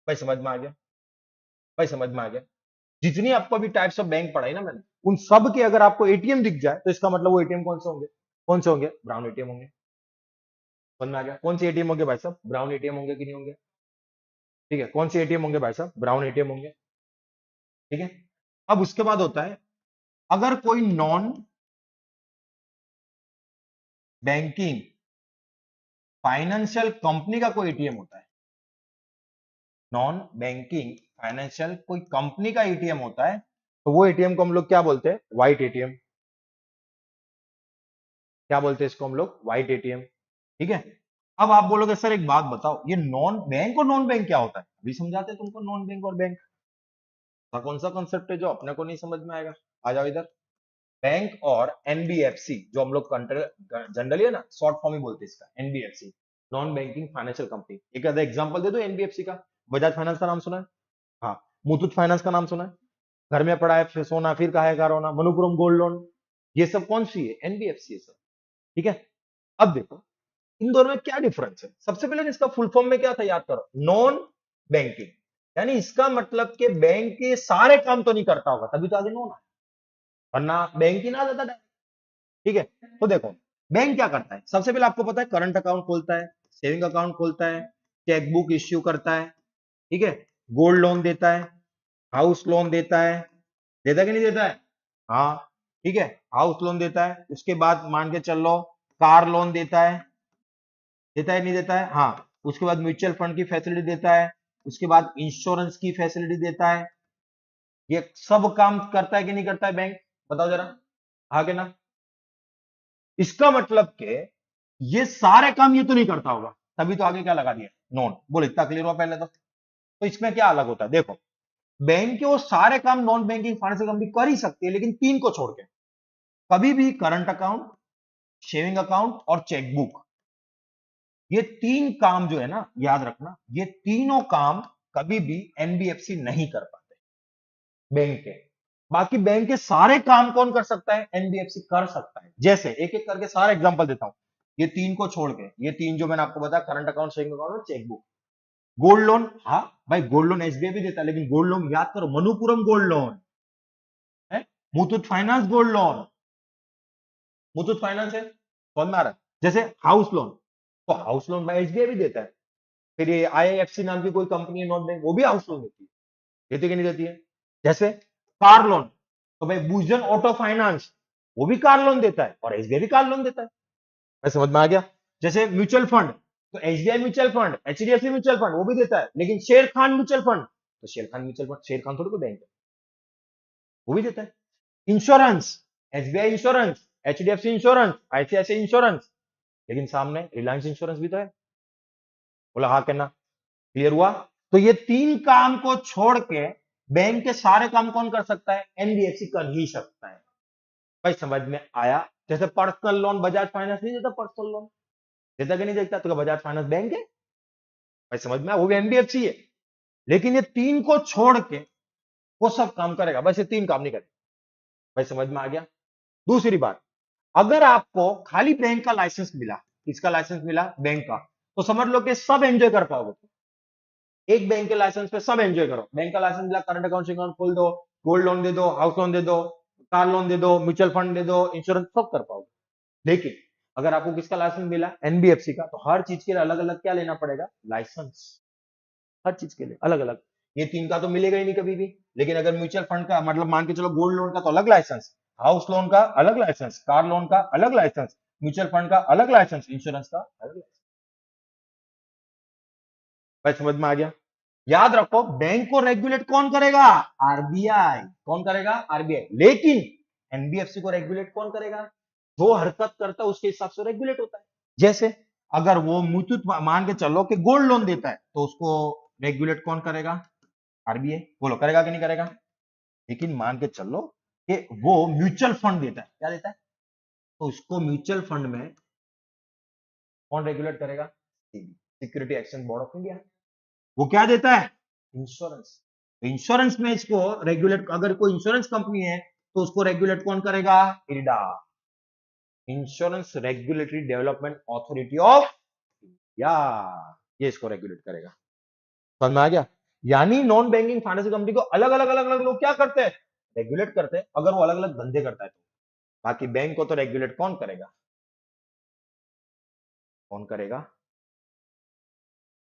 भाई समझ में आ गया? भाई समझ में आ गया? जितनी आपको अभी टाइप्स ऑफ बैंक पढ़ाई ना मैंने उन सब के अगर आपको एटीएम दिख जाए तो इसका मतलब वो एटीएम कौन से होंगे? कौन से होंगे? ब्राउन एटीएम होंगे। समझ में आ गया? कौन से एटीएम होंगे भाई साहब? ब्राउन एटीएम होंगे कि नहीं होंगे? ठीक है, कौन से एटीएम होंगे भाई साहब? ब्राउन एटीएम होंगे। ठीक है, अब उसके बाद होता है अगर कोई नॉन बैंकिंग फाइनेंशियल कंपनी का कोई एटीएम होता है, नॉन बैंकिंग फाइनेंशियल कोई कंपनी का एटीएम होता है तो वो एटीएम को हम लोग क्या बोलते हैं? White ATM. क्या बोलते हैं इसको हम लोग? White ATM. ठीक है, अब आप बोलोगे सर एक बात बताओ ये नॉन बैंक और नॉन बैंक क्या होता है? अभी समझाते हैं तुमको नॉन बैंक और बैंक का। कौन सा कॉन्सेप्ट है जो अपने को नहीं समझ में आएगा? आ जाओ इधर। बैंक और एनबीएफसी जो हम लोग जनरली है ना शॉर्ट फॉर्म ही बोलते हैं इसका, NBFC non banking financial company. एक आधा एग्जांपल दे दो एनबीएफसी का। बजाज फाइनेंस का नाम सुना है? हाँ। मुथूट फाइनेंस का नाम सुना है? घर में पड़ा है फिर सोना फिर कहा है का रोना, मनुपुरम गोल्ड लोन। ये सब कौन सी है? एनबीएफसी है सब। ठीक है, अब देखो इन दोनों में क्या डिफरेंस है। सबसे पहले इसका फुल फॉर्म में क्या था याद करो, नॉन बैंकिंग। यानी इसका मतलब कि बैंक के सारे काम तो नहीं करता होगा तभी तो आगे नॉन है, वरना बैंक ही ना देता डायरेक्ट। ठीक है, तो देखो बैंक क्या करता है। सबसे पहले आपको पता है करंट अकाउंट खोलता है, सेविंग अकाउंट खोलता है, चेकबुक इश्यू करता है। ठीक है, गोल्ड लोन देता है, हाउस लोन देता है। देता कि नहीं देता है? हाँ। ठीक है, हाउस लोन देता है। उसके बाद मान के चल लो कार लोन देता है नहीं देता है? हाँ। उसके बाद म्यूचुअल फंड की फैसिलिटी देता है। उसके बाद इंश्योरेंस की फैसिलिटी देता है। ये सब काम करता है कि नहीं करता है बैंक? बताओ जरा, हाँ कि ना? इसका मतलब के ये सारे काम ये तो नहीं करता होगा, तभी तो आगे क्या लगा दिया, नॉन। बोल, इतना क्लियर हुआ पहले तो इसमें क्या अलग होता है? देखो, बैंक के वो सारे काम नॉन बैंकिंग फाइनेंशियल कंपनी कर ही सकती है, लेकिन तीन को छोड़ के। कभी भी करंट अकाउंट, सेविंग अकाउंट और चेकबुक, ये तीन काम जो है ना, याद रखना, ये तीनों काम कभी भी एनबीएफसी नहीं कर पाते बैंक के। बाकी बैंक के सारे काम कौन कर सकता है? एनबीएफसी कर सकता है। जैसे एक एक करके सारे एग्जांपल देता हूं, ये तीन को छोड़ के, ये तीन जो मैंने आपको बताया, करंट अकाउंट, सेविंग अकाउंट और चेकबुक। गोल्ड लोन, हाँ भाई, गोल्ड लोन एसबीआई भी देता है, लेकिन गोल्ड लोन याद करो, मनुपुरम गोल्ड लोन है, Muthoot finance gold loan, Muthoot finance है, समझ में आ रहा है? जैसे हाउस लोन, तो हाउस लोन भाई एसबीआई भी देता है। फिर ये आईएफसी नाम की कोई कंपनी है नॉन बैंक, वो भी हाउस लोन देती है, देती कि नहीं देती है? जैसे कार लोन, तो भाई भूजन ऑटो फाइनेंस, वो भी कार लोन देता है और एसबीआई भी कार लोन देता है। मैं समझ में आ गया? जैसे म्यूचुअल फंड, तो SBI mutual fund, HDFC mutual fund, वो भी देता है। लेकिन शेर खान म्यूचुअल फंड, तो शेर खान म्यूचुअल फंड, शेर खान थोड़ी कोई बैंक है, वो भी देता है। Insurance, SBI insurance, HDFC insurance, ICICI insurance, लेकिन सामने रिलायंस इंश्योरेंस भी तो है। बोला हाँ कहना, क्लियर हुआ? तो ये तीन काम को छोड़ के बैंक के सारे काम कौन कर सकता है? एनबीएफसी कर ही सकता है। भाई समझ में आया? जैसे पर्सनल लोन बजाज फाइनेंस नहीं देता, पर्सनल लोन देता कि नहीं देता? तो बजाज फाइनेंस बैंक है, भाई समझ में आया? वो भी एनबीएफसी है। लेकिन ये तीन को छोड़ के वो सब काम करेगा, बस ये तीन काम नहीं करेगा। भाई समझ में आ गया? दूसरी बात, अगर आपको खाली बैंक का लाइसेंस मिला, किसका लाइसेंस मिला? बैंक का, तो समझ लो कि सब एंजॉय कर पाओगे। एक बैंक के लाइसेंस पे सब एंजॉय करो। बैंक का लाइसेंस मिला, करंट अकाउंट अकाउंट खोल दो, गोल्ड लोन दे दो, हाउस लोन दे दो, कार लोन दे दो, म्यूचुअल फंड दे दो, इंश्योरेंस, सब कर पाओगे। लेकिन अगर आपको किसका लाइसेंस मिला? एनबीएफसी का, तो हर चीज के लिए अलग अलग क्या लेना पड़ेगा? लाइसेंस। हर चीज के लिए अलग अलग। ये तीन का तो मिलेगा ही नहीं कभी भी। लेकिन अगर म्यूचुअल फंड का, मतलब मान के चलो गोल्ड लोन का तो अलग लाइसेंस, हाउस लोन का अलग लाइसेंस, कार लोन का अलग लाइसेंस, म्यूचुअल फंड का अलग लाइसेंस, इंश्योरेंस का अलग लाइसेंस। भाई समझ में आ गया? याद रखो, बैंक को रेगुलेट कौन करेगा? आरबीआई। कौन करेगा? आरबीआई। लेकिन एनबीएफसी को रेगुलेट कौन करेगा? जो हरकत करता है उसके हिसाब से रेगुलेट होता है। जैसे अगर वो मुथूट मान के चलो कि गोल्ड लोन देता है, तो उसको रेगुलेट कौन करेगा? आरबीआई। बोलो, करेगा कि नहीं करेगा? लेकिन मान के चलो कि वो म्यूचुअल फंड देता है, क्या देता है? तो उसको म्यूचुअल फंड में कौन रेगुलेट करेगा? Security exchange board of India. वो क्या देता है? इंश्योरेंस। तो इंश्योरेंस में इसको रेगुलेट, अगर कोई इंश्योरेंस कंपनी है तो उसको रेगुलेट कौन करेगा? IRDA, insurance regulatory development authority of India, ये इसको रेगुलेट करेगा। समझ में आ गया? यानी नॉन बैंकिंग फाइनेंशियल कंपनी को अलग अलग अलग अलग लोग क्या करते हैं? रेगुलेट करते हैं, अगर वो अलग अलग धंधे करता है तो। बाकी बैंक को तो रेगुलेट कौन करेगा? कौन करेगा?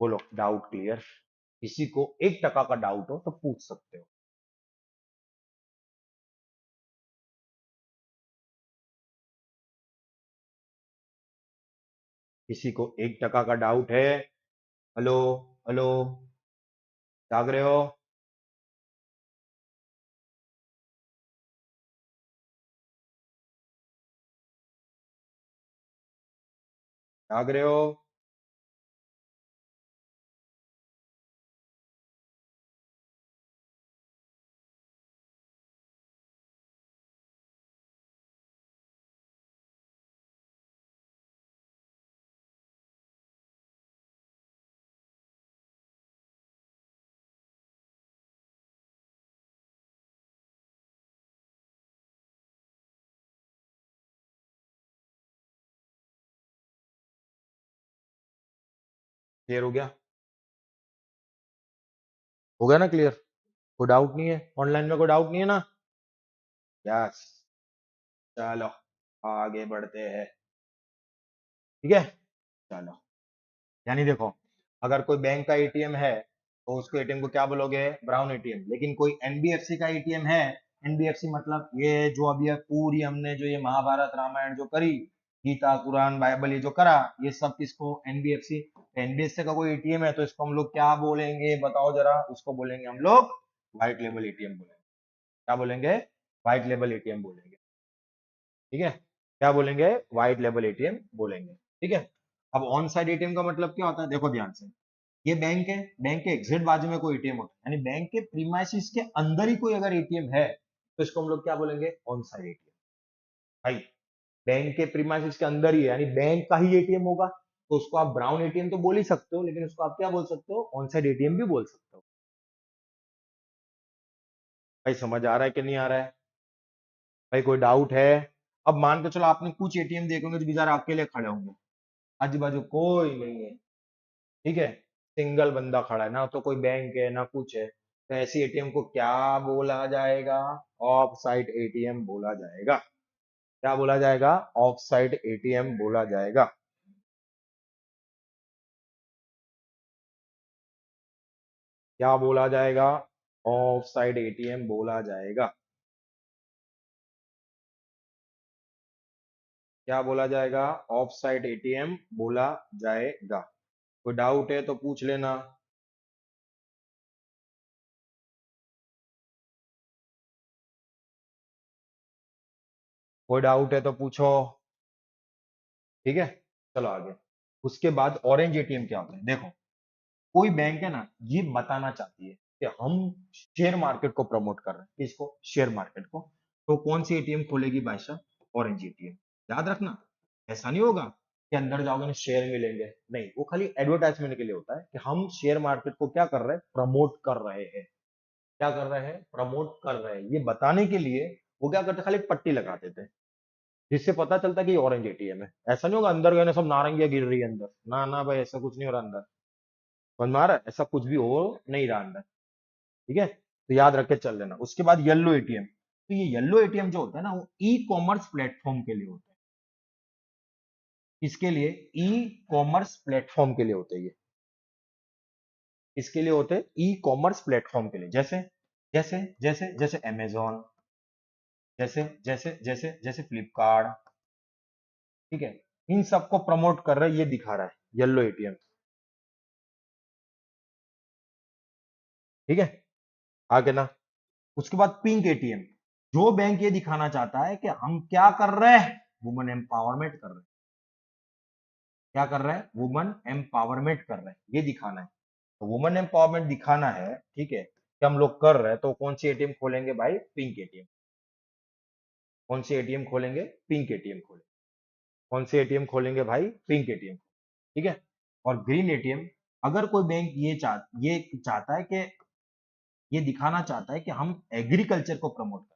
बोलो, डाउट क्लियर? किसी को 1% का डाउट हो तो पूछ सकते हो। किसी को 1% का डाउट है? हेलो, हेलो, जाग रहे हो? जाग रहे हो? क्लियर हो गया? हो गया ना क्लियर? कोई डाउट नहीं है? ऑनलाइन में कोई डाउट नहीं है ना? यस। चलो, आगे बढ़ते हैं। ठीक है, चलो। यानी देखो, अगर कोई बैंक का एटीएम है तो उसको एटीएम को क्या बोलोगे? Brown ATM. लेकिन कोई एनबीएफसी का एटीएम है, एनबीएफसी मतलब ये जो अभी पूरी हमने जो ये महाभारत रामायण जो करी, गीता कुरान बाइबल ये जो करा, ये सब किसको, एनबीएफसी। एनबीएफसी का कोई एटीएम है तो इसको हम लोग क्या बोलेंगे बताओ जरा, उसको बोलेंगे हम लोग व्हाइट लेबल एटीएम बोलेंगे। क्या बोलेंगे, व्हाइट लेबल एटीएम बोलेंगे। ठीक है, क्या बोलेंगे, व्हाइट लेबल एटीएम बोलेंगे। ठीक है, अब ऑन साइड एटीएम का मतलब क्या होता है, देखो ध्यान से, ये बैंक है, बैंक के एग्जैक्ट बाजू में कोई एटीएम होता है, यानी बैंक के प्रीमाइसिस के अंदर ही कोई अगर एटीएम है तो इसको हम लोग क्या बोलेंगे, ऑन साइड एटीएम। भाई बैंक के प्रीमाइसिस के अंदर ही है, यानी बैंक का ही एटीएम होगा, तो उसको आप ब्राउन एटीएम तो बोल ही सकते हो, लेकिन उसको आप क्या बोल सकते हो, ऑन साइड एटीएम भी बोल सकते हो। भाई समझ आ रहा है कि नहीं आ रहा है, भाई कोई डाउट है। अब मान के चलो आपने कुछ एटीएम देखेंगे जो बेचारे अकेले खड़े होंगे, आजू बाजू कोई नहीं है, ठीक है, सिंगल बंदा खड़ा है, ना तो कोई बैंक है ना कुछ है, तो ऐसी एटीएम को क्या बोला जाएगा, ऑफ साइट एटीएम बोला जाएगा। क्या बोला जाएगा, ऑफ साइट एटीएम बोला जाएगा। क्या बोला जाएगा, ऑफ साइड एटीएम बोला जाएगा। क्या बोला जाएगा, ऑफ साइड एटीएम बोला जाएगा। कोई डाउट है तो पूछ लेना। कोई डाउट है तो पूछो। ठीक है, चलो आगे। उसके बाद ऑरेंज एटीएम क्या होता है, देखो कोई बैंक है ना, ये बताना चाहती है कि हम शेयर मार्केट को प्रमोट कर रहे हैं, किसको, शेयर मार्केट को, तो कौन सी एटीएम खोलेगी भाई साहब, ऑरेंज एटीएम। याद रखना, ऐसा नहीं होगा कि अंदर जाओगे ना शेयर मिलेंगे, नहीं, वो खाली एडवर्टाइजमेंट के लिए होता है कि हम शेयर मार्केट को क्या कर रहे हैं, प्रमोट कर रहे हैं। क्या कर रहे हैं, प्रमोट कर रहे हैं, ये बताने के लिए वो क्या करते, खाली एक पट्टी लगा देते हैं, जिससे पता चलता है कि ऑरेंज एटीएम है। ऐसा नहीं होगा अंदर गए ना सब नारंगियां गिर रही है अंदर, ना ना भाई ऐसा कुछ नहीं हो रहा अंदर, समझ में आ रहा है, ऐसा कुछ भी हो नहीं रहा अंदर। ठीक है, तो याद रख के चल लेना। उसके बाद येलो एटीएम, तो ये येलो एटीएम जो होता है ना, वो ई कॉमर्स प्लेटफॉर्म के लिए होता है। किसके लिए, ई कॉमर्स प्लेटफॉर्म के लिए होते हैं ये। किसके लिए होते हैं, ई कॉमर्स प्लेटफॉर्म के लिए, जैसे जैसे जैसे जैसे अमेजोन, जैसे जैसे जैसे जैसे फ्लिपकार्ट। ठीक है, इन सबको प्रमोट कर रहा है, ये दिखा रहा है येलो एटीएम। ठीक है, आगे ना। उसके बाद पिंक एटीएम, जो बैंक ये दिखाना चाहता है कि हम क्या कर रहे हैं, वुमेन एम्पावरमेंट कर रहे हैं। क्या कर रहे हैं, वुमेन एम्पावरमेंट कर रहे हैं, ये दिखाना है। तो वुमेन एम्पावरमेंट दिखाना है, ठीक है, कि हम लोग कर रहे हैं, तो कौन सी एटीएम खोलेंगे भाई, पिंक एटीएम। कौन सी एटीएम खोलेंगे, पिंक एटीएम खोलेंगे। कौन सी एटीएम खोलेंगे भाई, पिंक एटीएम। ठीक है, और ग्रीन एटीएम, अगर कोई बैंक ये चाहता है कि ये दिखाना चाहता है कि हम एग्रीकल्चर को प्रमोट कर,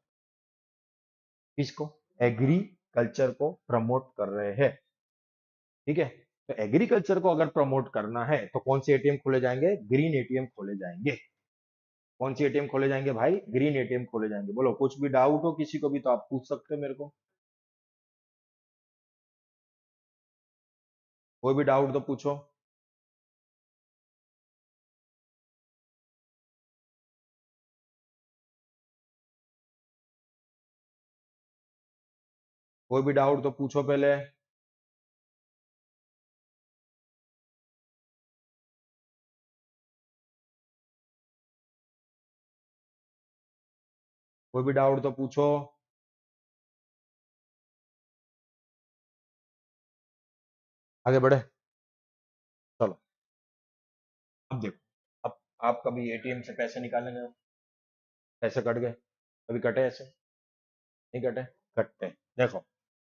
किसको, एग्रीकल्चर को प्रमोट कर रहे हैं। ठीक है, तो एग्रीकल्चर को अगर प्रमोट करना है तो कौन से एटीएम खोले जाएंगे, ग्रीन एटीएम खोले जाएंगे। कौन सी एटीएम खोले जाएंगे भाई, ग्रीन एटीएम खोले जाएंगे। बोलो कुछ भी डाउट हो किसी को भी तो आप पूछ सकते हो मेरे को, कोई भी डाउट तो पूछो। कोई भी डाउट तो पूछो पहले। कोई भी डाउट तो पूछो। आगे बढ़े, चलो। अब देखो, अब आप कभी एटीएम से पैसे निकालने गए हो, पैसे कट गए, कभी कटे ऐसे, नहीं कटे, कटते हैं। देखो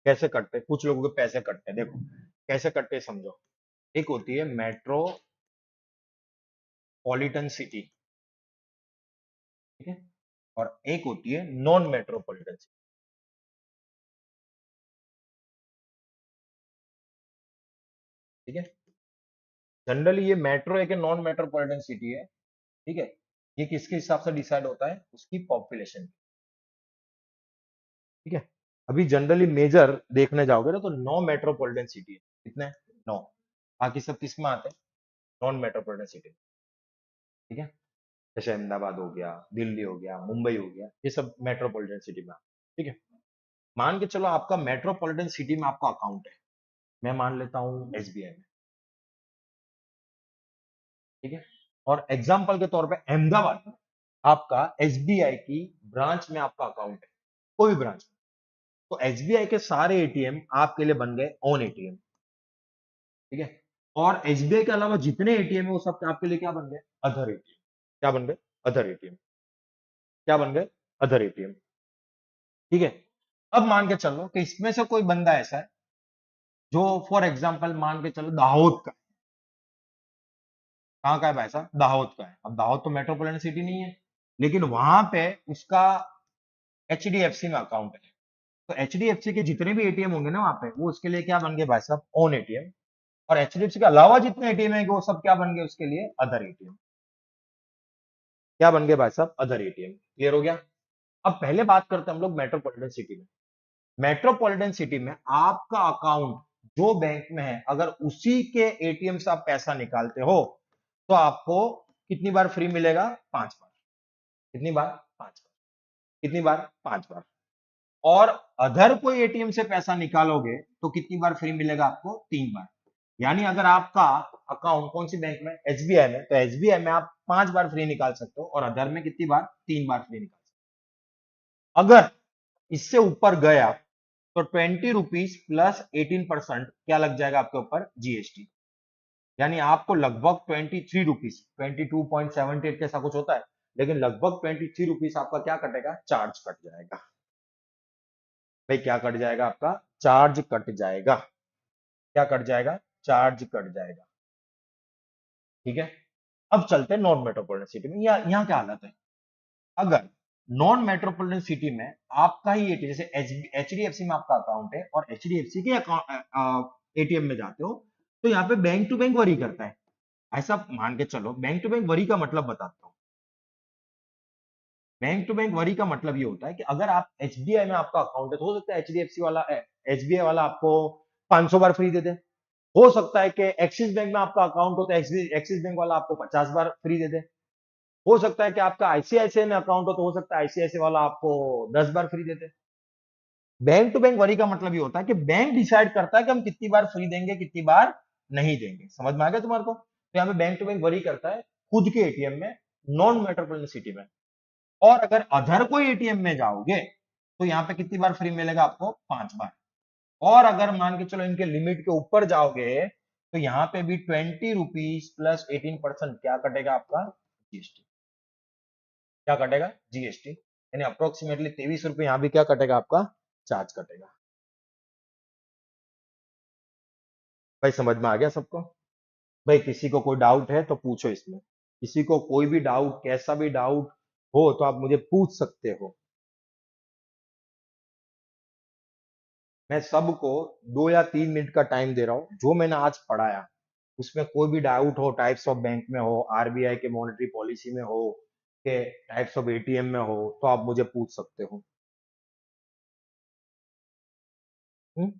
कैसे कटते हैं, कुछ लोगों के पैसे कटते हैं, देखो कैसे कटते हैं समझो। एक होती है मेट्रोपॉलिटन सिटी, ठीक है, और एक होती है नॉन मेट्रोपॉलिटन सिटी। ठीक है, जनरली ये मेट्रो एक नॉन मेट्रोपॉलिटन सिटी है। ठीक है, ये किसके हिसाब से डिसाइड होता है, उसकी पॉपुलेशन। ठीक है, अभी जनरली मेजर देखने जाओगे ना तो 9 मेट्रोपॉलिटन सिटी है, कितने, 9। बाकी सब किस में आते हैं, नॉन मेट्रोपॉलिटन सिटी। ठीक है, जैसे अहमदाबाद हो गया, दिल्ली हो गया, मुंबई हो गया, ये सब मेट्रोपॉलिटन सिटी में, ठीक है। मान के चलो आपका मेट्रोपॉलिटन सिटी में आपका अकाउंट है, मैं मान लेता हूँ एसबीआई में, ठीक है। और एग्जाम्पल के तौर पे अहमदाबाद में आपका एसबीआई की ब्रांच में आपका अकाउंट है, कोई भी ब्रांच में, तो एसबीआई के सारे एटीएम आपके लिए बन गए ऑन एटीएम, ठीक है। और एसबीआई के अलावा जितने एटीएम है वो सब आपके लिए क्या बन गए, अदर एटीएम। क्या बन गए, अदर एटीएम। क्या बन गए, अदर एटीएम, ठीक है। अब मान के चलो कि इसमें से कोई बंदा ऐसा है जो फॉर एग्जाम्पल मान के चलो दाहोद का, कहाँ का है भाई साहब, दाहोद का है। अब दाहोद तो मेट्रोपॉलिटन सिटी नहीं है, लेकिन वहां पे उसका एचडीएफसी में अकाउंट है, तो एचडीएफसी के जितने भी एटीएम होंगे ना वहां पे, वो उसके लिए क्या बन गए भाई साहब, ओन एटीएम। और एचडीएफसी के अलावा जितने एटीएम है वो सब क्या बन गए उसके लिए, अदर एटीएम। क्या बन गए भाई साहब, अदर एटीएम। क्लियर हो गया। अब पहले बात करते हैं हम लोग मेट्रोपॉलिटन सिटी में। मेट्रोपॉलिटन सिटी में आपका अकाउंट जो बैंक में है, अगर उसी के एटीएम से आप पैसा निकालते हो तो आपको कितनी बार फ्री मिलेगा, 5 बार। कितनी बार, 5 बार। कितनी बार, 5 बार। और अदर कोई एटीएम से पैसा निकालोगे तो कितनी बार फ्री मिलेगा आपको, 3 बार। यानी अगर आपका अकाउंट कौन सी बैंक में, एसबीआई में, तो एसबीआई में आप 5 बार फ्री निकाल सकते हो और अदर में कितनी बार, 3 बार फ्री निकाल सकते हो। अगर इससे ऊपर गया तो 20 रुपीज प्लस 18% क्या लग जाएगा आपके ऊपर, जीएसटी। यानी आपको लगभग 23 रुपीज, 22.78 के ऐसा कुछ होता है, लेकिन लगभग 23 रुपीज आपका क्या कटेगा, चार्ज कट जाएगा। भाई क्या कट जाएगा आपका, चार्ज कट जाएगा। क्या कट जाएगा, चार्ज कट जाएगा, ठीक है। अब चलते हैं नॉन मेट्रोपॉलिटन सिटी में। यहाँ क्या हालत है, अगर नॉन मेट्रोपॉलिटन सिटी में आपका ही एटीएम, जैसे एचडीएफसी में आपका अकाउंट है और एचडीएफसी के एटीएम में जाते हो, तो यहाँ पे बैंक टू बैंक वरी करता है। ऐसा मान के चलो, बैंक टू बैंक वरी का मतलब बताता हूँ। बैंक टू बैंक वरी का मतलब ये होता है कि अगर आप एसबीआई में आपका अकाउंट है, तो हो सकता है एचडीएफसी वाला, एसबीआई वाला आपको 500 बार फ्री दे दे। हो सकता है कि एक्सिस बैंक में आपका अकाउंट हो तो एक्सिस बैंक वाला आपको 50 बार फ्री दे दे। हो सकता है कि आपका आईसीआईसीआई में अकाउंट हो तो हो सकता है आईसीआईसीआई वाला आपको 10 बार फ्री देते। बैंक टू बैंक वरी का मतलब ये होता है कि बैंक डिसाइड करता है कि हम कितनी बार फ्री देंगे, कितनी बार नहीं देंगे। समझ में आ गया तुम्हारे को, तो यहाँ पे बैंक टू बैंक वरी करता है खुद के एटीएम में, नॉन मेट्रोपॉलिटन सिटी में। और अगर अदर कोई एटीएम में जाओगे तो यहाँ पे कितनी बार फ्री मिलेगा आपको, 5 बार। और अगर मान के चलो इनके लिमिट के ऊपर जाओगे तो यहाँ पे भी 20 रुपीज प्लस 18% क्या कटेगा आपका, जीएसटी। क्या कटेगा, जीएसटी। यानी अप्रोक्सीमेटली 23 रुपए यहाँ भी क्या कटेगा आपका, चार्ज कटेगा। भाई समझ में आ गया सबको। भाई किसी को कोई डाउट है तो पूछो इसमें, किसी को कोई भी डाउट, कैसा भी डाउट हो तो आप मुझे पूछ सकते हो। मैं सबको 2 या 3 मिनट का टाइम दे रहा हूं, जो मैंने आज पढ़ाया उसमें कोई भी डाउट हो, टाइप्स ऑफ बैंक में हो, आरबीआई के मॉनेटरी पॉलिसी में हो, के टाइप्स ऑफ एटीएम में हो, तो आप मुझे पूछ सकते हो। हम्म?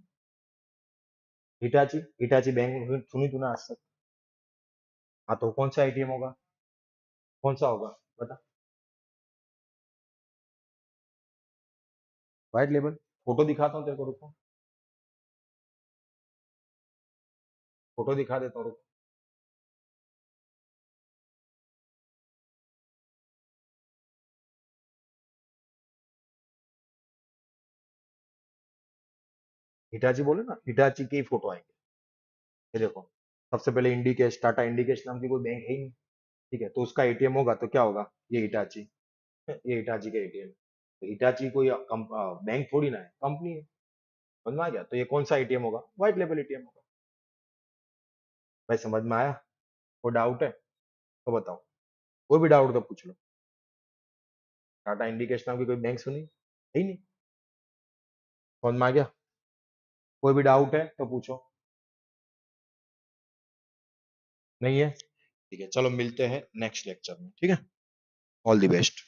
हिटाची, हिटाची बैंक सुनी तूने आज तक? हाँ तो कौन सा एटीएम होगा, कौन सा होगा, बता। व्हाइट लेबल, फोटो दिखाता हूँ तेरे को, रुको। फोटो दिखा देता हूँ, रुको। हिटाची बोले ना, हिटाची की फोटो आएंगे। ये देखो, सबसे पहले इंडिकेश, टाटा इंडिकेश नाम की कोई बैंक है ही नहीं, ठीक है। तो उसका एटीएम होगा तो क्या होगा, ये हिटाची। ये हिटाची का एटीएम। तो हिटाची कोई बैंक थोड़ी ना है, कंपनी है। समझ में आ गया, तो ये कौन सा एटीएम होगा, व्हाइट लेवल एटीएम होगा। भाई समझ में आया, कोई डाउट है तो बताओ, कोई भी डाउट तो पूछ लो। टाटा इंडिकेश नाम की कोई बैंक सुनी है ही नहीं। समझ में आ गया, कोई भी डाउट है तो पूछो। नहीं है, ठीक है, चलो मिलते हैं नेक्स्ट लेक्चर में, ठीक है। All the best.